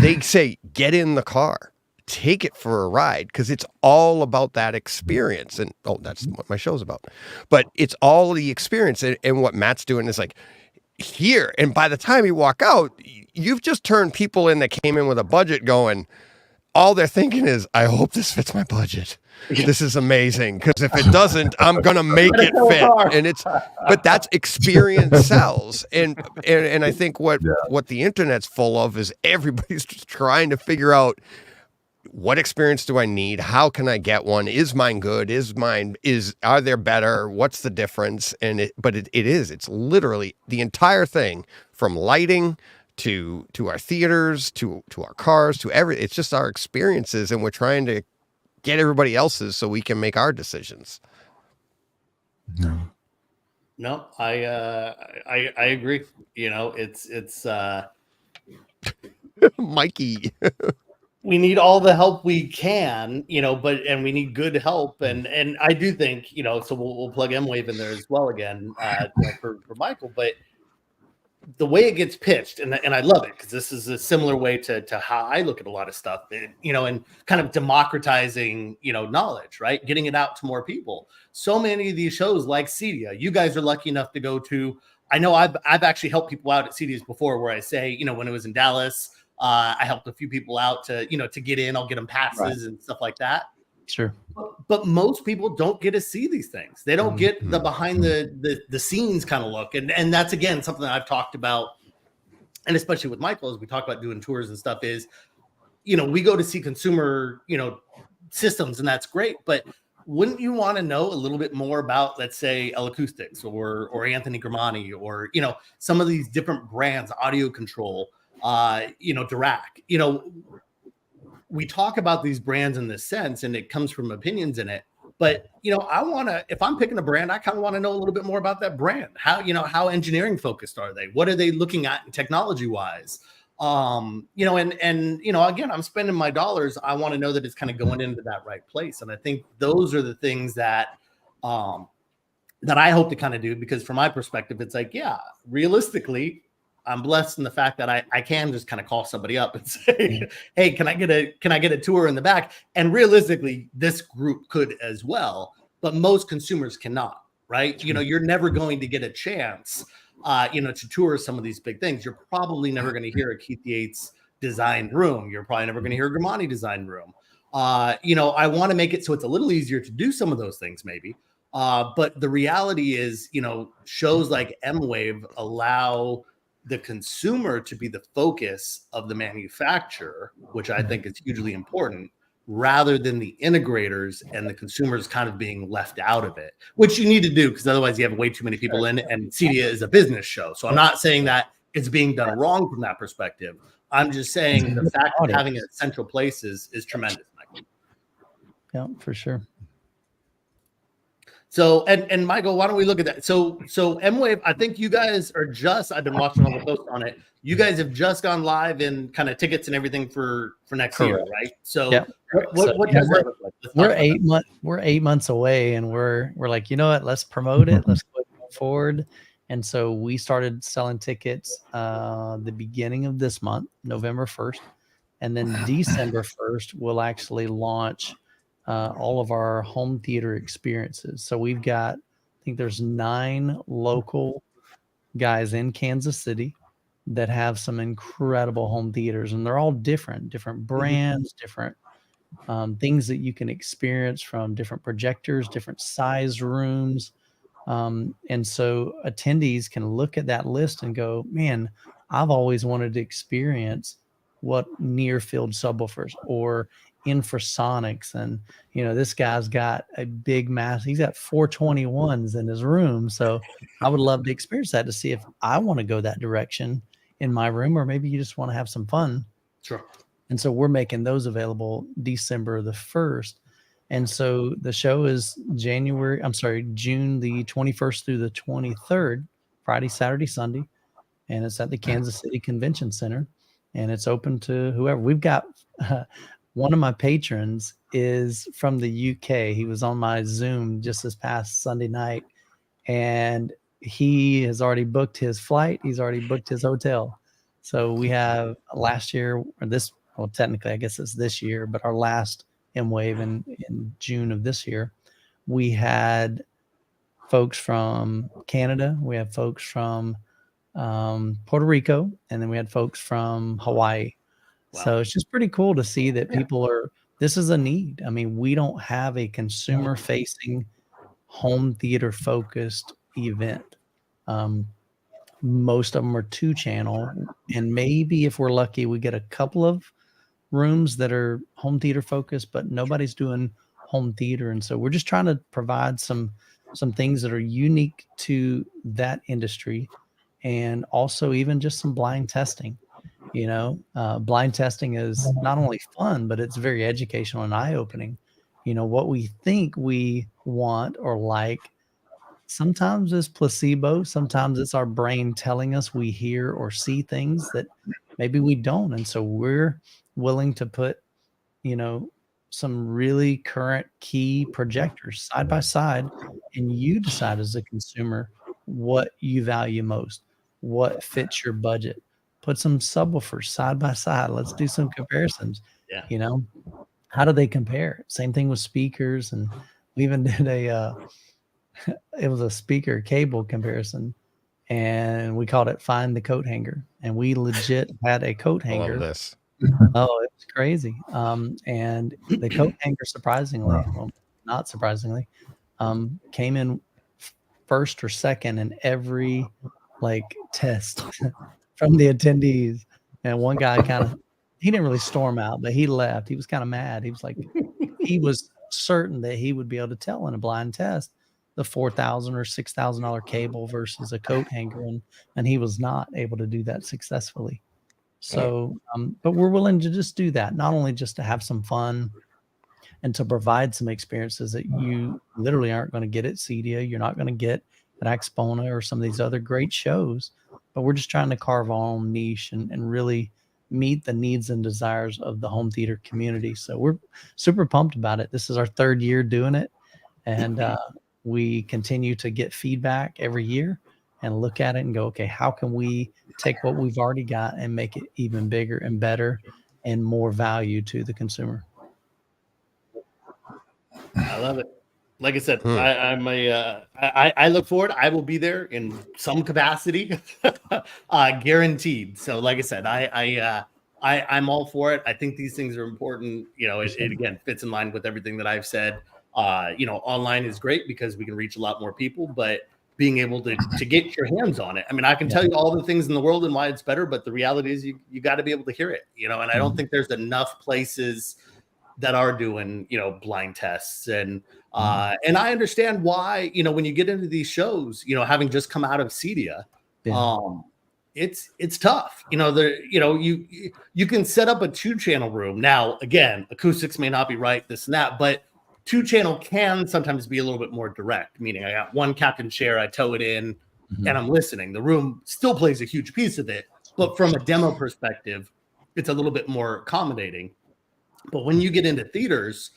Speaker 2: They say, get in the car, take it for a ride, because it's all about that experience. And that's what my show's about. But it's all the experience. And what Matt's doing is like, here. And by the time you walk out, you've just turned people in that came in with a budget going, all they're thinking is, I hope this fits my budget. This is amazing, because if it doesn't, I'm gonna make it fit. And but that's experience sells. And I think what the internet's full of is everybody's just trying to figure out, what experience do I need? How can I get one? Is mine good? Are there better? What's the difference? And it's literally the entire thing, from lighting to our theaters, to our cars, to everything. It's just our experiences, and we're trying to get everybody else's so we can make our decisions.
Speaker 1: No, I agree. You know, it's
Speaker 2: Mikey.
Speaker 1: We need all the help we can, you know, and we need good help. And I do think, you know, so we'll plug M-Wave in there as well again, you know, for Michael, but the way it gets pitched, and I love it, because this is a similar way to how I look at a lot of stuff, you know, and kind of democratizing, you know, knowledge, right? Getting it out to more people. So many of these shows, like Cedia, you guys are lucky enough to go to. I know I've actually helped people out at Cedia's before, where I say, you know, when it was in Dallas, I helped a few people out to get in. I'll get them passes and stuff like that.
Speaker 5: Sure.
Speaker 1: But most people don't get to see these things. They don't get the behind the scenes kind of look. And that's, again, something that I've talked about, and especially with Michael, as we talk about doing tours and stuff, is, you know, we go to see consumer, you know, systems, and that's great. But wouldn't you want to know a little bit more about, let's say, L Acoustics or Anthony Gramani, or, you know, some of these different brands, Audio Control, you know, Dirac, you know, we talk about these brands in this sense, and it comes from opinions in it. But, you know, I want to, if I'm picking a brand, I kind of want to know a little bit more about that brand. How engineering focused are they? What are they looking at technology wise? You know, and, you know, again, I'm spending my dollars. I want to know that it's kind of going into that right place. And I think those are the things that I hope to kind of do, because from my perspective, it's like, yeah, realistically, I'm blessed in the fact that I can just kind of call somebody up and say, hey, can I get a tour in the back? And realistically, this group could as well, but most consumers cannot, right? You know, you're never going to get a chance, to tour some of these big things. You're probably never going to hear a Keith Yates designed room. You're probably never going to hear a Grimani designed room. I want to make it so it's a little easier to do some of those things, maybe. But the reality is, shows like M-Wave allow the consumer to be the focus of the manufacturer, which I think is hugely important, rather than the integrators and the consumers kind of being left out of it, which you need to do because otherwise you have way too many people in, and CEDIA is a business show. So I'm not saying that it's being done wrong from that perspective. I'm just saying the fact of having a central place is tremendous, Michael.
Speaker 5: Yeah, for sure.
Speaker 1: So, and Michael, why don't we look at that? So M-Wave, I think you guys are I've been watching all the posts on it. You guys have just gone live in kind of tickets and everything for next year, right? So, what does that look like?
Speaker 5: We're 8 months away, and we're like, you know what? Let's promote it. Let's go forward. And so we started selling tickets the beginning of this month, November 1st, and then December 1st we'll actually launch all of our home theater experiences. So we've got, I think there's 9 local guys in Kansas City that have some incredible home theaters, and they're all different brands, different things that you can experience from different projectors, different size rooms. And so attendees can look at that list and go, man, I've always wanted to experience what near field subwoofers or infrasonics. And, this guy's got a big mass. He's got 421s in his room. So I would love to experience that to see if I want to go that direction in my room, or maybe you just want to have some fun.
Speaker 1: Sure.
Speaker 5: And so we're making those available December the 1st. And so the show is June the 21st through the 23rd, Friday, Saturday, Sunday. And it's at the Kansas City Convention Center, and it's open to whoever. We've got one of my patrons is from the UK. He was on my Zoom just this past Sunday night, and he has already booked his flight. He's already booked his hotel. So we have last year, or technically I guess it's this year, but our last M-Wave in June of this year, we had folks from Canada, we had folks from Puerto Rico, and then we had folks from Hawaii. Wow. So it's just pretty cool to see that people this is a need. I mean, we don't have a consumer facing home theater focused event. Most of them are 2-channel, and maybe if we're lucky, we get a couple of rooms that are home theater focused, but nobody's doing home theater. And so we're just trying to provide some things that are unique to that industry, and also even just some blind testing. Blind testing is not only fun, but it's very educational and eye-opening. What we think we want or like sometimes is placebo. Sometimes it's our brain telling us we hear or see things that maybe we don't. And so we're willing to put, some really current key projectors side by side, and you decide as a consumer what you value most, what fits your budget. Put some subwoofers side by side. Let's do some comparisons.
Speaker 1: Yeah.
Speaker 5: How do they compare? Same thing with speakers. And we even did it was a speaker cable comparison, and we called it Find the Coat Hanger. And we legit had a coat hanger.
Speaker 2: I love this.
Speaker 5: Oh, it was crazy. And the coat hanger, surprisingly, well, not surprisingly, came in first or second in every test from the attendees. And one guy he didn't really storm out, but he left. He was kind of mad. He was like, he was certain that he would be able to tell in a blind test the $4,000 or $6,000 cable versus a coat hanger, and he was not able to do that successfully. So, but we're willing to just do that, not only just to have some fun and to provide some experiences that you literally aren't going to get at CEDIA, you're not going to get at Axpona or some of these other great shows, but we're just trying to carve our own niche and really meet the needs and desires of the home theater community. So we're super pumped about it. This is our 3rd year doing it, and we continue to get feedback every year. and look at it and go, okay, how can we take what we've already got and make it even bigger and better and more value to the consumer?
Speaker 1: I love it. Like I said, I look forward. I will be there in some capacity, guaranteed. So, like I said, I'm all for it. I think these things are important. You know, it again fits in line with everything that I've said. You know, online is great because we can reach a lot more people, but being able to get your hands on it. I mean, I can tell you all the things in the world and why it's better, but the reality is you got to be able to hear it. You know, and I don't think there's enough places that are doing, you know, blind tests and I understand why, you know, when you get into these shows, you know, having just come out of Cedia, it's tough. You know, you can set up a 2-channel room. Now, again, acoustics may not be right, this and that, but 2-channel can sometimes be a little bit more direct, meaning I got one captain chair, I tow it in and I'm listening. The room still plays a huge piece of it, but from a demo perspective, it's a little bit more accommodating. But when you get into theaters,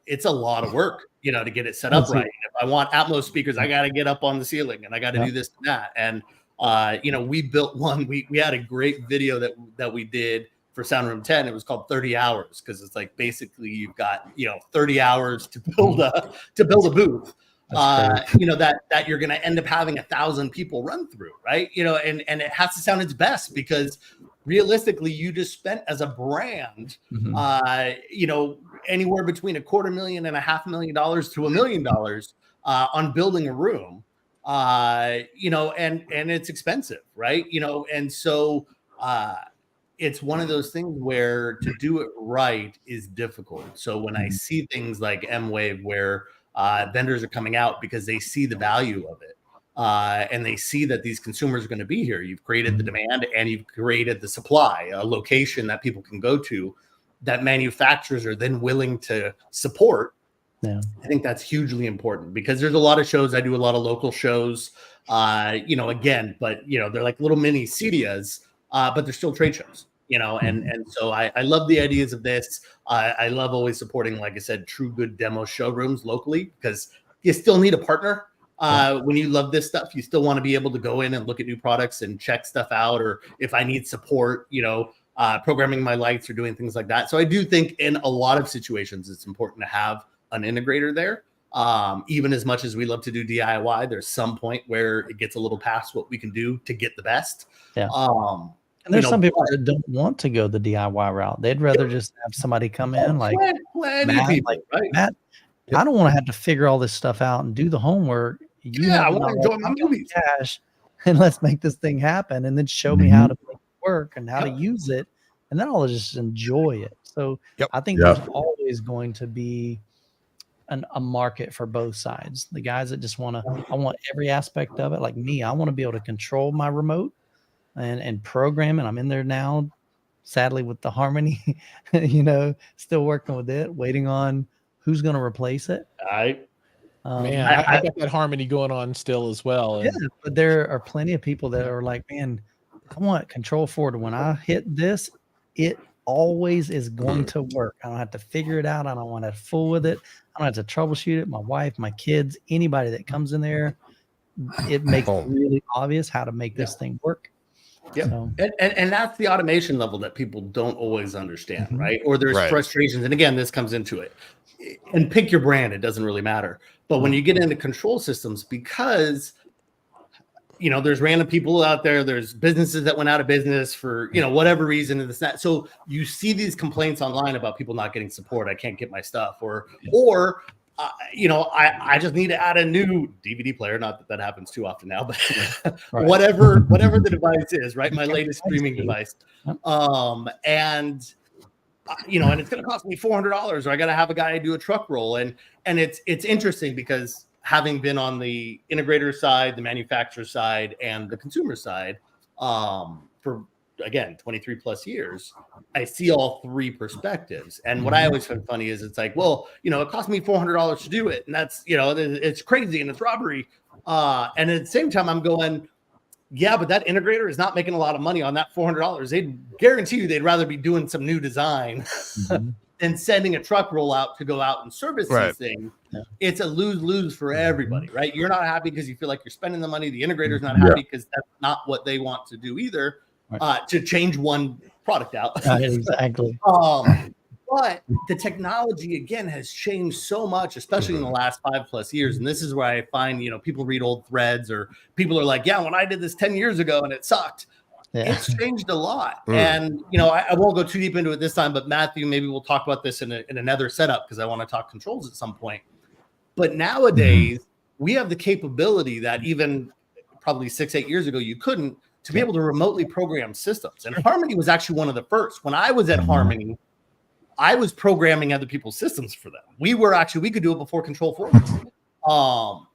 Speaker 1: it's a lot of work, you know, to get it set up right. If I want Atmos speakers, I got to get up on the ceiling and I got to do this and that. And, you know, we built one, we had a great video that we did for Sound Room 10. It was called 30 hours. Cause it's like, basically you've got, you know, 30 hours to build a booth, you know, that you're going to end up having 1,000 people run through. Right. You know, and it has to sound its best because realistically, you just spent as a brand, you know, anywhere between $250,000 and $500,000 to $1 million on building a room, you know, and it's expensive, right? You know, and so it's one of those things where to do it right is difficult. So when I see things like M-Wave where vendors are coming out because they see the value of it, and they see that these consumers are going to be here. You've created the demand and you've created the supply, a location that people can go to that manufacturers are then willing to support. I think that's hugely important because there's a lot of shows. I do a lot of local shows, you know, again, but you know, they're like little mini Cedias, but they're still trade shows, you know, and so I love the ideas of this. I love always supporting, like I said, true good demo showrooms locally because you still need a partner. When you love this stuff, you still want to be able to go in and look at new products and check stuff out, or if I need support, you know, programming my lights or doing things like that. So I do think in a lot of situations, it's important to have an integrator there. Even as much as we love to do DIY, there's some point where it gets a little past what we can do to get the best.
Speaker 5: And there's some people that don't want to go the DIY route. They'd rather just have somebody come in like Matt,
Speaker 1: people, right?
Speaker 5: Matt, I don't want to have to figure all this stuff out and do the homework.
Speaker 1: I want to enjoy my movies.
Speaker 5: Cash, and let's make this thing happen, and then show me how to make it work and how to use it, and then I'll just enjoy it. So I think there's always going to be a market for both sides. The guys that just want to, I want every aspect of it. Like me, I want to be able to control my remote and program, and I'm in there now, sadly with the Harmony, you know, still working with it, waiting on who's going to replace it.
Speaker 4: Man, I got that Harmony going on still as well.
Speaker 5: Yeah, but there are plenty of people that are like, man, I want control forward. When I hit this, it always is going to work. I don't have to figure it out. I don't want to fool with it. I don't have to troubleshoot it. My wife, my kids, anybody that comes in there, it makes it really obvious how to make this thing work.
Speaker 1: Yeah, so. And that's the automation level that people don't always understand, right? Or there's frustrations. And again, this comes into it. And pick your brand, it doesn't really matter. But when you get into control systems, because you know, there's random people out there, there's businesses that went out of business for, you know, whatever reason and this, that. So you see these complaints online about people not getting support. I can't get my stuff, or you know, I just need to add a new DVD player. Not that that happens too often now, but whatever the device is, right? My latest streaming device. And you know, and it's going to cost me $400, or I got to have a guy do a truck roll. And it's interesting because having been on the integrator side, the manufacturer side, and the consumer side for, again, 23 plus years, I see all three perspectives. And what I always find funny is it's like, well, you know, it cost me $400 to do it. And that's, you know, it's crazy and it's robbery. And at the same time, I'm going, yeah, but that integrator is not making a lot of money on that $400. They'd guarantee you they'd rather be doing some new design than sending a truck roll out to go out and service these things.
Speaker 5: Yeah.
Speaker 1: It's a lose-lose for everybody, right? You're not happy because you feel like you're spending the money. The integrator's not happy because that's not what they want to do either, to change one product out.
Speaker 5: Exactly.
Speaker 1: But the technology, again, has changed so much, especially in the last 5+ years. And this is where I find, people read old threads, or people are like, yeah, when I did this 10 years ago and it sucked. Yeah. It's changed a lot. And, I won't go too deep into it this time, but Matthew, maybe we'll talk about this in another setup, because I want to talk controls at some point. But nowadays, we have the capability that even probably 6-8 years ago, you couldn't, to be able to remotely program systems. And Harmony was actually one of the first. When I was at Harmony, I was programming other people's systems for them. We could do it before Control 4.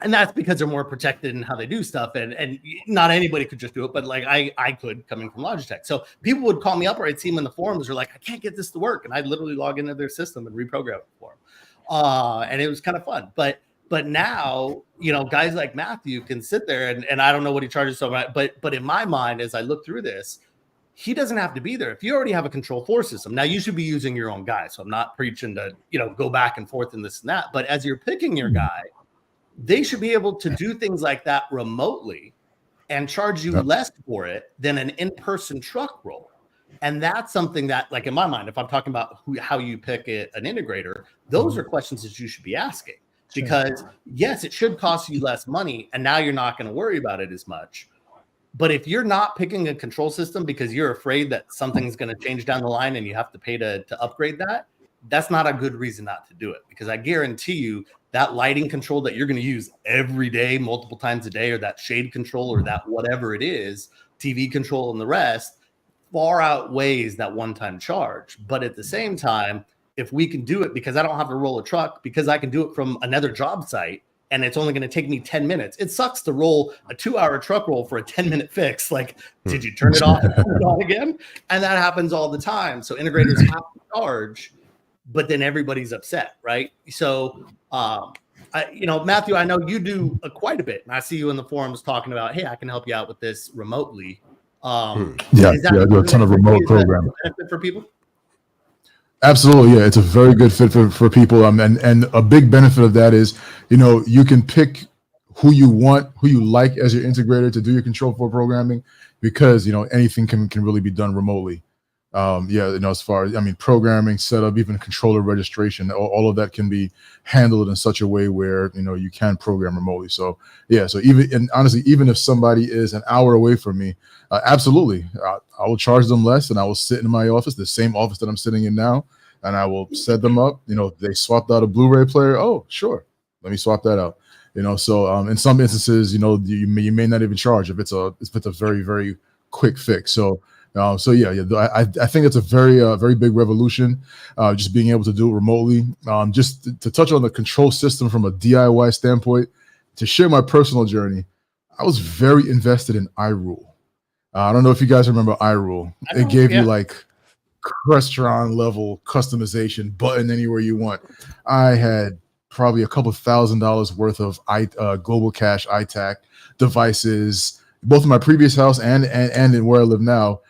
Speaker 1: And that's because they're more protected in how they do stuff. And not anybody could just do it, but like I could, coming from Logitech. So people would call me up, or I'd see them in the forums. They're like, I can't get this to work. And I'd literally log into their system and reprogram it for them. And it was kind of fun. But now, guys like Matthew can sit there and I don't know what he charges so much, but in my mind, as I look through this, he doesn't have to be there. If you already have a Control 4 system, now you should be using your own guy. So I'm not preaching to, go back and forth and this and that. But as you're picking your guy, they should be able to do things like that remotely and charge you less for it than an in-person truck roll. And that's something that, like, in my mind, if I'm talking about how you pick an integrator, those are questions that you should be asking. Because yes, it should cost you less money, and now you're not going to worry about it as much. But if you're not picking a control system because you're afraid that something's going to change down the line and you have to pay to upgrade that, that's not a good reason not to do it. Because I guarantee you that lighting control that you're going to use every day, multiple times a day, or that shade control, or that whatever it is, TV control and the rest, far outweighs that one-time charge. But at the same time, if we can do it because I don't have to roll a truck, because I can do it from another job site, and it's only going to take me 10 minutes. It sucks to roll a 2-hour truck roll for a 10-minute fix. Like, did you turn it off and turn it on again? And that happens all the time. So integrators have to charge, but then everybody's upset, right? So, Matthew, I know you do quite a bit, and I see you in the forums talking about, hey, I can help you out with this remotely.
Speaker 6: I do a ton of remote programming.
Speaker 1: Benefit for people?
Speaker 6: Absolutely, yeah. It's a very good fit for people. And a big benefit of that is, you can pick who you want, who you like as your integrator to do your Control 4 programming, because, anything can really be done remotely. As far as, programming, setup, even controller registration, all of that can be handled in such a way where, you can program remotely. So, honestly, even if somebody is an hour away from me, absolutely, I will charge them less, and I will sit in my office, the same office that I'm sitting in now, and I will set them up. They swapped out a Blu-ray player. Oh, sure, let me swap that out. So in some instances, you may not even charge if it's a very, very quick fix. So I think it's a very big revolution, just being able to do it remotely. Just to touch on the control system from a DIY standpoint, to share my personal journey, I was very invested in iRule. I don't know if you guys remember iRule. It gave you like restaurant level customization, button anywhere you want. I had probably a couple $1,000s worth of Global Cache iTac devices, both in my previous house and in where I live now.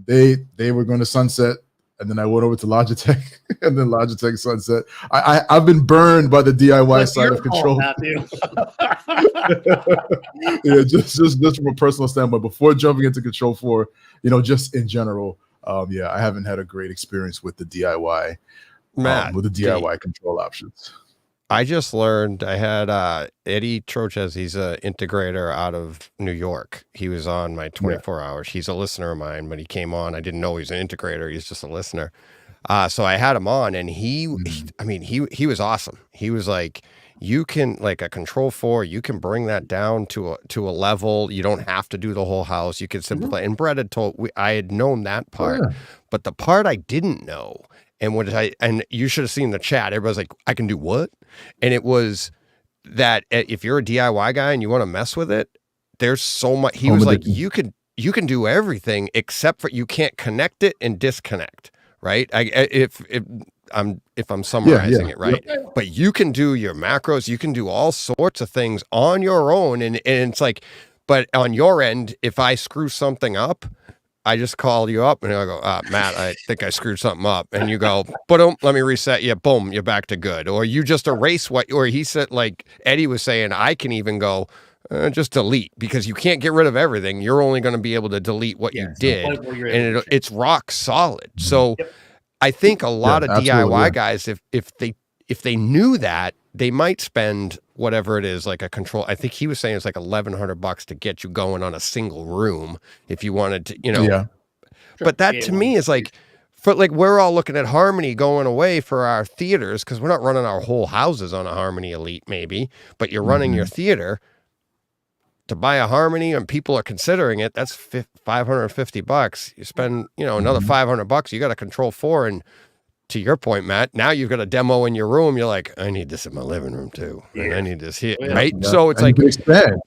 Speaker 6: They were going to sunset, and then I went over to Logitech, and then Logitech sunset. I've been burned by the DIY side of control. Just from a personal standpoint, before jumping into Control 4, just in general, I haven't had a great experience with the DIY, with the DIY control options.
Speaker 2: I just learned, I had Eddie Trochez, he's an integrator out of New York. He was on my 24 hours. He's a listener of mine. When he came on, I didn't know he was an integrator. He's just a listener. So I had him on, and he was awesome. He was like, you can, like a Control 4, you can bring that down to a level. You don't have to do the whole house. You can simplify. And Brett had I had known that part, but the part I didn't know, and you should have seen the chat. Everybody's like, I can do what? And it was that if you're a DIY guy and you want to mess with it, there's so much. He was like, you can do everything except for you can't connect it and disconnect, right? If I'm summarizing it right, but you can do your macros, you can do all sorts of things on your own, and it's like, but on your end, if I screw something up, I just call you up and I go, Matt, I think I screwed something up. And you go, boom, let me reset you. Boom, you're back to good. Or you just erase or he said, like Eddie was saying, I can even go, just delete, because you can't get rid of everything. You're only going to be able to delete what you did. And it's rock solid. So I think a lot of DIY guys, if they knew that, they might spend whatever it is, like a control. I think he was saying it's like $1,100 to get you going on a single room if you wanted to,
Speaker 6: Yeah.
Speaker 2: But that to me is like, for like, we're all looking at Harmony going away for our theaters, because we're not running our whole houses on a Harmony Elite, maybe, but you're running your theater. To buy a Harmony, and people are considering it, that's $550. You spend, another $500. You got a Control 4, and to your point, Matt, now you've got a demo in your room. You're like, I need this in my living room too, and I need this here, right? Yeah. So it's like,
Speaker 6: expand.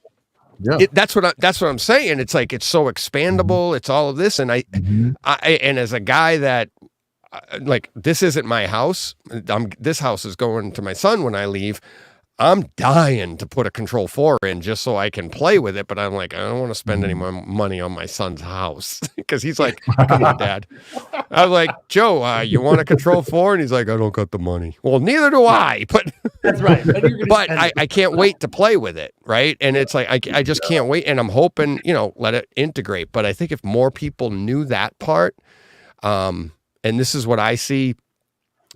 Speaker 6: Yeah,
Speaker 2: that's what I'm saying. It's like, it's so expandable. It's all of this, and I and as a guy that like, this isn't my house. This house is going to my son when I leave. I'm dying to put a Control 4 in just so I can play with it, but I'm like, I don't want to spend any more money on my son's house, because he's like, come on, Dad. I was like, Joe, you want a Control 4? And he's like, I don't got the money. Well, neither do I. But
Speaker 1: that's right.
Speaker 2: But I can't wait to play with it, right? And it's like, I just can't wait, and I'm hoping, let it integrate. But I think if more people knew that part, and this is what I see,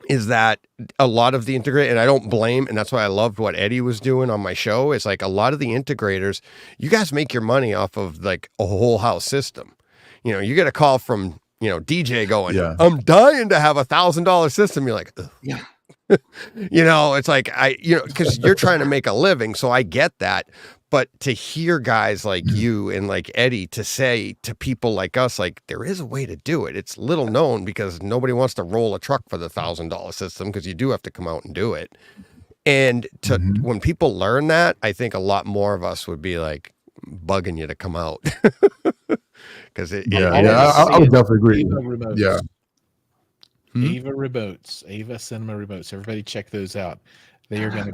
Speaker 2: is that a lot of the integrator, and I don't blame, and that's why I loved what Eddie was doing on my show, is like, a lot of the integrators, you guys make your money off of like a whole house system. You get a call from, DJ going, I'm dying to have $1,000 system. You're like, ugh.
Speaker 1: Yeah.
Speaker 2: It's like, because you're trying to make a living. So I get that. But to hear guys like you and like Eddie to say to people like us, like, there is a way to do it. It's little known because nobody wants to roll a truck for the $1,000 system, because you do have to come out and do it. And when people learn that, I think a lot more of us would be like bugging you to come out. Because
Speaker 6: I would definitely agree. Yeah.
Speaker 4: Ava remotes, Ava cinema remotes. everybody check those out. They are gonna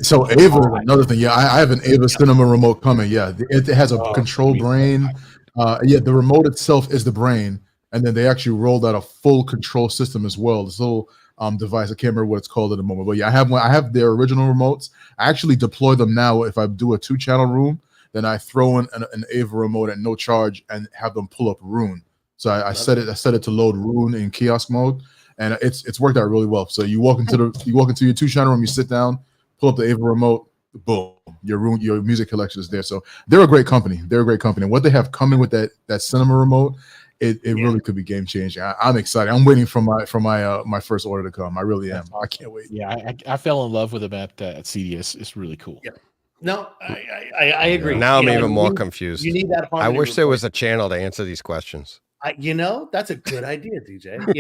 Speaker 6: so Ava, another thing. I have an Ava cinema remote coming. It has a control brain. The remote itself is the brain, and then they actually rolled out a full control system as well. This little device, I can't remember what it's called at the moment, but I have one. I have their original remotes. I actually deploy them now. If I do a 2-channel room, then I throw in an Ava remote at no charge and have them pull up Rune. So I set it to load Rune in kiosk mode, and it's worked out really well. So you walk into your 2-channel room, you sit down, pull up the Ava remote, boom, your music collection is there. So they're a great company. And what they have coming with that cinema remote, it really could be game changing. I'm excited. I'm waiting for my first order to come. I really am. I can't wait.
Speaker 4: Yeah, I fell in love with them at CDS. It's really cool.
Speaker 1: Yeah. No, I agree.
Speaker 2: Now I'm even more confused.
Speaker 1: You need that.
Speaker 2: I wish there was a channel to answer these questions.
Speaker 1: That's a good idea, DJ.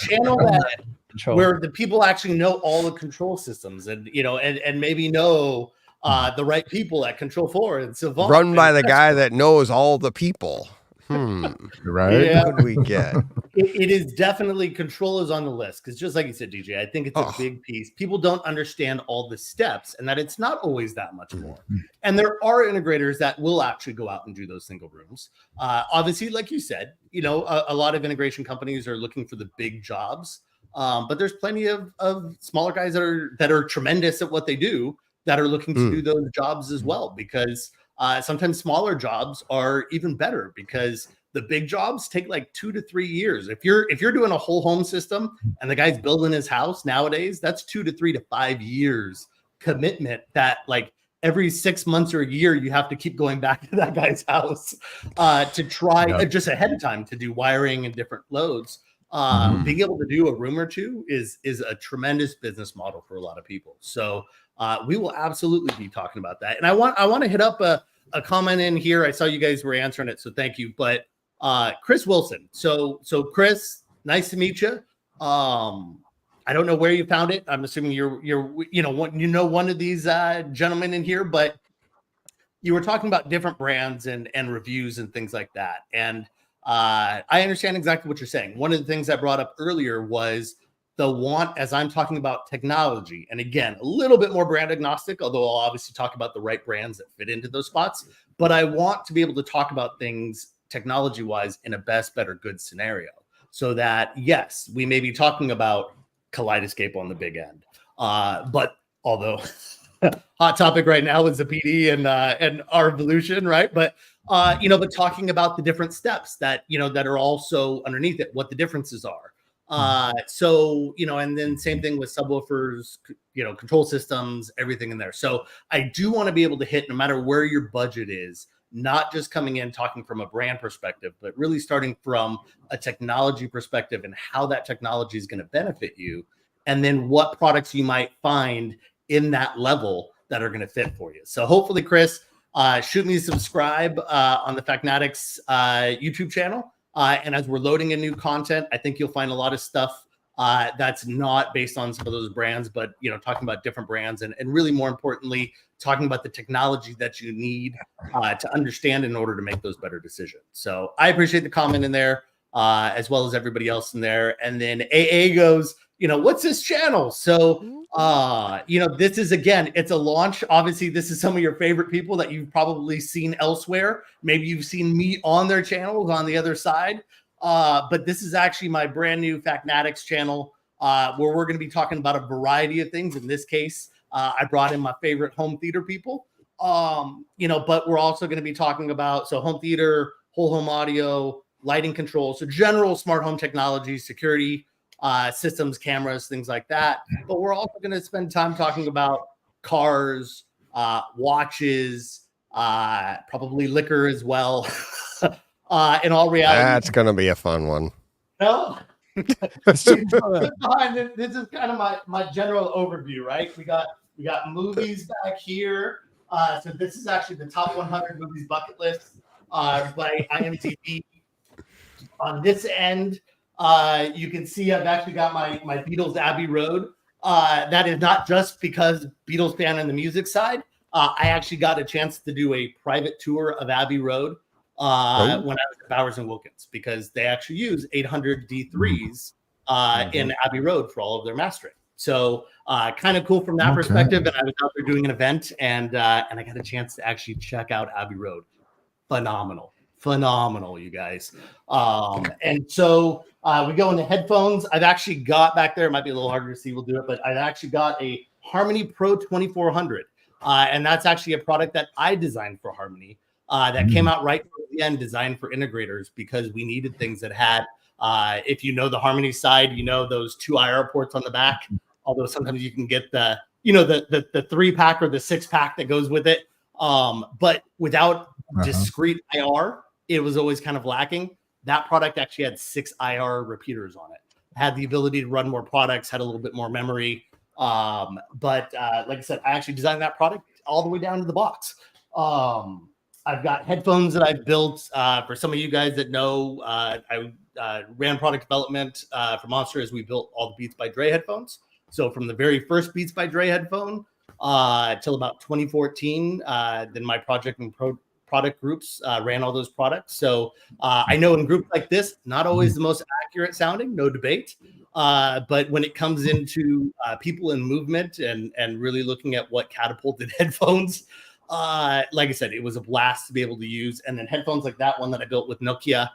Speaker 5: Channel
Speaker 1: that where the people actually know all the control systems, and and maybe know the right people at Control 4 and Savant.
Speaker 2: Run by the guy that knows all the people.
Speaker 6: Right?
Speaker 1: Yeah.
Speaker 2: What would we get?
Speaker 1: It is definitely, control is on the list, because just like you said, DJ, I think it's a big piece. People don't understand all the steps, and that it's not always that much more. And there are integrators that will actually go out and do those single rooms. Obviously, like you said, a lot of integration companies are looking for the big jobs, but there's plenty of smaller guys that are tremendous at what they do that are looking to do those jobs as well, because sometimes smaller jobs are even better, because the big jobs take like 2 to 3 years. If you're doing a whole home system and the guy's building his house nowadays, that's 2 to 3 to 5 years commitment, that like every 6 months or a year, you have to keep going back to that guy's house to try just ahead of time to do wiring and different loads. Being able to do a room or two is a tremendous business model for a lot of people. So we will absolutely be talking about that. And I want to hit up a comment in here. I saw you guys were answering it, so thank you. But Chris Wilson. So Chris, nice to meet you. I don't know where you found it. I'm assuming you're one of these gentlemen in here, but you were talking about different brands and reviews and things like that. And I understand exactly what you're saying. One of the things I brought up earlier was the want, as I'm talking about technology, and again, a little bit more brand agnostic, although I'll obviously talk about the right brands that fit into those spots. But I want to be able to talk about things technology wise in a best, better, good scenario. So that, yes, we may be talking about Kaleidoscape on the big end. But although hot topic right now is the PD and our evolution, right? But but talking about the different steps that that are also underneath it, what the differences are. So and then same thing with subwoofers, control systems, everything in there. So I do want to be able to hit no matter where your budget is, not just coming in talking from a brand perspective, but really starting from a technology perspective and how that technology is going to benefit you, and then what products you might find in that level that are going to fit for you. So hopefully, Chris, shoot me a subscribe on the Facnatics YouTube channel. And as we're loading in new content, I think you'll find a lot of stuff that's not based on some of those brands, but talking about different brands and really more importantly, talking about the technology that you need to understand in order to make those better decisions. So I appreciate the comment in there, as well as everybody else in there. And then AA goes, what's this channel? So this is, again, it's a launch. Obviously, this is some of your favorite people that you've probably seen elsewhere. Maybe you've seen me on their channels on the other side. But this is actually my brand new Facnatics channel, where we're going to be talking about a variety of things. In this case, I brought in my favorite home theater people, but we're also going to be talking about home theater, whole home audio, lighting control, so general smart home technology, security, systems, cameras, things like that. But we're also going to spend time talking about cars, watches, probably liquor as well. In all reality,
Speaker 2: That's going to be a fun one.
Speaker 1: No. This is kind of my general overview, right? We got movies back here. So this is actually the top 100 movies bucket list by IMDb. On this end, you can see I've actually got my Beatles Abbey Road. That is not just because Beatles fan on the music side. I actually got a chance to do a private tour of Abbey Road when I was at Bowers and Wilkins, because they actually use 800 D3s in Abbey Road for all of their mastering. So kind of cool from that perspective. And I was out there doing an event, and I got a chance to actually check out Abbey Road. Phenomenal, you guys. And so we go into headphones. I've actually got back there, it might be a little harder to see, we'll do it, but I've actually got a Harmony Pro 2400. And that's actually a product that I designed for Harmony that came out right towards the end, designed for integrators, because we needed things that had, if you know the Harmony side, those 2 IR ports on the back, although sometimes you can get the 3-pack or the 6-pack that goes with it. But without discrete IR, it was always kind of lacking. That product actually had 6 IR repeaters on it. Had the ability to run more products, had a little bit more memory. But like I said, I actually designed that product all the way down to the box. I've got headphones that I've built. For some of you guys that know, I ran product development for Monster as we built all the Beats by Dre headphones. So from the very first Beats by Dre headphone till about 2014, then my project and product groups ran all those products. So I know in groups like this, not always the most accurate sounding, no debate. But when it comes into people in movement and really looking at what catapulted headphones, like I said, it was a blast to be able to use. And then headphones like that one that I built with Nokia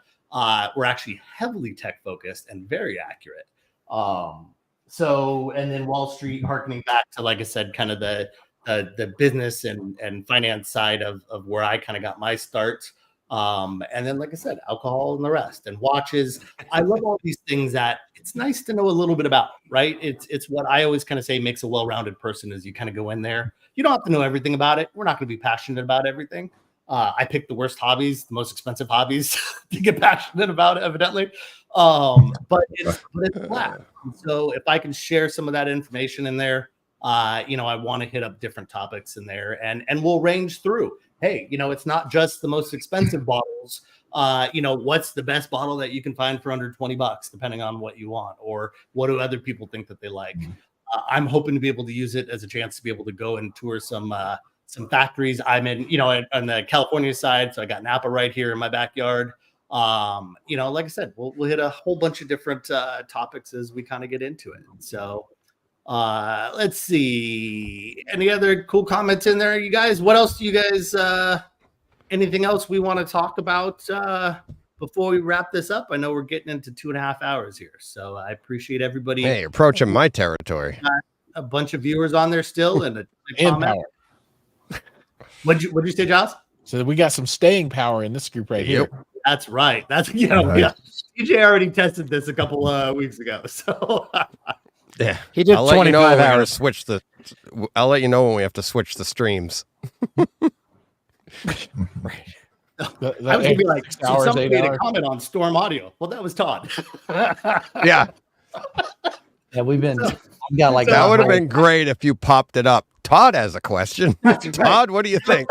Speaker 1: were actually heavily tech focused and very accurate. And then Wall Street, harkening back to, like I said, kind of the business and finance side of where I kind of got my start. And then, like I said, alcohol and the rest, and watches. I love all these things that it's nice to know a little bit about, right? It's what I always kind of say makes a well-rounded person as you kind of go in there. You don't have to know everything about it. We're not going to be passionate about everything. I picked the worst hobbies, the most expensive hobbies to get passionate about, evidently. But it's flat. So if I can share some of that information in there, I want to hit up different topics in there, and we'll range through. Hey, it's not just the most expensive bottles. What's the best bottle that you can find for under $20, depending on what you want, or what do other people think that they like? I'm hoping to be able to use it as a chance to be able to go and tour some factories. I'm in, on the California side, so I got Napa right here in my backyard. Like I said, we'll hit a whole bunch of different topics as we kind of get into it. So let's see, any other cool comments in there, you guys? What else do you guys anything else we want to talk about before we wrap this up? I know we're getting into 2.5 hours here, so I appreciate everybody.
Speaker 2: Hey, approaching my territory.
Speaker 1: A bunch of viewers on there still, and a
Speaker 4: And
Speaker 1: comment.
Speaker 4: power.
Speaker 1: What'd you say, Giles?
Speaker 4: So we got some staying power in this group right here.
Speaker 1: That's right. That's
Speaker 6: Right.
Speaker 1: yeah. DJ already tested this a couple weeks ago, so
Speaker 2: Yeah,
Speaker 7: He did
Speaker 2: I'll let you know
Speaker 7: 25
Speaker 2: when we're gonna
Speaker 7: hours.
Speaker 2: switch the. I'll let you know when we have to switch the streams.
Speaker 4: Right.
Speaker 1: I was gonna be like,
Speaker 4: 6
Speaker 1: so
Speaker 4: hours,
Speaker 1: somebody
Speaker 4: 8
Speaker 1: made a
Speaker 4: hours.
Speaker 1: comment on Storm Audio. Well, that was Todd.
Speaker 2: Yeah,
Speaker 5: Yeah, we've got like
Speaker 2: that would have
Speaker 5: 100
Speaker 2: been great if you popped it up. Todd has a question.
Speaker 1: That's right.
Speaker 2: Todd, what do you think?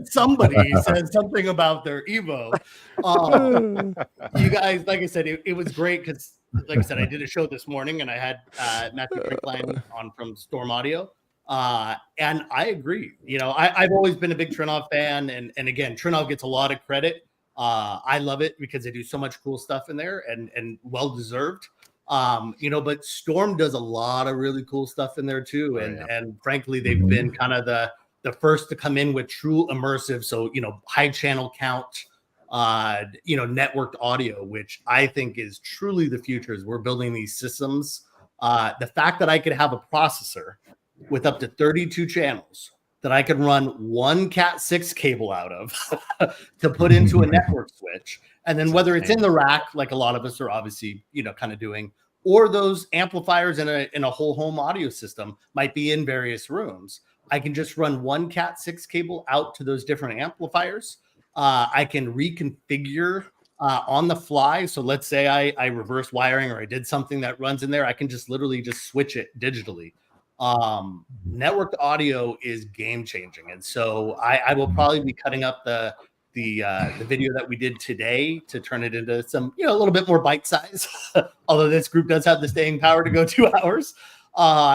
Speaker 1: Somebody said something about their Evo. You guys, like I said, it was great because, like I said, I did a show this morning and I had Matthew Drinkline on from Storm Audio. And I agree. You know, I've always been a big Trinov fan. And again, Trinov gets a lot of credit. I love it because they do so much cool stuff in there and well-deserved. You know, but Storm does a lot of really cool stuff in there too. And frankly, they've been kind of the first to come in with true immersive. So, you know, high channel count, you know, networked audio, which I think is truly the future as we're building these systems. The fact that I could have a processor with up to 32 channels that I could run one Cat6 cable out of to put into a network switch. And then whether it's in the rack, like a lot of us are obviously, you know, kind of doing, or those amplifiers in a whole home audio system might be in various rooms. I can just run one Cat6 cable out to those different amplifiers. I can reconfigure on the fly. So let's say I reverse wiring or I did something that runs in there. I can just literally just switch it digitally. Networked audio is game changing. And so I will probably be cutting up the video that we did today to turn it into some, you know, a little bit more bite size, although this group does have the staying power to go 2 hours,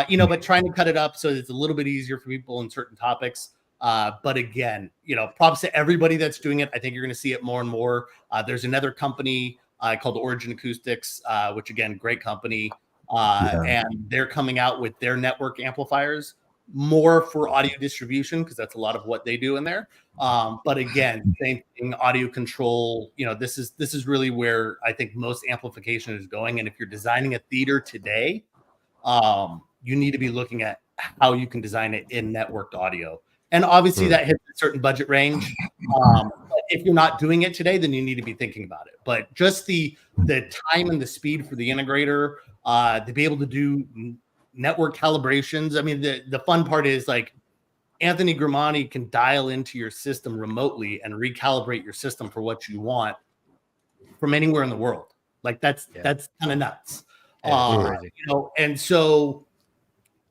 Speaker 1: you know, but trying to cut it up so it's a little bit easier for people in certain topics. But again, you know, props to everybody that's doing it. I think you're going to see it more and more. There's another company called Origin Acoustics, which again, great company. And they're coming out with their network amplifiers more for audio distribution because that's a lot of what they do in there. But again, same thing, audio control. You know, this is really where I think most amplification is going. And if you're designing a theater today, you need to be looking at how you can design it in networked audio. And obviously that hits a certain budget range. But if you're not doing it today, then you need to be thinking about it. But just the time and the speed for the integrator to be able to do network calibrations. I mean, the fun part is like Anthony Gramani can dial into your system remotely and recalibrate your system for what you want from anywhere in the world. Like that's kind of nuts. You know, and so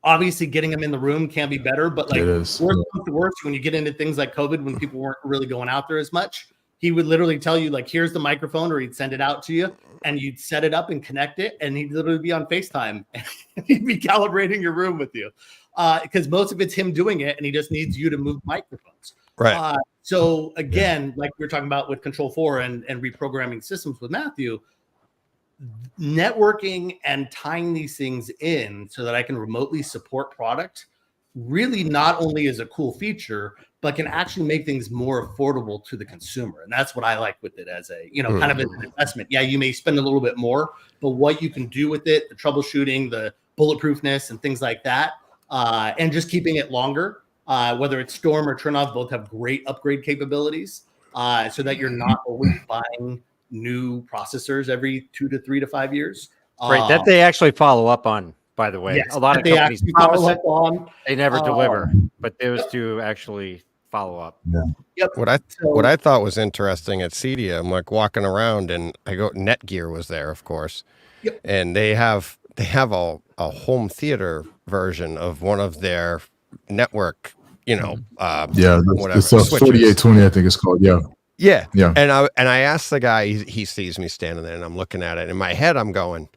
Speaker 1: obviously getting them in the room can be better, but like worst comes to worst, when you get into things like COVID, when people weren't really going out there as much, he would literally tell you like, here's the microphone, or he'd send it out to you and you'd set it up and connect it. And he'd literally be on FaceTime and he'd be calibrating your room with you. Because most of it's him doing it and he just needs you to move microphones.
Speaker 2: Right.
Speaker 1: So again, like we were talking about with Control 4 and reprogramming systems with Matthew, networking and tying these things in so that I can remotely support product really not only is a cool feature, but can actually make things more affordable to the consumer. And that's what I like with it as a, you know, kind of an investment. Yeah, you may spend a little bit more, but what you can do with it, the troubleshooting, the bulletproofness and things like that, and just keeping it longer, whether it's Storm or Trinov, both have great upgrade capabilities, so that you're not always buying new processors every 2 to 3 to 5 years.
Speaker 7: Right, that they actually follow up on, by the way.
Speaker 1: Yes,
Speaker 7: a lot of
Speaker 1: they
Speaker 7: companies
Speaker 1: actually
Speaker 7: promise
Speaker 1: follow
Speaker 7: it,
Speaker 1: up on.
Speaker 7: they never deliver, but those two actually follow up.
Speaker 1: Yep.
Speaker 2: What I thought was interesting at Cedia, I'm like walking around and I go, Netgear was there, of course.
Speaker 1: Yep.
Speaker 2: And they have a home theater version of one of their network, you know, whatever.
Speaker 6: It's 4820, I think it's called. Yeah. And I asked the guy, he sees me standing there and I'm looking at it. In my head, I'm going,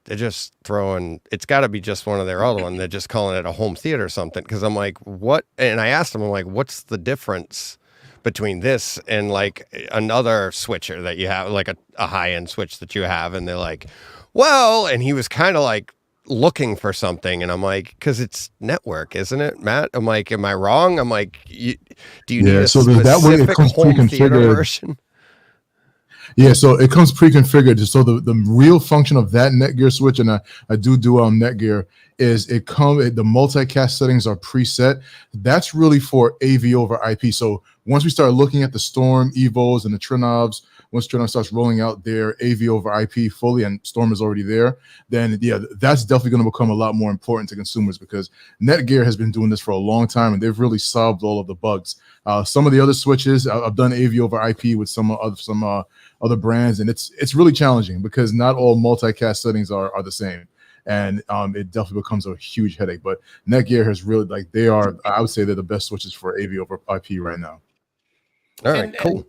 Speaker 6: they're just throwing, it's got to be just one of their other one. They're just calling it a home theater or something. Because I'm like, what? And I asked him, I'm like, what's the difference between this and like another switcher that you have, like a high-end switch that you have? And they're like, well, and he was kind of like
Speaker 2: looking for something, and I'm like, because it's network, isn't it, Matt? I'm like, am I wrong? I'm like, do you need a
Speaker 6: So that way it
Speaker 2: specific
Speaker 6: comes
Speaker 2: home theater
Speaker 6: pre-configured.
Speaker 2: version?
Speaker 6: Yeah, so it comes pre-configured. So the real function of that Netgear switch, and I do Netgear, is the multicast settings are preset. That's really for AV over IP. So once we start looking at the Storm Evos and the Trinovs, once Trinov starts rolling out their AV over IP fully, and Storm is already there, then yeah, that's definitely going to become a lot more important to consumers, because Netgear has been doing this for a long time, and they've really solved all of the bugs. Some of the other switches, I've done AV over IP with some other brands, and it's really challenging because not all multicast settings are the same, and it definitely becomes a huge headache. But Netgear has really, like, I would say they're the best switches for AV over IP right now.
Speaker 2: All right, cool.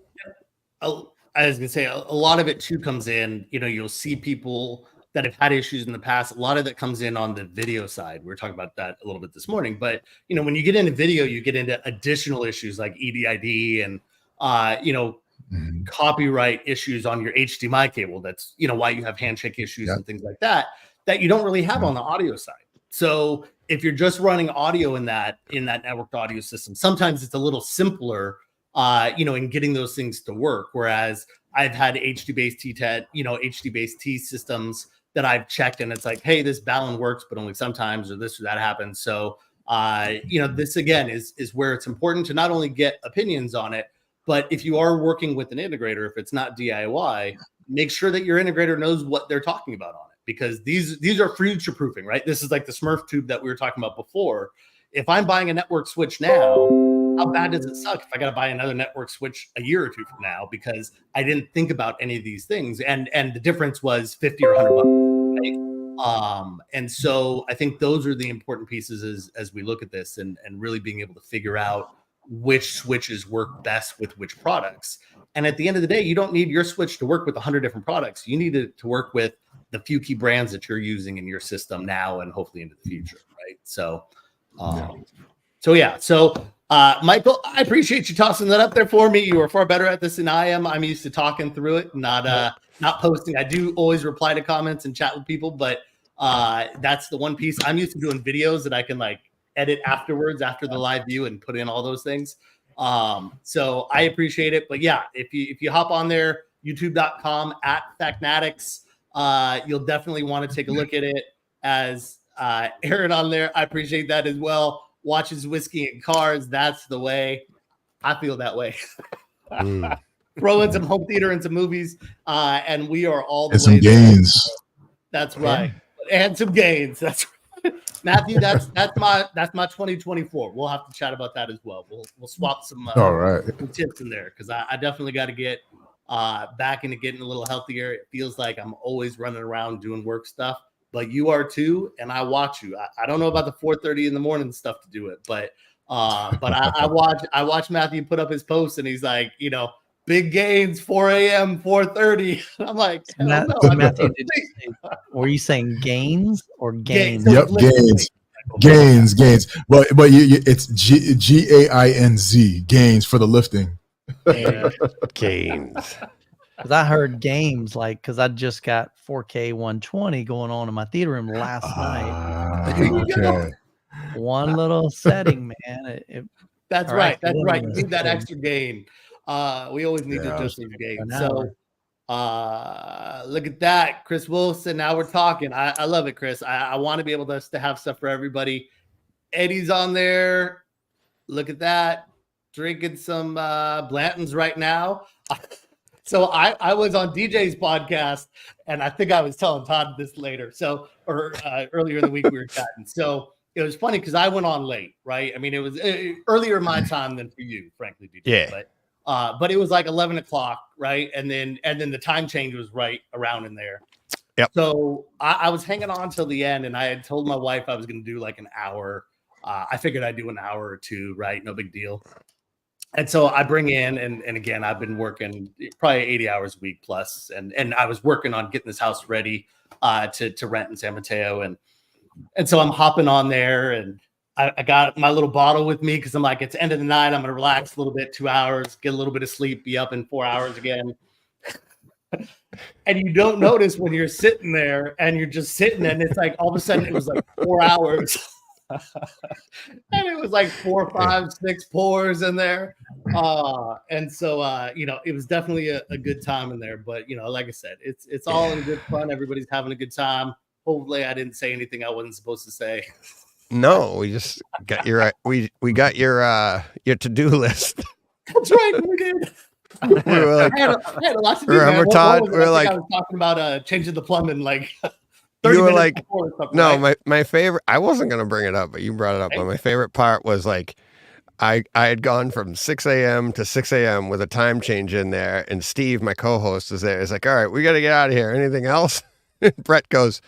Speaker 1: I was gonna say a lot of it too comes in. You'll see people that have had issues in the past. A lot of that comes in on the video side. We were talking about that a little bit this morning. But when you get into video, you get into additional issues like EDID and copyright issues on your HDMI cable. That's why you have handshake issues and things like that you don't really have on the audio side. So if you're just running audio in that networked audio system, sometimes it's a little simpler in getting those things to work. Whereas I've had HD-based HD-based T systems that I've checked, and it's like, hey, this balun works, but only sometimes, or this or that happens. So, this again is where it's important to not only get opinions on it, but if you are working with an integrator, if it's not DIY, make sure that your integrator knows what they're talking about on it, because these are future proofing, right? This is like the Smurf tube that we were talking about before. If I'm buying a network switch now, how bad does it suck if I got to buy another network switch a year or two from now because I didn't think about any of these things, and the difference was 50 or 100 bucks, right? And so I think those are the important pieces as we look at this, and really being able to figure out which switches work best with which products. And at the end of the day, you don't need your switch to work with 100 different products. You need it to work with the few key brands that you're using in your system now and hopefully into the future, right? So, Michael, I appreciate you tossing that up there for me. You are far better at this than I am. I'm used to talking through it, not posting. I do always reply to comments and chat with people, but that's the one piece. I'm used to doing videos that I can edit afterwards after the live view and put in all those things. So I appreciate it. But yeah, if you hop on there, youtube.com @Facnatics, you'll definitely want to take a look at it. As Aaron on there, I appreciate that as well. Watches Whiskey and Cars. That's the way. I feel that way. Throw in some home theater and some movies, and we are all the way
Speaker 6: some gains.
Speaker 1: That's right, and some gains. That's right. Matthew. That's my 2024. We'll have to chat about that as well. We'll swap some some tips in there, because I definitely got to get back into getting a little healthier. It feels like I'm always running around doing work stuff, but you are too, and I watch you. I don't know about the 4:30 in the morning stuff to do it, but I watch Matthew put up his post, and he's like, big gains, 4 a.m., 4:30. I'm like,
Speaker 5: Matthew, were you saying gains or gains?
Speaker 6: Yep, gains. But it's GAINZ, gains for the lifting.
Speaker 2: Gains.
Speaker 5: Because I heard games, because I just got 4K 120 going on in my theater room last night.
Speaker 6: Okay.
Speaker 5: One little setting, man.
Speaker 1: That's right. That's right. You need that extra gain. We always need to adjust those gains. So look at that, Chris Wilson. Now we're talking. I love it, Chris. I want to be able to have stuff for everybody. Eddie's on there. Look at that. Drinking some Blanton's right now. So I was on DJ's podcast, and I think I was telling Todd this later. So, earlier in the week we were chatting. So it was funny because I went on late, right? I mean, it was earlier my time than for you, frankly, DJ.
Speaker 2: Yeah.
Speaker 1: But it was like 11 o'clock, right? And then the time change was right around in there.
Speaker 2: Yep.
Speaker 1: So I was hanging on till the end, and I had told my wife I was going to do like an hour. I figured I'd do an hour or two, right? No big deal. And so I bring in, and again, I've been working probably 80 hours a week plus, and I was working on getting this house ready to rent in San Mateo, and so I'm hopping on there, and I got my little bottle with me because I'm like, it's end of the night, I'm gonna relax a little bit, 2 hours, get a little bit of sleep, be up in 4 hours again. And you don't notice when you're sitting there and you're just sitting, and it's like all of a sudden it was like 4 hours. And it was like 4, 5, 6 pours in there. And so it was definitely a good time in there. But like I said, it's all in good fun. Everybody's having a good time. Hopefully I didn't say anything I wasn't supposed to say.
Speaker 2: No, we just got your we got your to-do list.
Speaker 1: That's right, we did.
Speaker 2: We were like,
Speaker 1: I had a lot to do.
Speaker 2: remember,
Speaker 1: Man.
Speaker 2: Todd?
Speaker 1: What was it? I think I was talking about changing the plumbing like 30
Speaker 2: you were
Speaker 1: minutes
Speaker 2: like,
Speaker 1: before or something,
Speaker 2: no,
Speaker 1: right?
Speaker 2: my favorite. I wasn't gonna bring it up, but you brought it up. But my favorite part was like, I had gone from 6 a.m. to 6 a.m. with a time change in there, and Steve, my co-host, is there. He's like, all right, we got to get out of here. Anything else? And Brett goes,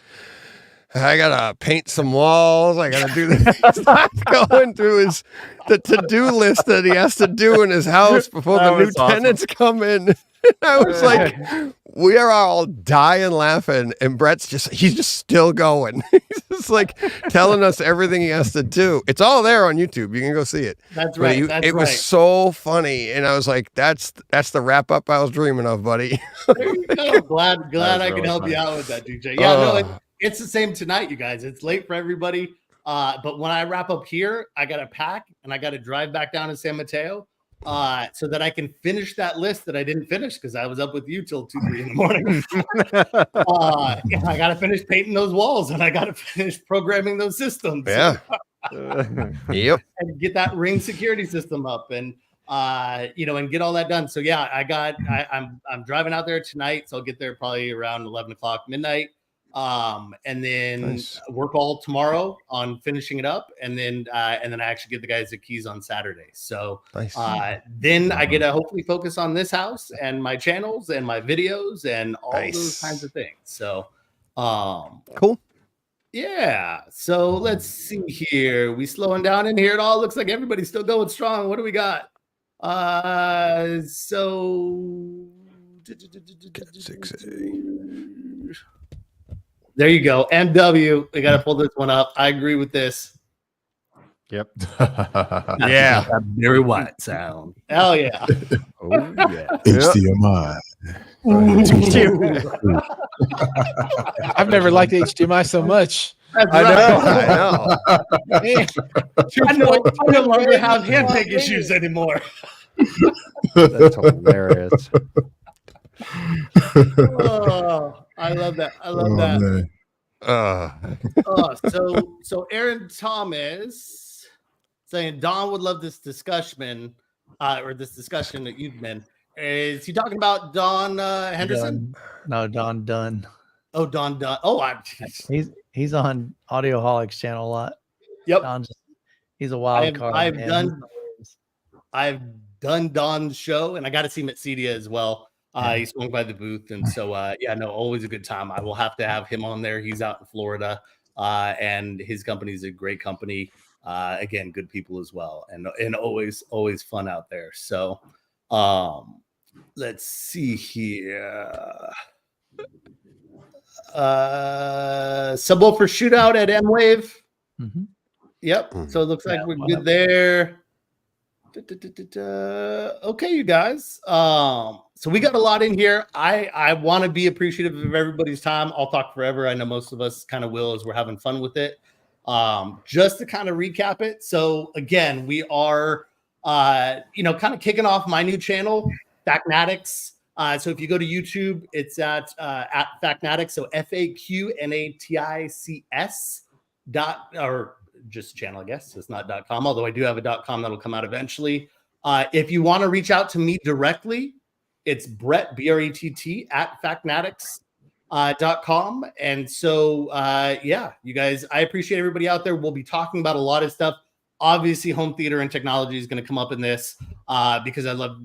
Speaker 2: I gotta paint some walls. I gotta do this. He starts going through the to-do list that he has to do in his house before the new tenants come in. I was like, we are all dying laughing, and he's just still going. He's just like telling us everything he has to do. It's all there on YouTube. You can go see it.
Speaker 1: That's right.
Speaker 2: It was so funny, and I was like, that's the wrap up I was dreaming of, buddy.
Speaker 1: There you go. Glad I can help you out with that, DJ. Yeah, it's the same tonight, you guys. It's late for everybody. But when I wrap up here, I got to pack and I got to drive back down to San Mateo so that I can finish that list that I didn't finish because I was up with you till 2, 3 in the morning. I got to finish painting those walls and I got to finish programming those systems.
Speaker 2: Yeah. Yep.
Speaker 1: And get that Ring security system up and and get all that done. So yeah, I'm driving out there tonight. So I'll get there probably around 11 o'clock midnight. And then work all tomorrow on finishing it up, and then I actually give the guys the keys on Saturday. So then I get to hopefully focus on this house and my channels and my videos and all those kinds of things. So
Speaker 2: cool.
Speaker 1: Yeah. So let's see here. We slowing down in here at all? Looks like everybody's still going strong. What do we got? So
Speaker 2: 6A.
Speaker 1: There you go. MW. We got to pull this one up. I agree with this.
Speaker 7: Yep.
Speaker 2: Yeah.
Speaker 1: That very white sound. Hell yeah.
Speaker 7: Oh yeah.
Speaker 6: HDMI.
Speaker 4: I've never liked HDMI so much.
Speaker 1: That's
Speaker 2: I
Speaker 1: right.
Speaker 2: know.
Speaker 4: Man,
Speaker 1: I no longer have handpick issues anymore.
Speaker 7: That's hilarious.
Speaker 1: Oh, I love that. I love that.
Speaker 6: Man.
Speaker 1: So Aaron Thomas saying Don would love this discussion, or this discussion that you've been. Is he talking about Don Henderson?
Speaker 5: No, Don Dunn.
Speaker 1: Oh, Don Dunn. Oh,
Speaker 5: He's on Audioholics channel a lot.
Speaker 1: Yep.
Speaker 5: He's a wild card.
Speaker 1: I've done Don's show, and I got to see him at CEDIA as well. He swung by the booth, and so always a good time. I will have to have him on there. He's out in Florida, and his company is a great company. Again, good people as well, and always fun out there. So, let's see here. Subwoofer shootout at M-Wave.
Speaker 5: Mm-hmm.
Speaker 1: Yep. So it looks like we're good there. Okay, you guys. So we got a lot in here. I want to be appreciative of everybody's time. I'll talk forever. I know most of us kind of will as we're having fun with it. Just to kind of recap it. So again, we are kind of kicking off my new channel, Facnatics. So if you go to YouTube, it's at Facnatics. So FAQNATICS or just channel, I guess. It's not .com, although I do have a .com that'll come out eventually. If you want to reach out to me directly, it's Brett, BRETT, at Facnatics.com. And so, you guys, I appreciate everybody out there. We'll be talking about a lot of stuff. Obviously, home theater and technology is going to come up in this because I love,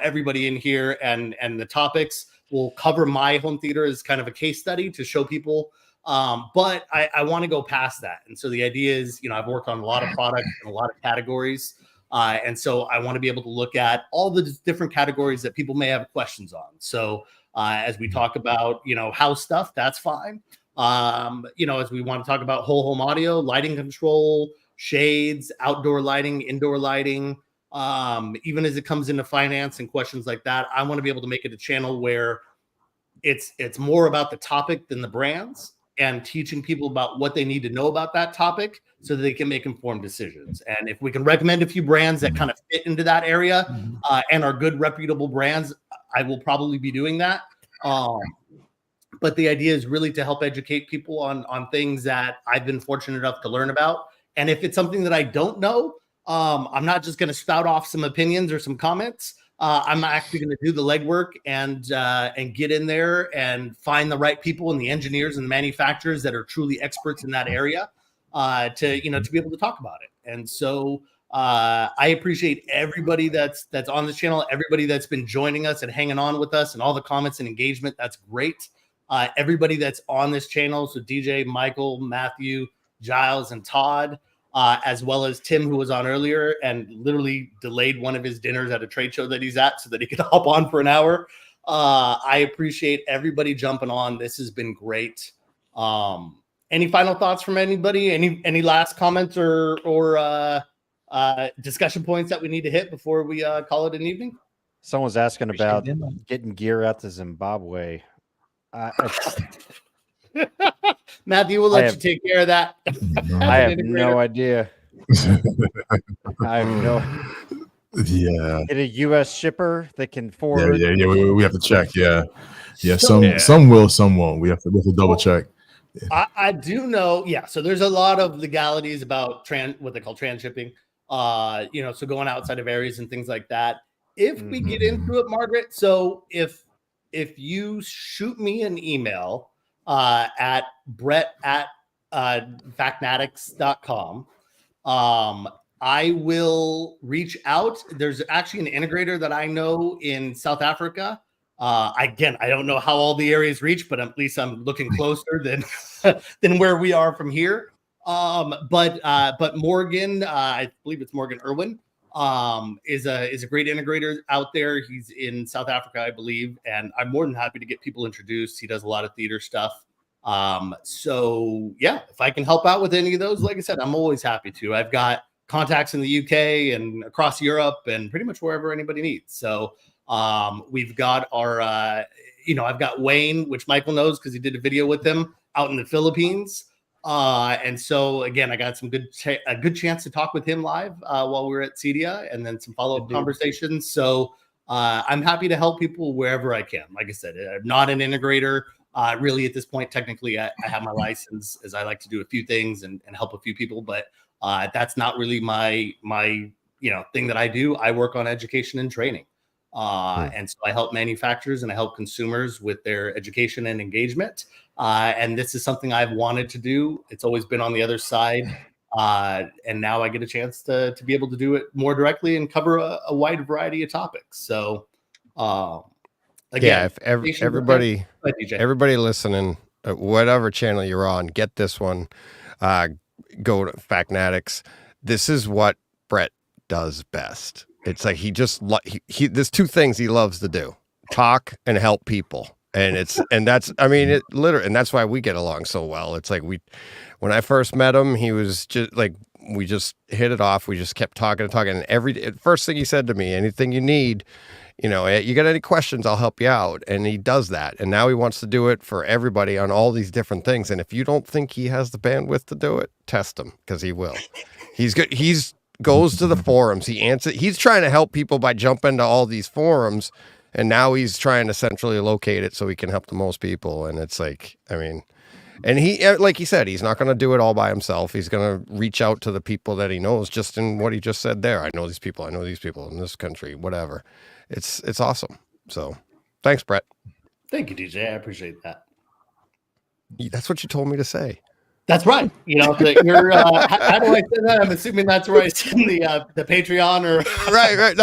Speaker 1: everybody in here and the topics. We'll cover my home theater as kind of a case study to show people. But I want to go past that. And so the idea is, I've worked on a lot of products in a lot of categories. And so I want to be able to look at all the different categories that people may have questions on. So as we talk about, house stuff, that's fine. As we want to talk about whole home audio, lighting control, shades, outdoor lighting, indoor lighting, even as it comes into finance and questions like that, I want to be able to make it a channel where it's more about the topic than the brands, and teaching people about what they need to know about that topic so that they can make informed decisions. And if we can recommend a few brands that kind of fit into that area and are good, reputable brands, I will probably be doing that. But the idea is really to help educate people on things that I've been fortunate enough to learn about. And if it's something that I don't know, I'm not just going to spout off some opinions or some comments. I'm actually going to do the legwork and get in there and find the right people and the engineers and the manufacturers that are truly experts in that area to be able to talk about it. And so I appreciate everybody that's on this channel, everybody that's been joining us and hanging on with us, and all the comments and engagement. That's great. Everybody that's on this channel, so DJ, Michael, Matthew, Giles, and Todd, as well as Tim, who was on earlier and literally delayed one of his dinners at a trade show that he's at so that he could hop on for an hour. I appreciate everybody jumping on. This has been great. Any final thoughts from anybody? Any last comments or discussion points that we need to hit before we call it an evening?
Speaker 7: Someone's asking about getting gear out to Zimbabwe.
Speaker 1: Matthew, we'll let you take care of that.
Speaker 7: I have no idea. I have no.
Speaker 6: Yeah.
Speaker 7: Get a U.S. shipper that can forward.
Speaker 6: Yeah. We have to check. Yeah. Some will, some won't. We have to double check.
Speaker 1: I do know. Yeah. So there's a lot of legalities about what they call transshipping. So going outside of areas and things like that. If we get into it, Margaret. So if you shoot me an email at brett@factnatics.com, I will reach out. There's actually an integrator that I know in South Africa. Again, I don't know how all the areas reach, but at least I'm looking closer than where we are from here. But Morgan, I believe it's Morgan Irwin, is a great integrator out there. He's in South Africa, I believe, and I'm more than happy to get people introduced. He does a lot of theater stuff. So yeah, if I can help out with any of those, like I said, I'm always happy to. I've got contacts in the UK and across Europe and pretty much wherever anybody needs. So we've got our, I've got Wayne, which Michael knows because he did a video with him out in the Philippines. And so again, I got a good chance to talk with him live while we were at CEDIA, and then some follow-up conversations. So I'm happy to help people wherever I can. Like I said, I'm not an integrator. Really, at this point, technically, I have my license, as I like to do a few things and help a few people, but that's not really my thing that I do. I work on education and training. And so I help manufacturers and I help consumers with their education and engagement. And this is something I've wanted to do. It's always been on the other side. And now I get a chance to be able to do it more directly and cover a wide variety of topics. So, again,
Speaker 2: if everybody listening, whatever channel you're on, get this one. Go to Factnatics. This is what Brett does best. It's like there's two things he loves to do: talk and help people. And that's why we get along so well. It's like when I first met him, he was just like, we just hit it off. We just kept talking. And first thing he said to me, anything you need, you got any questions, I'll help you out. And he does that. And now he wants to do it for everybody on all these different things. And if you don't think he has the bandwidth to do it, test him, because he will. He's good. He's goes to the forums. He's trying to help people by jumping to all these forums. And now he's trying to centrally locate it so he can help the most people. And it's like, and he, like he said, he's not going to do it all by himself. He's going to reach out to the people that he knows, just in what he just said there. I know these people in this country, whatever. It's awesome. So thanks, Brett.
Speaker 1: Thank you, DJ. I appreciate that.
Speaker 2: That's what you told me to say.
Speaker 1: That's right. You're, how do I say that? I'm assuming that's where I send the Patreon or
Speaker 2: right.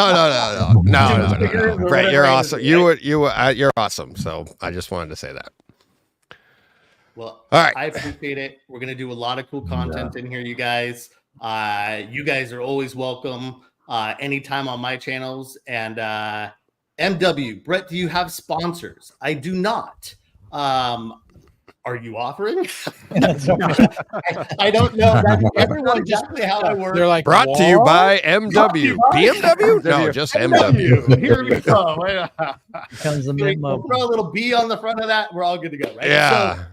Speaker 2: No. Brett, you're awesome. You're awesome. So I just wanted to say that.
Speaker 1: Well,
Speaker 2: all right.
Speaker 1: I appreciate it. We're going to do a lot of cool content in here, you guys. You guys are always welcome anytime on my channels. And MW, Brett, do you have sponsors? I do not. are you offering?
Speaker 5: That's
Speaker 1: No, I don't know. That's everyone exactly how I work.
Speaker 4: They're like,
Speaker 2: Brought to you
Speaker 4: "What?"
Speaker 2: by
Speaker 1: Brought to you
Speaker 2: MW.
Speaker 1: by
Speaker 2: BMW? No, just MW.
Speaker 1: Here we go.
Speaker 5: Comes the
Speaker 1: Can we
Speaker 5: memo.
Speaker 1: throw a little B on the front of that? We're all good to go, right?
Speaker 2: Yeah.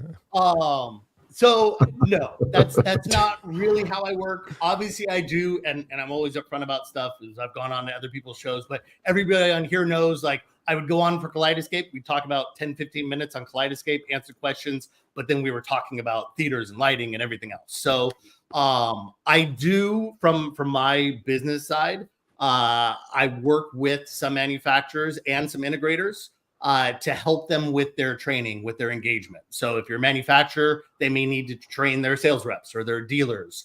Speaker 1: So no, that's not really how I work. Obviously, I do, and I'm always upfront about stuff as I've gone on to other people's shows. But everybody on here knows, like, I would go on for Kaleidoscape. We talk about 10, 15 minutes on Kaleidoscape, answer questions, but then we were talking about theaters and lighting and everything else. So I do from my business side. I work with some manufacturers and some integrators to help them with their training, with their engagement. So if you're a manufacturer, they may need to train their sales reps or their dealers,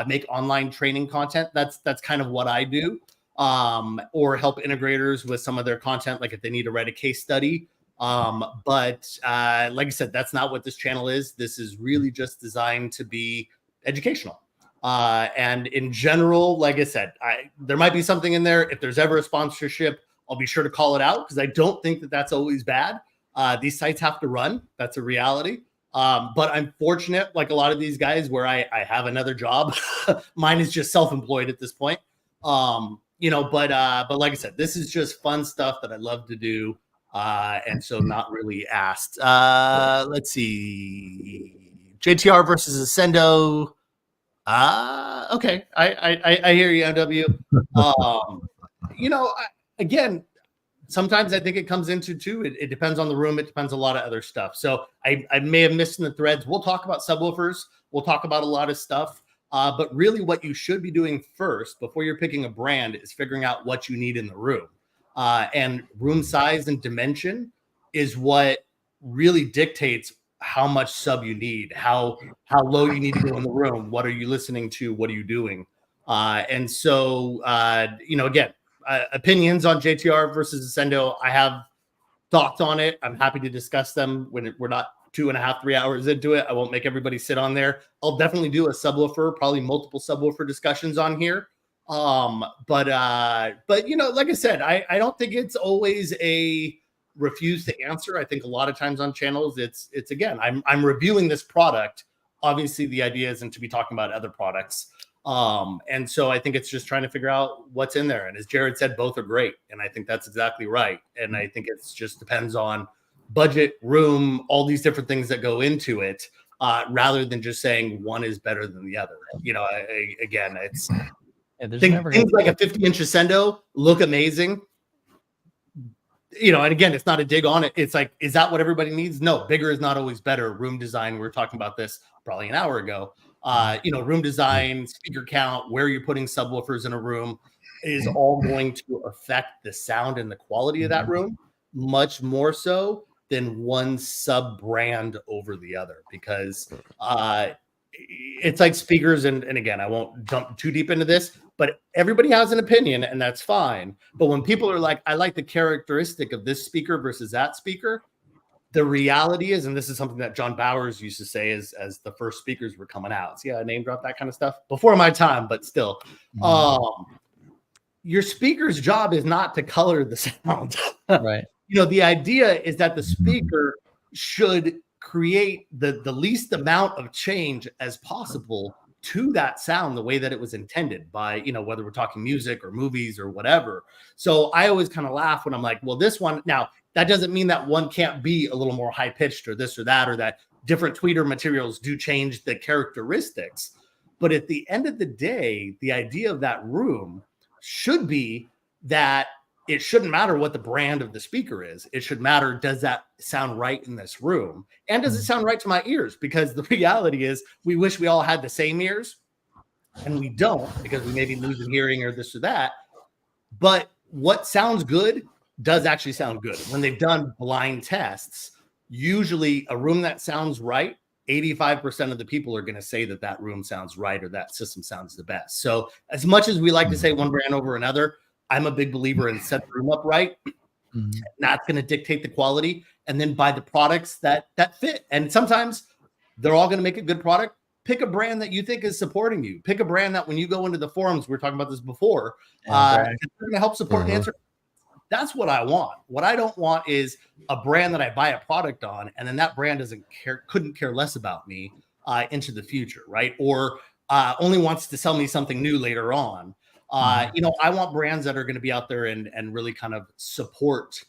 Speaker 1: make online training content. That's kind of what I do. Or help integrators with some of their content, like if they need to write a case study. But like I said, that's not what this channel is. This is really just designed to be educational. And in general, like I said, there might be something in there. If there's ever a sponsorship, I'll be sure to call it out because I don't think that that's always bad. These sites have to run. That's a reality. But I'm fortunate, like a lot of these guys, where I have another job. Mine is just self-employed at this point. But like I said, this is just fun stuff that I love to do. And so not really asked. Let's see. JTR versus Ascendo. Okay. I hear you, MW. Again, sometimes I think it comes into too. It depends on the room. It depends on a lot of other stuff. So I may have missed in the threads. We'll talk about subwoofers. We'll talk about a lot of stuff. But really what you should be doing first before you're picking a brand is figuring out what you need in the room. And room size and dimension is what really dictates how much sub you need, how low you need to go in the room. What are you listening to? What are you doing? And so, again, opinions on JTR versus Ascendo. I have thoughts on it. I'm happy to discuss them when we're not 2.5, 3 hours into it. I won't make everybody sit on there. I'll definitely do a subwoofer, probably multiple subwoofer discussions on here. But like I said, I don't think it's always a refuse to answer. I think a lot of times on channels, it's again, I'm reviewing this product. Obviously, the idea isn't to be talking about other products. And so I think it's just trying to figure out what's in there. And as Jared said, both are great. And I think that's exactly right. And I think it's just depends on budget, room, all these different things that go into it, rather than just saying one is better than the other. Again, it's things like a 50-inch Ascendo look amazing. And again, it's not a dig on it. It's like, is that what everybody needs? No, bigger is not always better. Room design, we were talking about this probably an hour ago. Room design, speaker count, where you're putting subwoofers in a room is all going to affect the sound and the quality of that room much more so than one sub brand over the other, because it's like speakers. And again, I won't jump too deep into this, but everybody has an opinion and that's fine. But when people are like, I like the characteristic of this speaker versus that speaker, the reality is, and this is something that John Bowers used to say as the first speakers were coming out. See how I name drop that kind of stuff before my time, but still, your speaker's job is not to color the sound.
Speaker 5: Right.
Speaker 1: The idea is that the speaker should create the least amount of change as possible to that sound, the way that it was intended by, whether we're talking music or movies or whatever. So I always kind of laugh when I'm like, well, this one, now that doesn't mean that one can't be a little more high pitched or this or that, or that different tweeter materials do change the characteristics. But at the end of the day, the idea of that room should be that it shouldn't matter what the brand of the speaker is. It should matter, does that sound right in this room? And does it sound right to my ears? Because the reality is we wish we all had the same ears, and we don't, because we may be losing hearing or this or that. But what sounds good does actually sound good. When they've done blind tests, usually a room that sounds right, 85% of the people are going to say that room sounds right or that system sounds the best. So as much as we like to say one brand over another, I'm a big believer in set the room up right. That's going to dictate the quality, and then buy the products that fit. And sometimes they're all going to make a good product. Pick a brand that you think is supporting you. Pick a brand that when you go into the forums, we were talking about this before, they're going to help support and answer. That's what I want. What I don't want is a brand that I buy a product on, and then that brand couldn't care less about me into the future, right? Or only wants to sell me something new later on. You know, I want brands that are going to be out there and really kind of support,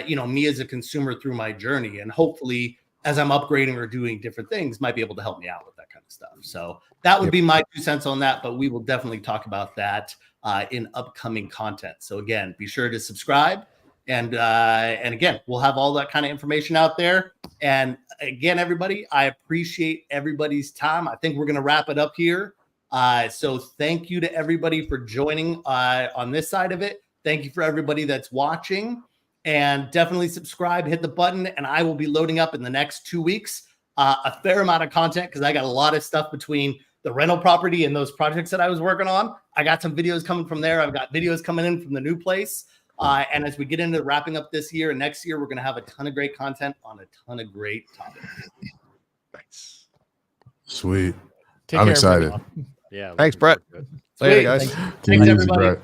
Speaker 1: you know, me as a consumer through my journey, and hopefully as I'm upgrading or doing different things, might be able to help me out with that kind of stuff. So that would be my 2 cents on that, but we will definitely talk about that in upcoming content. So again, be sure to subscribe. And again, we'll have all that kind of information out there. And again, everybody, I appreciate everybody's time. I think we're going to wrap it up here. So thank you to everybody for joining on this side of it. Thank you for everybody that's watching. And definitely subscribe, hit the button, and I will be loading up in the next 2 weeks a fair amount of content, because I got a lot of stuff between the rental property and those projects that I was working on. I got some videos coming from there. I've got videos coming in from the new place. And as we get into wrapping up this year and next year, we're going to have a ton of great content on a ton of great topics.
Speaker 2: Nice.
Speaker 6: Sweet.
Speaker 4: Take
Speaker 6: I'm
Speaker 4: care,
Speaker 6: excited.
Speaker 4: everybody.
Speaker 7: Yeah.
Speaker 2: Thanks, Brett.
Speaker 1: Sweet.
Speaker 2: Later, guys.
Speaker 6: Take it
Speaker 1: Thanks,
Speaker 6: easy,
Speaker 1: everybody.
Speaker 6: Brett.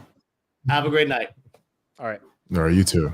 Speaker 1: Have a great night.
Speaker 7: All right.
Speaker 6: All right, you too.